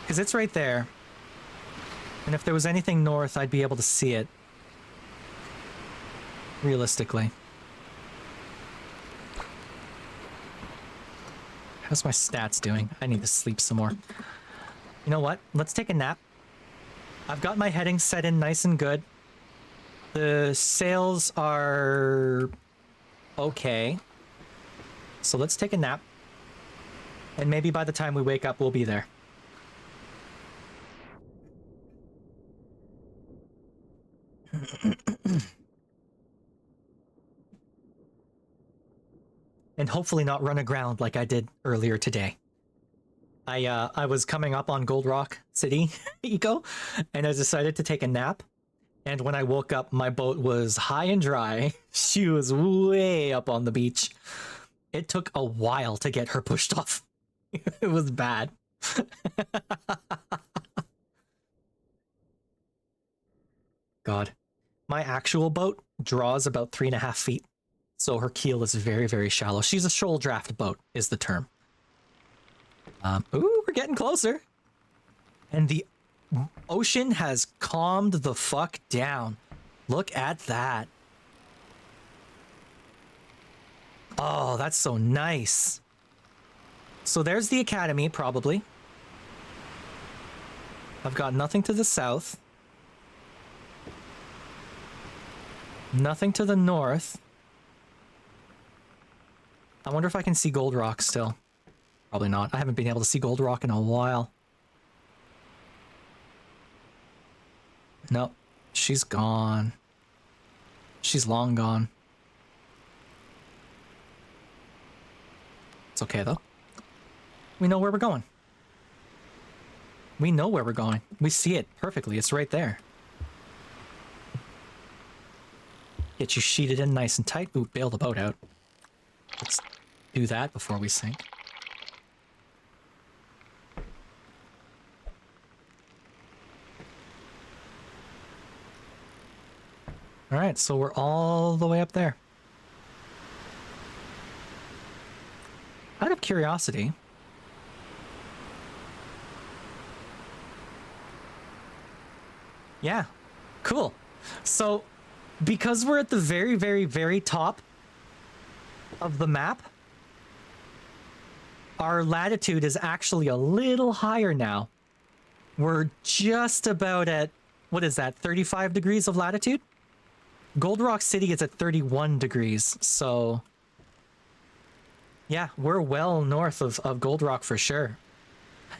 Because it's right there. And if there was anything north, I'd be able to see it. Realistically. How's my stats doing? I need to sleep some more. You know what? Let's take a nap. I've got my heading set in nice and good. The sails are okay. So let's take a nap. And maybe by the time we wake up, we'll be there. And hopefully not run aground like I did earlier today. I was coming up on Gold Rock City Eco, and I decided to take a nap. And when I woke up, my boat was high and dry. She was way up on the beach. It took a while to get her pushed off. It was bad. God. My actual boat draws about 3.5 feet. So her keel is very, very shallow. She's a shoal draft boat, is the term. Ooh, we're getting closer. And the ocean has calmed the fuck down. Look at that. Oh, that's so nice. So there's the academy, probably. I've got nothing to the south. Nothing to the north. I wonder if I can see Gold Rock still. Probably not. I haven't been able to see Gold Rock in a while. Nope. She's gone. She's long gone. It's okay, though. We know where we're going. We know where we're going. We see it perfectly. It's right there. Get you sheeted in nice and tight. Ooh, bail the boat out. Let's do that before we sink. Alright, so we're all the way up there. Out of curiosity, yeah, cool. So, because we're at the very, very, very top of the map, our latitude is actually a little higher now. We're just about at, what is that, 35 degrees of latitude? Gold Rock City is at 31 degrees, so yeah, we're well north of Gold Rock for sure.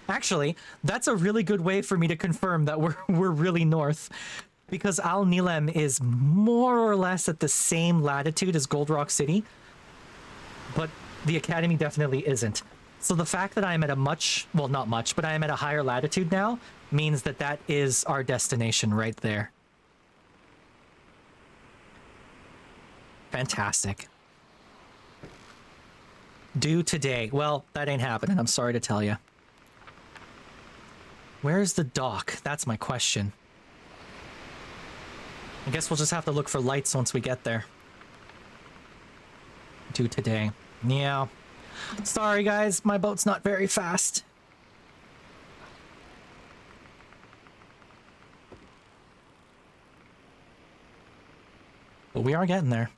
Actually, that's a really good way for me to confirm that we're really north, because Al Nilem is more or less at the same latitude as Gold Rock City, but the Academy definitely isn't. So the fact that I'm at a much, well, not much, but I am at a higher latitude now means that that is our destination right there. Fantastic. Due today. Well, that ain't happening, I'm sorry to tell you. Where's the dock? That's my question. I guess we'll just have to look for lights once we get there. do today. Yeah. Sorry, guys. My boat's not very fast. But we are getting there.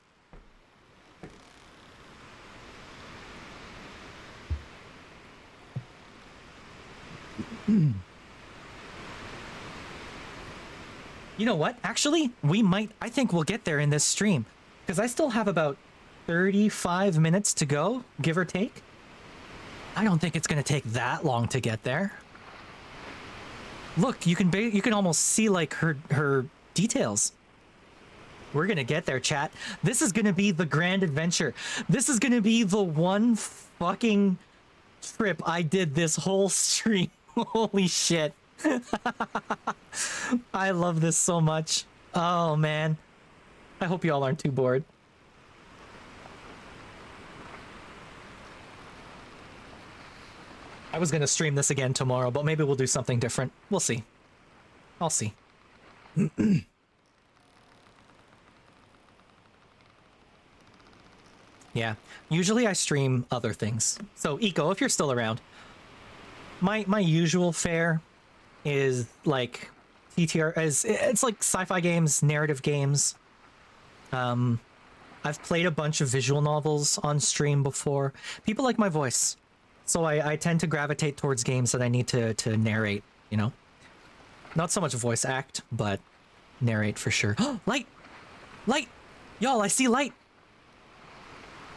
You know what? Actually, I think we'll get there in this stream. Because I still have about 35 minutes to go, give or take. I don't think it's going to take that long to get there. Look, you can almost see like her details. We're going to get there, chat. This is going to be the grand adventure. This is going to be the one fucking trip I did this whole stream. Holy shit. I love this so much. Oh, man. I hope you all aren't too bored. I was going to stream this again tomorrow, but maybe we'll do something different. We'll see. I'll see. Yeah. Usually I stream other things. So, Eco, if you're still around, my usual fare is like TTR, it's like sci-fi games, narrative games. I've played a bunch of visual novels on stream before. People like my voice, so I tend to gravitate towards games that I need to narrate, you know? Not so much voice act, but narrate for sure. Light! Light! Y'all, I see light!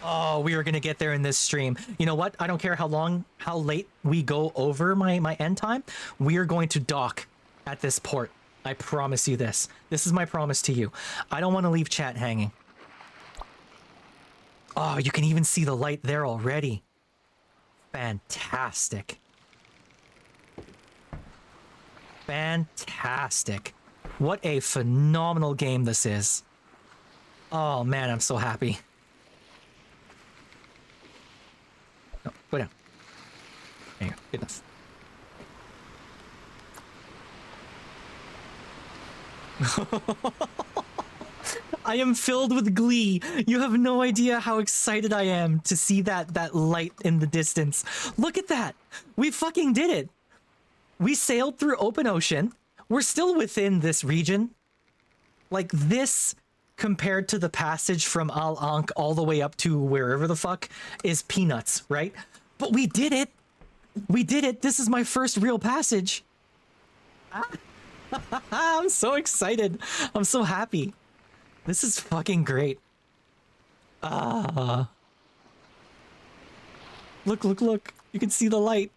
Oh, we are gonna get there in this stream. You know what? I don't care how late we go over my end time. We are going to dock at this port. I promise you this. This is my promise to you. I don't want to leave chat hanging. Oh, you can even see the light there already. Fantastic. Fantastic. What a phenomenal game this is. Oh man, I'm so happy. No, go down. There you go. Good enough. I am filled with glee. You have no idea how excited I am to see that light in the distance. Look at that. We fucking did it. We sailed through open ocean. We're still within this region. Like this, compared to the passage from Al Ankh all the way up to wherever the fuck, is peanuts, right? But we did it. We did it. This is my first real passage. I'm so excited. I'm so happy. This is fucking great. Look, look, look. You can see the light.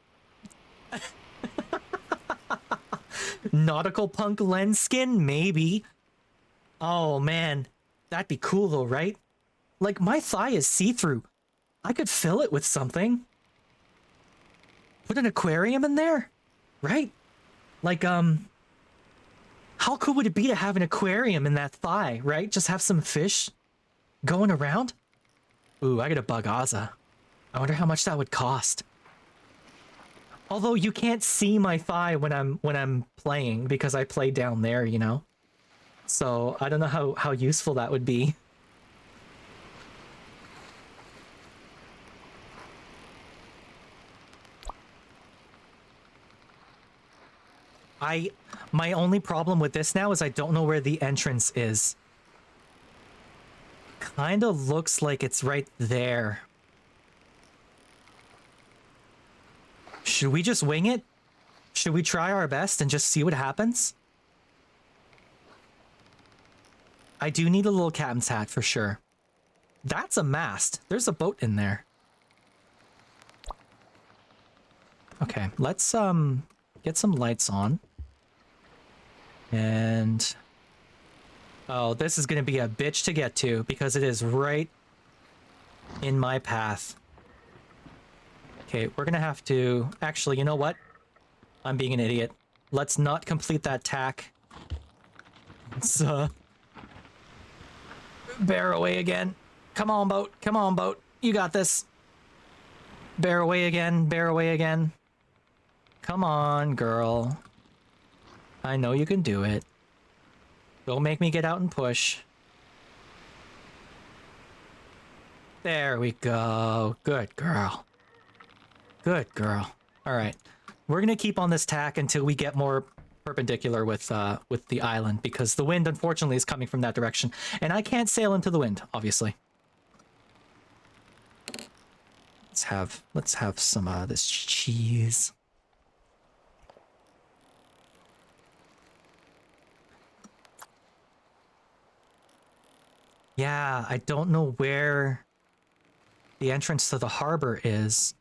Nautical punk lens skin? Maybe. Oh, man. That'd be cool, though, right? Like, my thigh is see-through. I could fill it with something. Put an aquarium in there? Right? Like, how cool would it be to have an aquarium in that thigh, right? Just have some fish going around? Ooh, I gotta bug Ozza. I wonder how much that would cost. Although you can't see my thigh when I'm playing because I play down there, you know? So I don't know how useful that would be. My only problem with this now is I don't know where the entrance is. Kinda looks like it's right there. Should we just wing it? Should we try our best and just see what happens? I do need a little captain's hat for sure. That's a mast. There's a boat in there. Okay, let's get some lights on. And oh, this is gonna be a bitch to get to because it is right in my path. Okay, we're gonna have to actually, you know what? I'm being an idiot. Let's not complete that tack. Let's bear away again. Come on, boat. Come on, boat. You got this. Bear away again. Bear away again. Come on, girl. I know you can do it. Don't make me get out and push. There we go. Good girl. Good girl. All right. We're gonna keep on this tack until we get more perpendicular with the island, because the wind unfortunately is coming from that direction, and I can't sail into the wind, obviously. Let's have some this cheese. Yeah, I don't know where the entrance to the harbor is.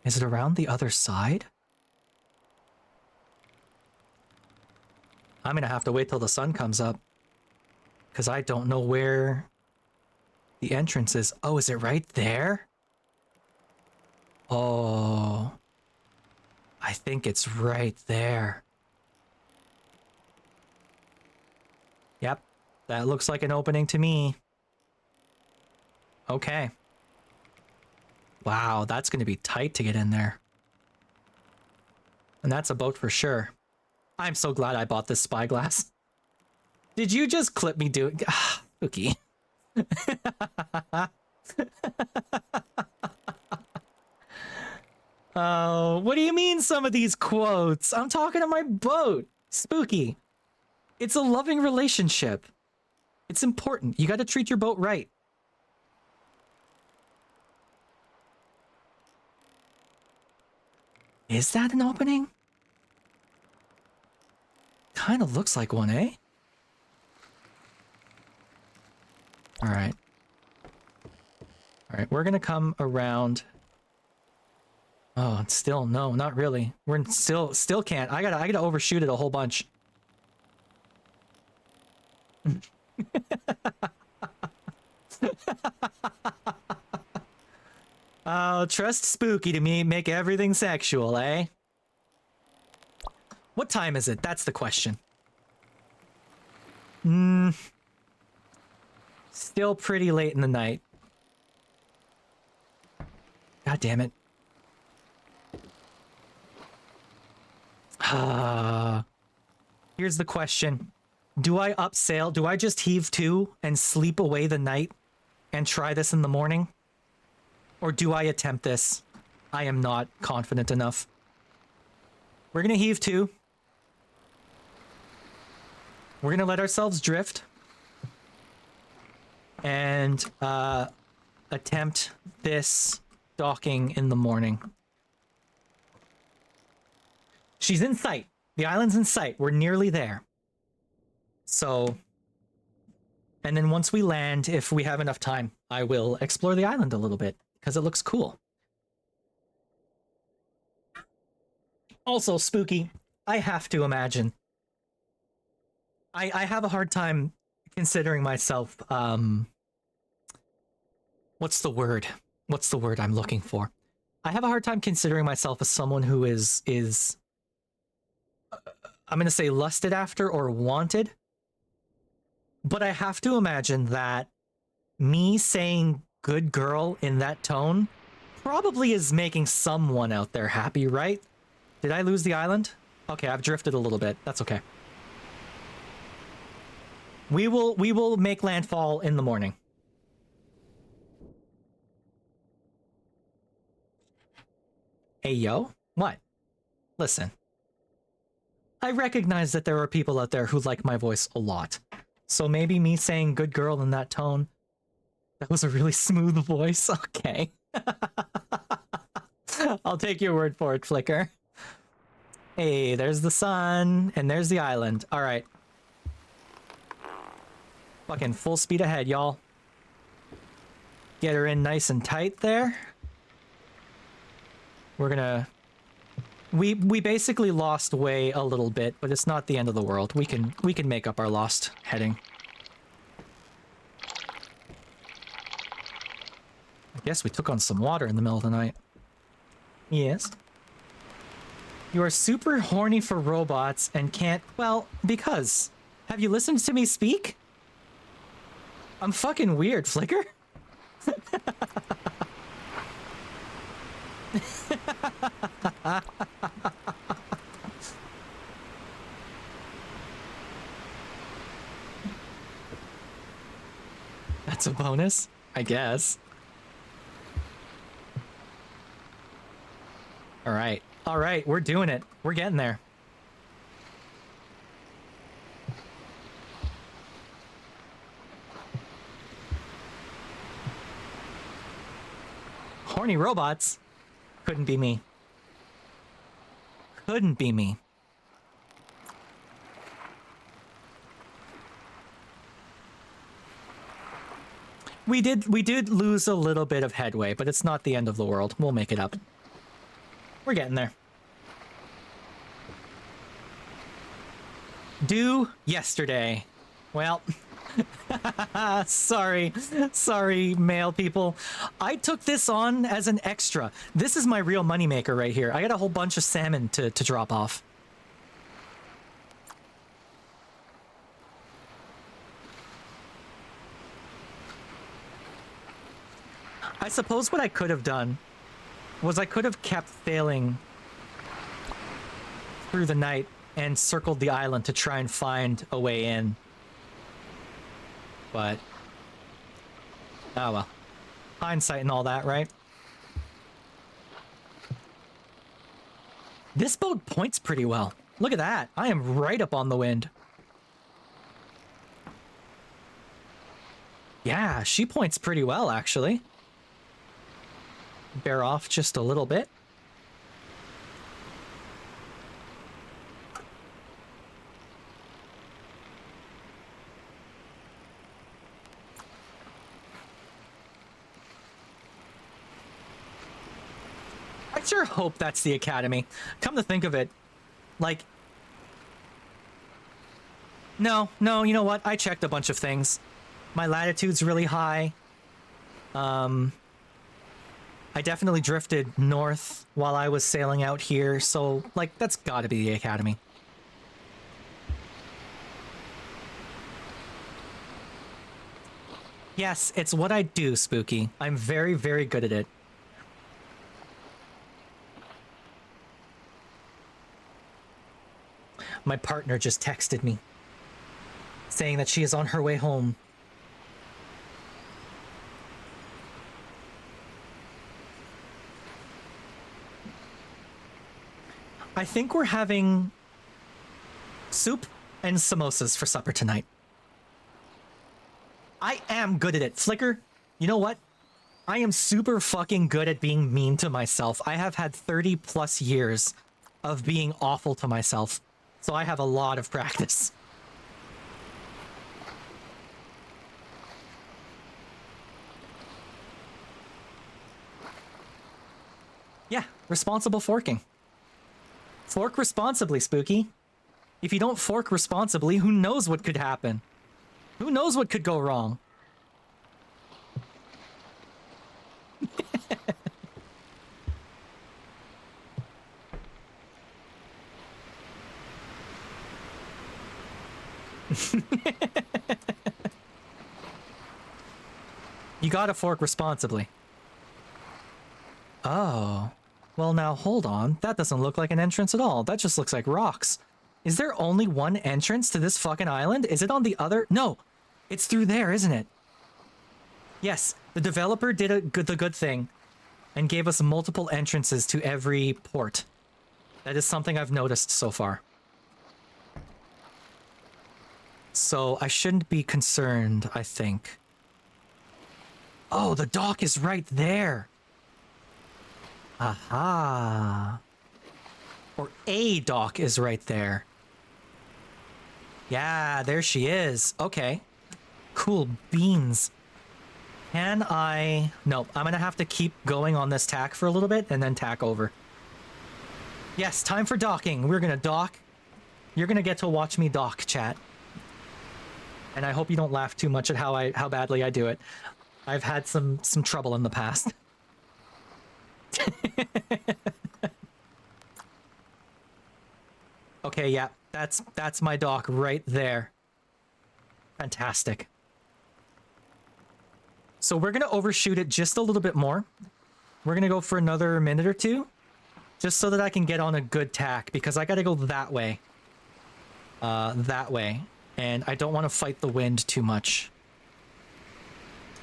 Is it around the other side? I'm gonna have to wait till the sun comes up, because I don't know where the entrance is. Oh, is it right there? Oh, I think it's right there. Yep, that looks like an opening to me. Okay. Wow, that's going to be tight to get in there. And that's a boat for sure. I'm so glad I bought this spyglass. Did you just clip me doing... Ah, Cookie. Oh, what do you mean some of these quotes? I'm talking to my boat. Spooky. It's a loving relationship. It's important. You got to treat your boat right. Is that an opening? Kind of looks like one, eh? Alright. Alright, we're gonna come around. Oh, still, no, not really. We're still can't. I gotta overshoot it a whole bunch. Oh, trust Spooky to me, make everything sexual, eh? What time is it? That's the question. Still pretty late in the night. God damn it. Here's the question. Do I upsail? Do I just heave to and sleep away the night and try this in the morning? Or do I attempt this? I am not confident enough. We're gonna heave to. We're gonna let ourselves drift. And attempt this docking in the morning. She's in sight. The island's in sight. We're nearly there. So, and then once we land, if we have enough time, I will explore the island a little bit, because it looks cool. Also, Spooky, I have to imagine. I have a hard time considering myself, what's the word? What's the word I'm looking for? I have a hard time considering myself as someone who is I'm gonna say lusted after or wanted. But I have to imagine that me saying good girl in that tone probably is making someone out there happy, right? Did I lose the island? Okay, I've drifted a little bit. That's okay. We will make landfall in the morning. Hey, yo? What? Listen. I recognize that there are people out there who like my voice a lot. So maybe me saying good girl in that tone, that was a really smooth voice. Okay. I'll take your word for it, Flicker. Hey, there's the sun, and there's the island. All right. Fucking full speed ahead, y'all. Get her in nice and tight there. We're gonna... We basically lost way a little bit, but it's not the end of the world. We can make up our lost heading. I guess we took on some water in the middle of the night. Yes. You are super horny for robots and can't... Well, because... Have you listened to me speak? I'm fucking weird, Flicker. bonus, I guess. All right. All right, we're doing it. We're getting there. Horny robots? Couldn't be me. Couldn't be me. We did lose a little bit of headway, but it's not the end of the world. We'll make it up. We're getting there. Due yesterday. Well, sorry, male people. I took this on as an extra. This is my real moneymaker right here. I got a whole bunch of salmon to drop off. I suppose what I could have done was I could have kept sailing through the night and circled the island to try and find a way in. But, oh well. Hindsight and all that, right? This boat points pretty well. Look at that. I am right up on the wind. Yeah, she points pretty well, actually. Bear off just a little bit. I sure hope that's the academy. Come to think of it, like... No, you know what? I checked a bunch of things. My latitude's really high. I definitely drifted north while I was sailing out here, so, like, that's gotta be the academy. Yes, it's what I do, Spooky. I'm very, very good at it. My partner just texted me, saying that she is on her way home. I think we're having soup and samosas for supper tonight. I am good at it. Flicker, you know what? I am super fucking good at being mean to myself. I have had 30 plus years of being awful to myself, so I have a lot of practice. Yeah, responsible forking. Fork responsibly, Spooky. If you don't fork responsibly, who knows what could happen? Who knows what could go wrong? You gotta fork responsibly. Oh. Well, now, hold on. That doesn't look like an entrance at all. That just looks like rocks. Is there only one entrance to this fucking island? Is it on the other? No. It's through there, isn't it? Yes, the developer did the good thing and gave us multiple entrances to every port. That is something I've noticed so far. So I shouldn't be concerned, I think. Oh, the dock is right there. Aha. Or a dock is right there. Yeah, there she is. Okay. Cool beans. Can I... Nope, I'm gonna have to keep going on this tack for a little bit and then tack over. Yes, time for docking. We're gonna dock. You're gonna get to watch me dock, chat. And I hope you don't laugh too much at how badly I do it. I've had some trouble in the past. Okay, yeah, that's my dock right there. Fantastic. So we're gonna overshoot it just a little bit more. We're gonna go for another minute or two, just so that I can get on a good tack, because I gotta go that way. And I don't want to fight the wind too much.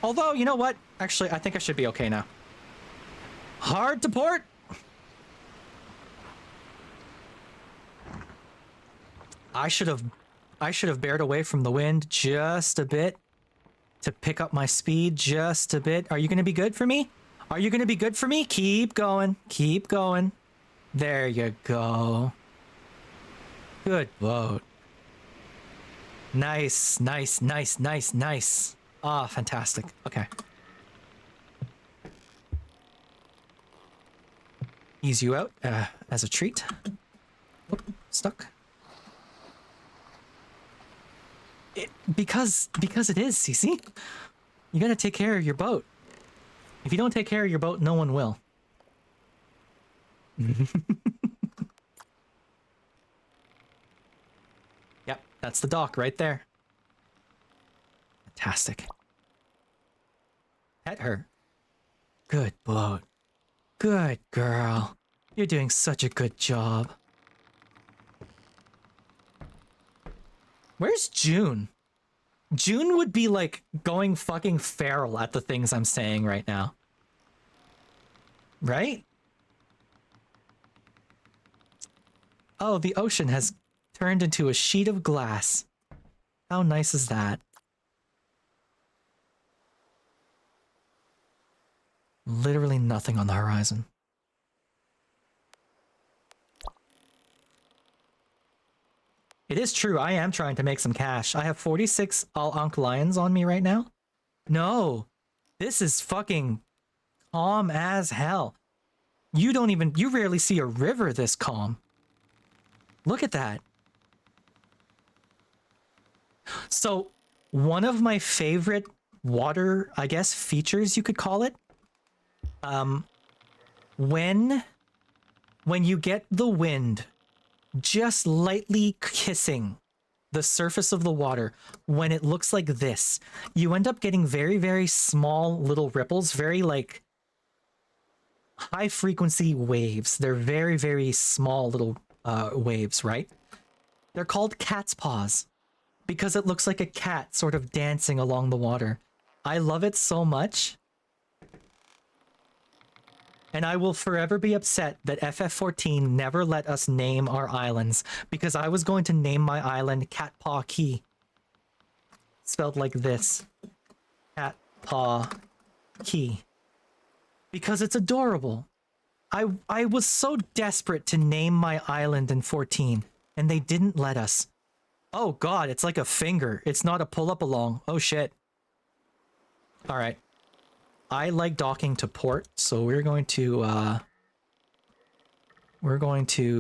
Although, you know what? Actually, I think I should be okay now. Hard to port. I should have bared away from the wind just a bit to pick up my speed just a bit. Are you going to be good for me? Are you going to be good for me? Keep going. Keep going. There you go. Good boat. Nice, nice, nice, nice, nice. Ah, fantastic. Okay. Ease you out as a treat. Oop, stuck. Because it is, Cece. You gotta take care of your boat. If you don't take care of your boat, no one will. Yep, that's the dock right there. Fantastic. Pet her. Good boat. Good girl. You're doing such a good job. Where's June? June would be like going fucking feral at the things I'm saying right now. Right? Oh, the ocean has turned into a sheet of glass. How nice is that? Literally nothing on the horizon. It is true, I am trying to make some cash. I have 46 Al-Ankh lions on me right now. No, this is fucking calm as hell. You rarely see a river this calm. Look at that. So, one of my favorite water, I guess, features you could call it, when you get the wind just lightly kissing the surface of the water, when it looks like this, you end up getting very, very small little ripples, very like high frequency waves. They're very, very small little waves, right? They're called cat's paws because it looks like a cat sort of dancing along the water. I love it so much. And I will forever be upset that FF14 never let us name our islands, because I was going to name my island Cat Paw Key. Spelled like this. Cat Paw Key. Because it's adorable. I was so desperate to name my island in 14, and they didn't let us. Oh god, it's like a finger. It's not a pull-up along. Oh shit. Alright. I like docking to port, so we're going to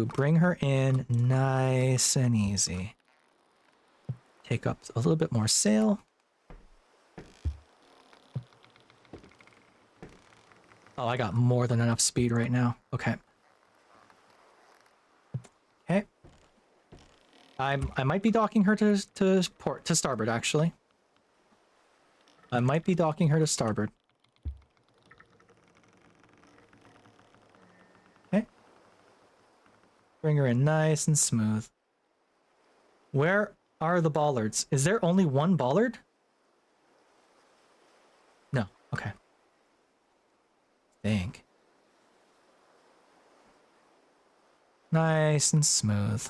bring her in nice and easy. Take up a little bit more sail. Oh, I got more than enough speed right now. Okay. Okay. I might be docking her to starboard, actually. I might be docking her to starboard. Okay. Bring her in nice and smooth. Where are the bollards? Is there only one bollard? No. Okay. Think. Nice and smooth.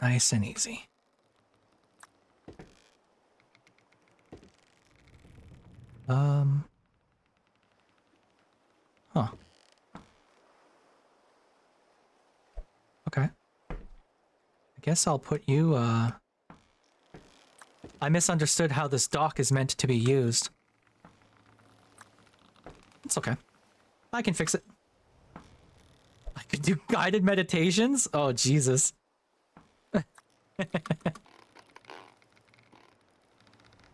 Nice and easy. Huh. Okay. I guess I'll put you, I misunderstood how this dock is meant to be used. It's okay. I can fix it. I could do guided meditations? Oh, Jesus.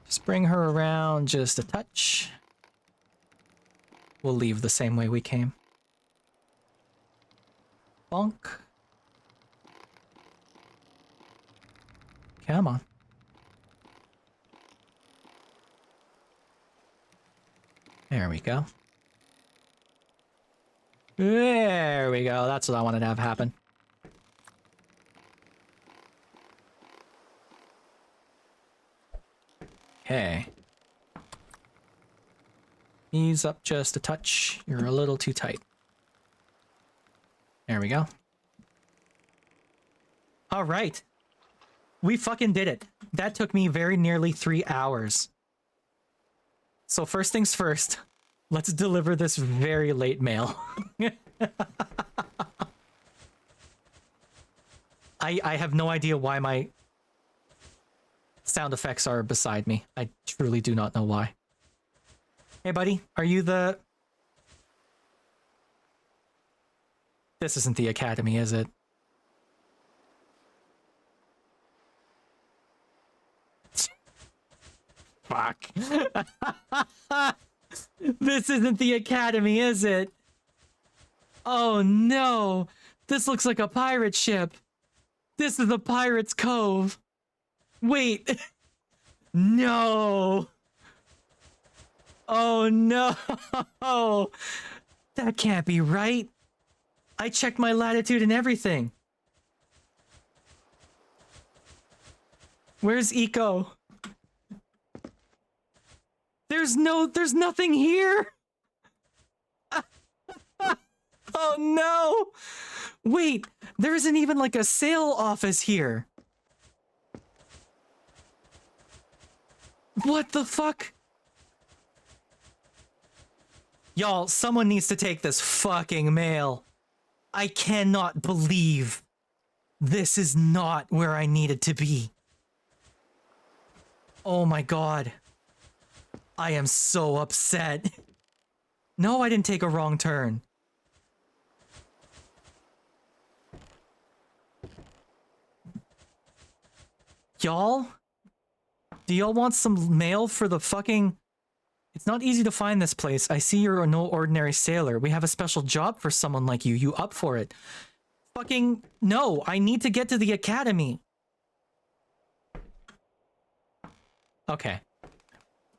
Just bring her around just a touch. We'll leave the same way we came. Bonk. Come on. There we go. There we go. That's what I wanted to have happen. Okay. Ease up just a touch. You're a little too tight. There we go. All right. We fucking did it. That took me very nearly 3 hours. So first things first, let's deliver this very late mail. I have no idea why my sound effects are beside me. I truly do not know why. Hey, buddy, are you the... This isn't the academy, is it? Fuck. This isn't the academy, is it? Oh no! This looks like a pirate ship. This is a pirate's cove. Wait. No. Oh no. That can't be right. I checked my latitude and everything. Where's Eco? There's nothing here. Oh no. Wait, there isn't even like a sail office here. What the fuck? Y'all, someone needs to take this fucking mail. I cannot believe this is not where I needed to be. Oh my god. I am so upset. No, I didn't take a wrong turn. Y'all? Do y'all want some mail for the fucking... It's not easy to find this place. I see you're no ordinary sailor. We have a special job for someone like you. You up for it? Fucking... No, I need to get to the academy. Okay.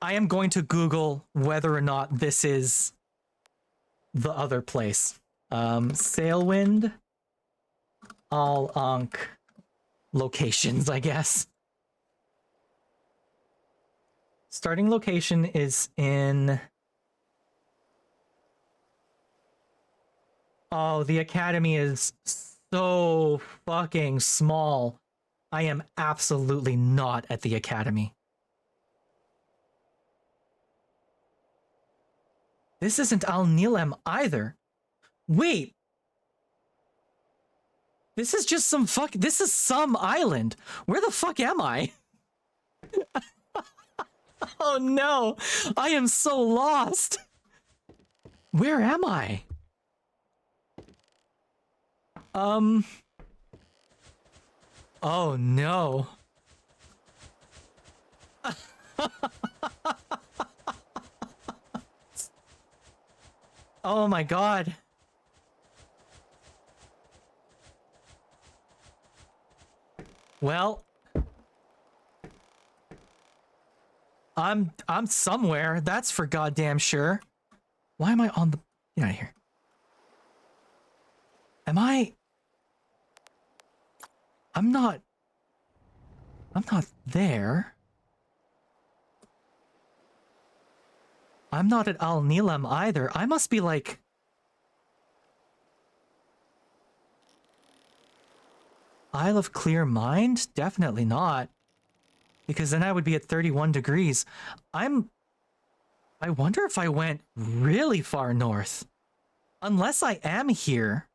I am going to Google whether or not this is the other place. Sailwind. All Ankh locations, I guess. Starting location is in... Oh, the academy is so fucking small. I am absolutely not at the academy. This isn't Al Nilem either. Wait. This is just some this is some island. Where the fuck am I? Oh no. I am so lost. Where am I? Oh no. Oh my god. Well, I'm somewhere, that's for goddamn sure. Why am I on the... Get out of here. Am I... I'm not there. I'm not at Al Nilem either. I must be like... Isle of Clear Mind? Definitely not. Because then I would be at 31 degrees. I wonder if I went really far north. Unless I am here.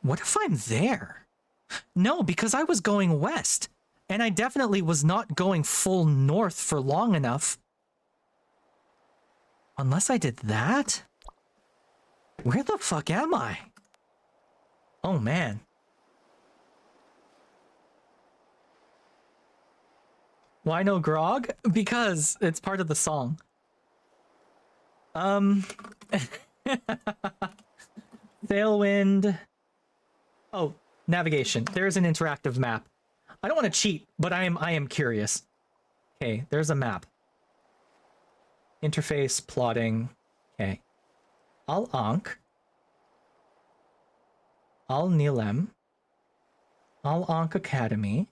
What if I'm there? No, because I was going west. And I definitely was not going full north for long enough. Unless I did that? Where the fuck am I? Oh man. Why no grog? Because it's part of the song. Sailwind. Oh, navigation. There's an interactive map. I don't want to cheat, but I am curious. Okay, there's a map. Interface, plotting. Okay. Al Ankh. Al Nilem. All Ankh Academy.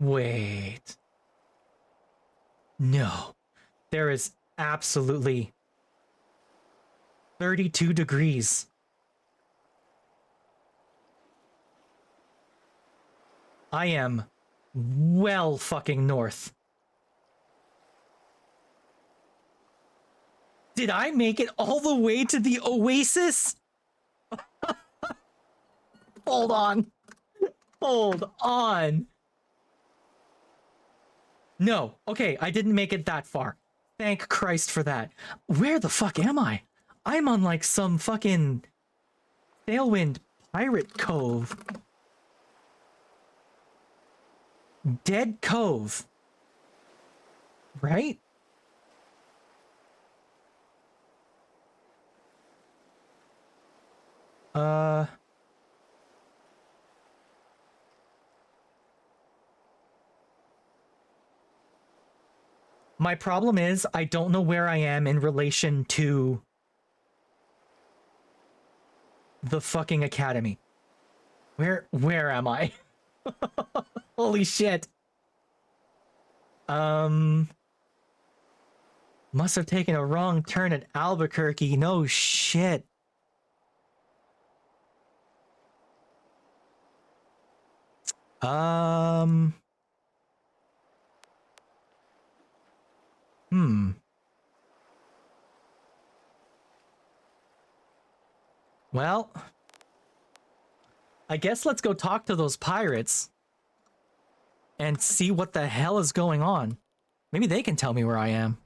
Wait. No. There is absolutely 32 degrees. I am well fucking north. Did I make it all the way to the oasis? Hold on. Hold on. No. Okay, I didn't make it that far. Thank Christ for that. Where the fuck am I? I'm on like some fucking Sailwind pirate cove. Dead Cove. Right? My problem is I don't know where I am in relation to the fucking academy. Where am I? Holy shit. Must have taken a wrong turn at Albuquerque. No shit. Well, I guess let's go talk to those pirates and see what the hell is going on. Maybe they can tell me where I am.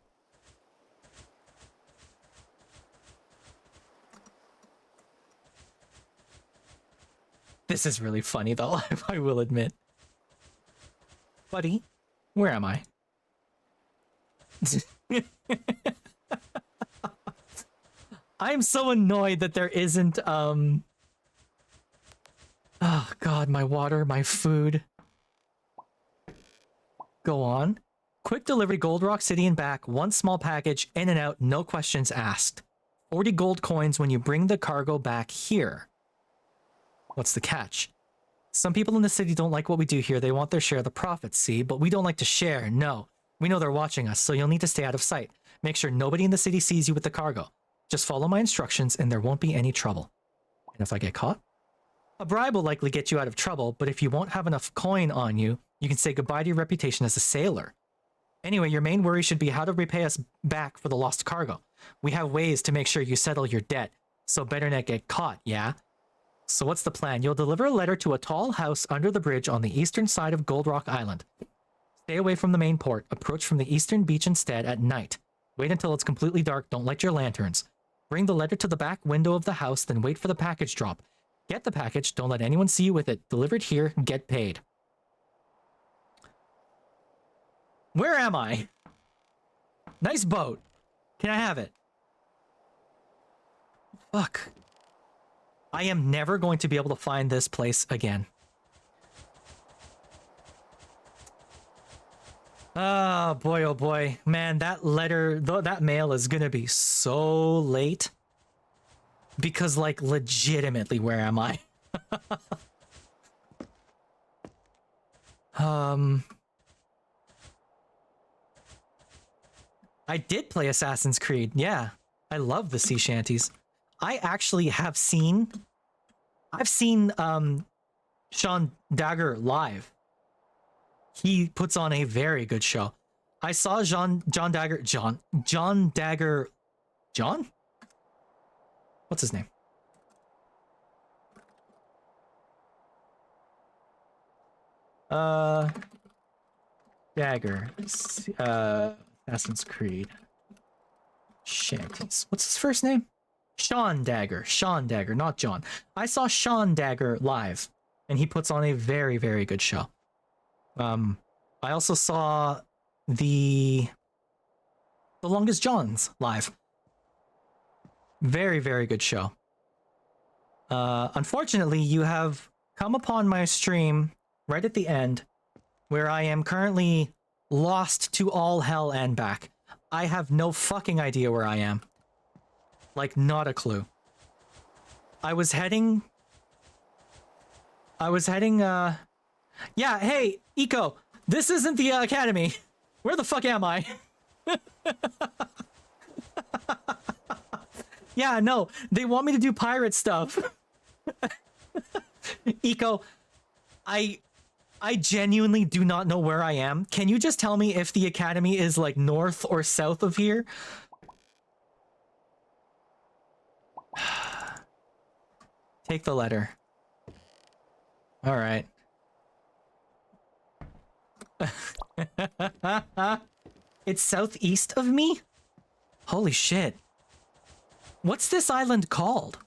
This is really funny though, I will admit. Buddy, where am I? I'm so annoyed that there isn't, oh god, my water, my food. Go on. Quick delivery, Gold Rock City and back, one small package, in and out, no questions asked. 40 gold coins when you bring the cargo back here. What's the catch? Some people in the city don't like what we do here. They want their share of the profits, see? But we don't like to share, no. We know they're watching us, so you'll need to stay out of sight. Make sure nobody in the city sees you with the cargo. Just follow my instructions and there won't be any trouble. And if I get caught? A bribe will likely get you out of trouble, but if you won't have enough coin on you, you can say goodbye to your reputation as a sailor. Anyway, your main worry should be how to repay us back for the lost cargo. We have ways to make sure you settle your debt, so better not get caught, yeah? So what's the plan? You'll deliver a letter to a tall house under the bridge on the eastern side of Gold Rock Island. Stay away from the main port. Approach from the eastern beach instead at night. Wait until it's completely dark. Don't light your lanterns. Bring the letter to the back window of the house, then wait for the package drop. Get the package. Don't let anyone see you with it. Deliver it here. Get paid. Where am I? Nice boat. Can I have it? Fuck. I am never going to be able to find this place again. Oh boy, oh boy. Man, that letter, that mail is gonna be so late. Because, like, legitimately, where am I? I did play Assassin's Creed, yeah. I love the sea shanties. I actually have seen... I've seen, Sean Dagger live. He puts on a very good show. I saw John Dagger... John Dagger... John? What's his name? Dagger. Assassin's Creed. Shanties. What's his first name? Sean Dagger. Sean Dagger, not John. I saw Sean Dagger live, and he puts on a very, very good show. I also saw the Longest Johns live. Very, very good show. Unfortunately, you have come upon my stream right at the end, where I am currently Lost to all hell and back. I have no fucking idea where I am. Like, not a clue. I was heading, yeah, hey, Eco, this isn't the academy. Where the fuck am I? Yeah, no, they want me to do pirate stuff. Eco, I genuinely do not know where I am. Can you just tell me if the academy is like north or south of here? Take the letter. All right. It's southeast of me? Holy shit. What's this island called?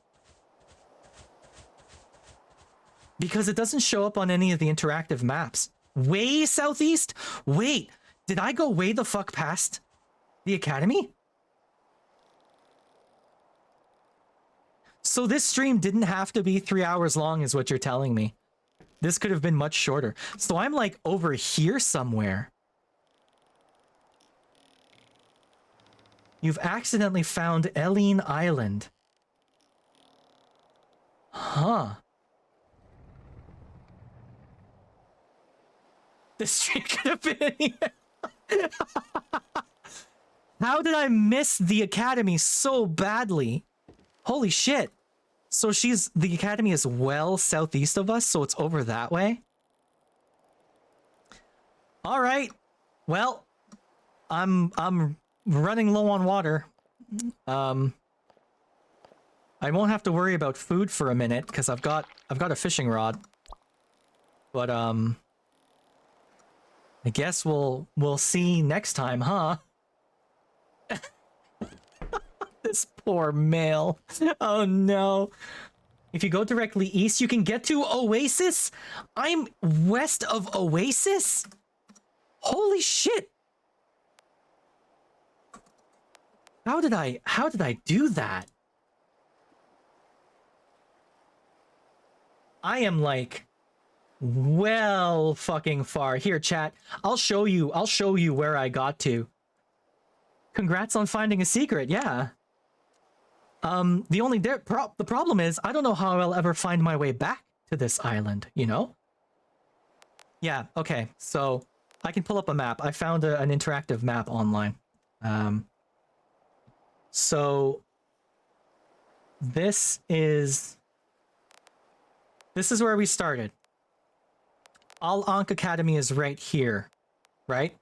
Because it doesn't show up on any of the interactive maps. Way southeast? Wait, did I go way the fuck past the academy? So this stream didn't have to be 3 hours long is what you're telling me. This could have been much shorter. So I'm like over here somewhere. You've accidentally found Eileen Island. Huh. This stream could have been anywhere. How did I miss the academy so badly? Holy shit. So the academy is well southeast of us, so it's over that way? All right. Well, I'm running low on water. I won't have to worry about food for a minute because I've got a fishing rod. But I guess we'll see next time, huh? This poor male. Oh no. If you go directly east, you can get to Oasis? I'm west of Oasis? Holy shit. How did I do that? I am like well fucking far. Here, chat. I'll show you where I got to. Congrats on finding a secret. Yeah. The problem is I don't know how I'll ever find my way back to this island, you know? Yeah, okay. So I can pull up a map. I found an interactive map online. So this is where we started. Al Ankh Academy is right here, right?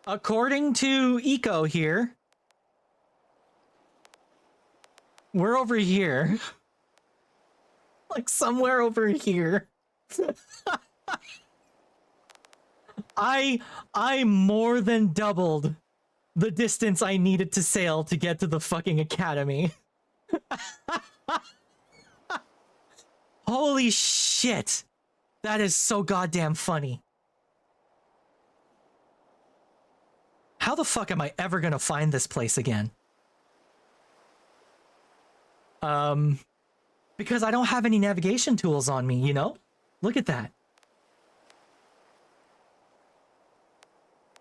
According to Eco here, we're over here. Like somewhere over here. I more than doubled the distance I needed to sail to get to the fucking academy. Holy shit. That is so goddamn funny. How the fuck am I ever gonna find this place again? Because I don't have any navigation tools on me, you know? Look at that.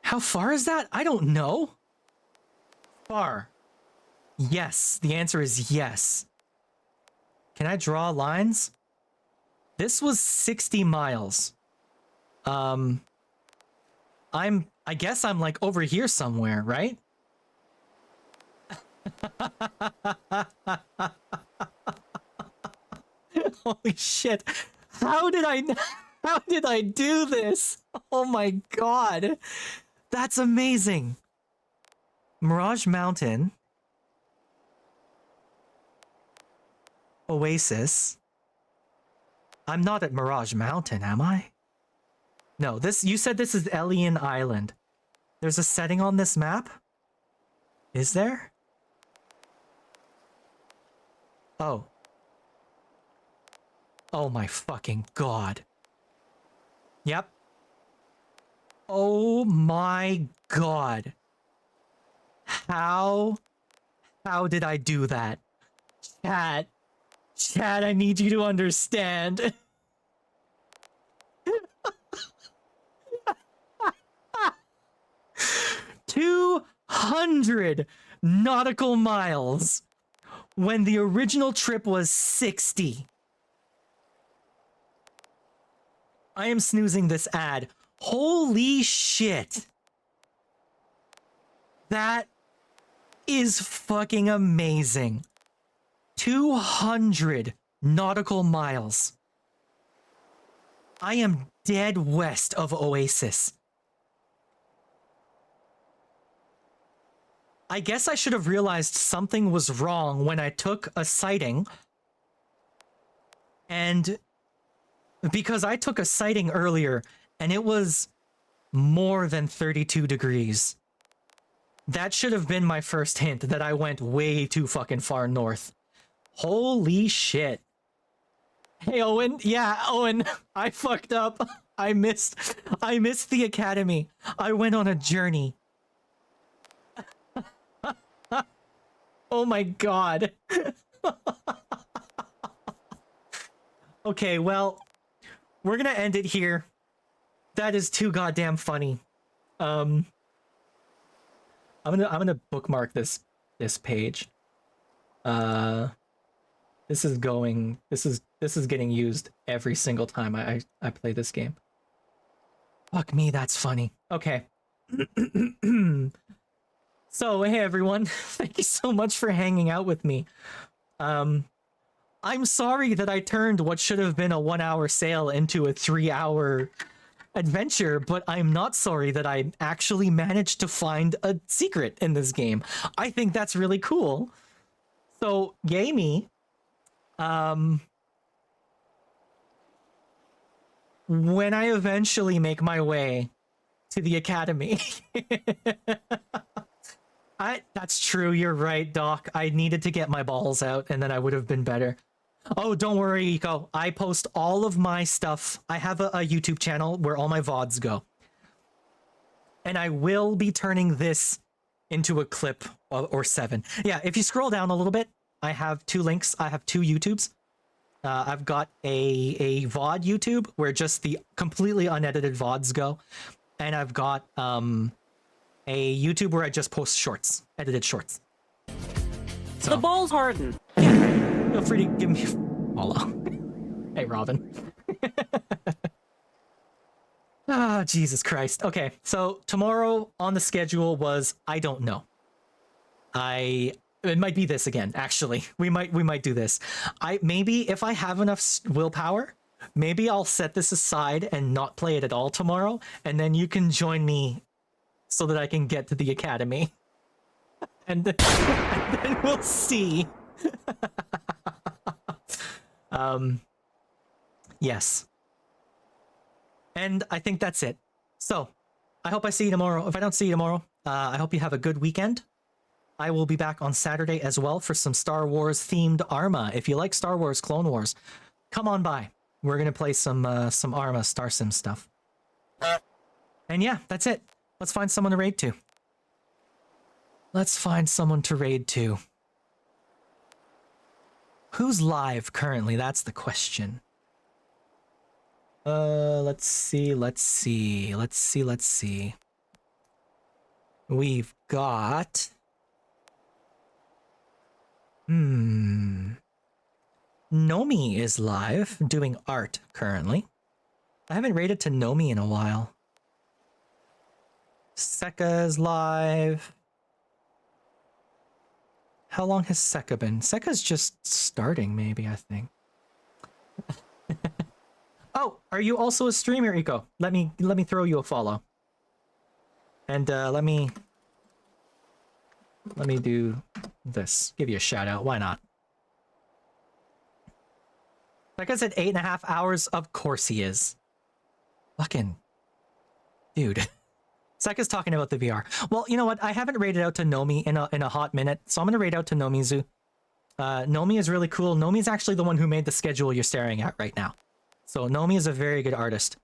How far is that? I don't know. Far. Yes. The answer is yes. Can I draw lines? This was 60 miles. I guess I'm like over here somewhere, right? Holy shit. How did I do this? Oh my god. That's amazing. Mirage Mountain. Oasis. I'm not at Mirage Mountain, am I? No, you said this is Eileen Island. There's a setting on this map? Is there? Oh. Oh my fucking god. Yep. Oh my god. How did I do that? Chat, I need you to understand. 200 nautical miles when the original trip was 60. I am snoozing this ad. Holy shit. That is fucking amazing. 200 nautical miles. I am dead west of Oasis. I guess I should have realized something was wrong when I took a sighting. And because I took a sighting earlier and it was more than 32 degrees. That should have been my first hint that I went way too fucking far north. Holy shit. Hey, Owen. Yeah, Owen. I fucked up. I missed the academy. I went on a journey. Oh my god. Okay, well, we're gonna end it here. That is too goddamn funny. I'm gonna bookmark this page. This is getting used every single time I play this game. Fuck me, that's funny. Okay. So, hey everyone, thank you so much for hanging out with me. I'm sorry that I turned what should have been a 1-hour sail into a 3-hour adventure, but I'm not sorry that I actually managed to find a secret in this game. I think that's really cool. So, yay me. When I eventually make my way to the academy. That's true, you're right, Doc. I needed to get my balls out and then I would have been better. Oh, don't worry, Eco. I post all of my stuff. I have a YouTube channel where all my VODs go. And I will be turning this into a clip or 7. Yeah, if you scroll down a little bit, I have 2 links. I have 2 YouTubes. I've got a VOD YouTube where just the completely unedited VODs go. And I've got a YouTube where I just post shorts, edited shorts. So, the balls harden. Feel free to give me a follow. Hey, Robin. Ah, Jesus Christ. Okay, so tomorrow on the schedule was I don't know. It might be this again. Actually, we might do this. Maybe if I have enough willpower, maybe I'll set this aside and not play it at all tomorrow, and then you can join me so that I can get to the academy. And then we'll see. Yes. And I think that's it. So, I hope I see you tomorrow. If I don't see you tomorrow, I hope you have a good weekend. I will be back on Saturday as well for some Star Wars themed Arma. If you like Star Wars Clone Wars, come on by. We're gonna play some Arma Star Sim stuff. And yeah, that's it. Let's find someone to raid to. Let's find someone to raid to. Who's live currently? That's the question. Let's see. We've got... Nomi is live, doing art currently. I haven't raided to Nomi in a while. Seka is live. How long has Seka been? Seka's just starting, maybe, I think. Oh, are you also a streamer, Eco? Let me throw you a follow. And let me do this. Give you a shout out. Why not? Like I said, 8.5 hours. Of course he is. Fucking dude. Seka's talking about the VR. Well, you know what? I haven't raided out to Nomi in a hot minute, so I'm gonna raid out to Nomizu. Nomi is really cool. Nomi is actually the one who made the schedule you're staring at right now. So Nomi is a very good artist.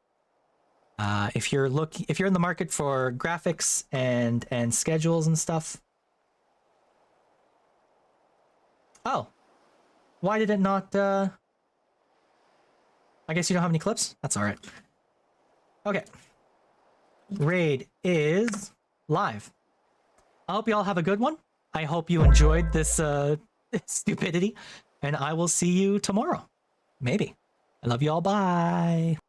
If you're in the market for graphics and schedules and stuff. Oh, why did it not? I guess you don't have any clips. That's all right. Okay. Raid is live. I hope you all have a good one. I hope you enjoyed this stupidity, and I will see you tomorrow. Maybe. I love you all. Bye.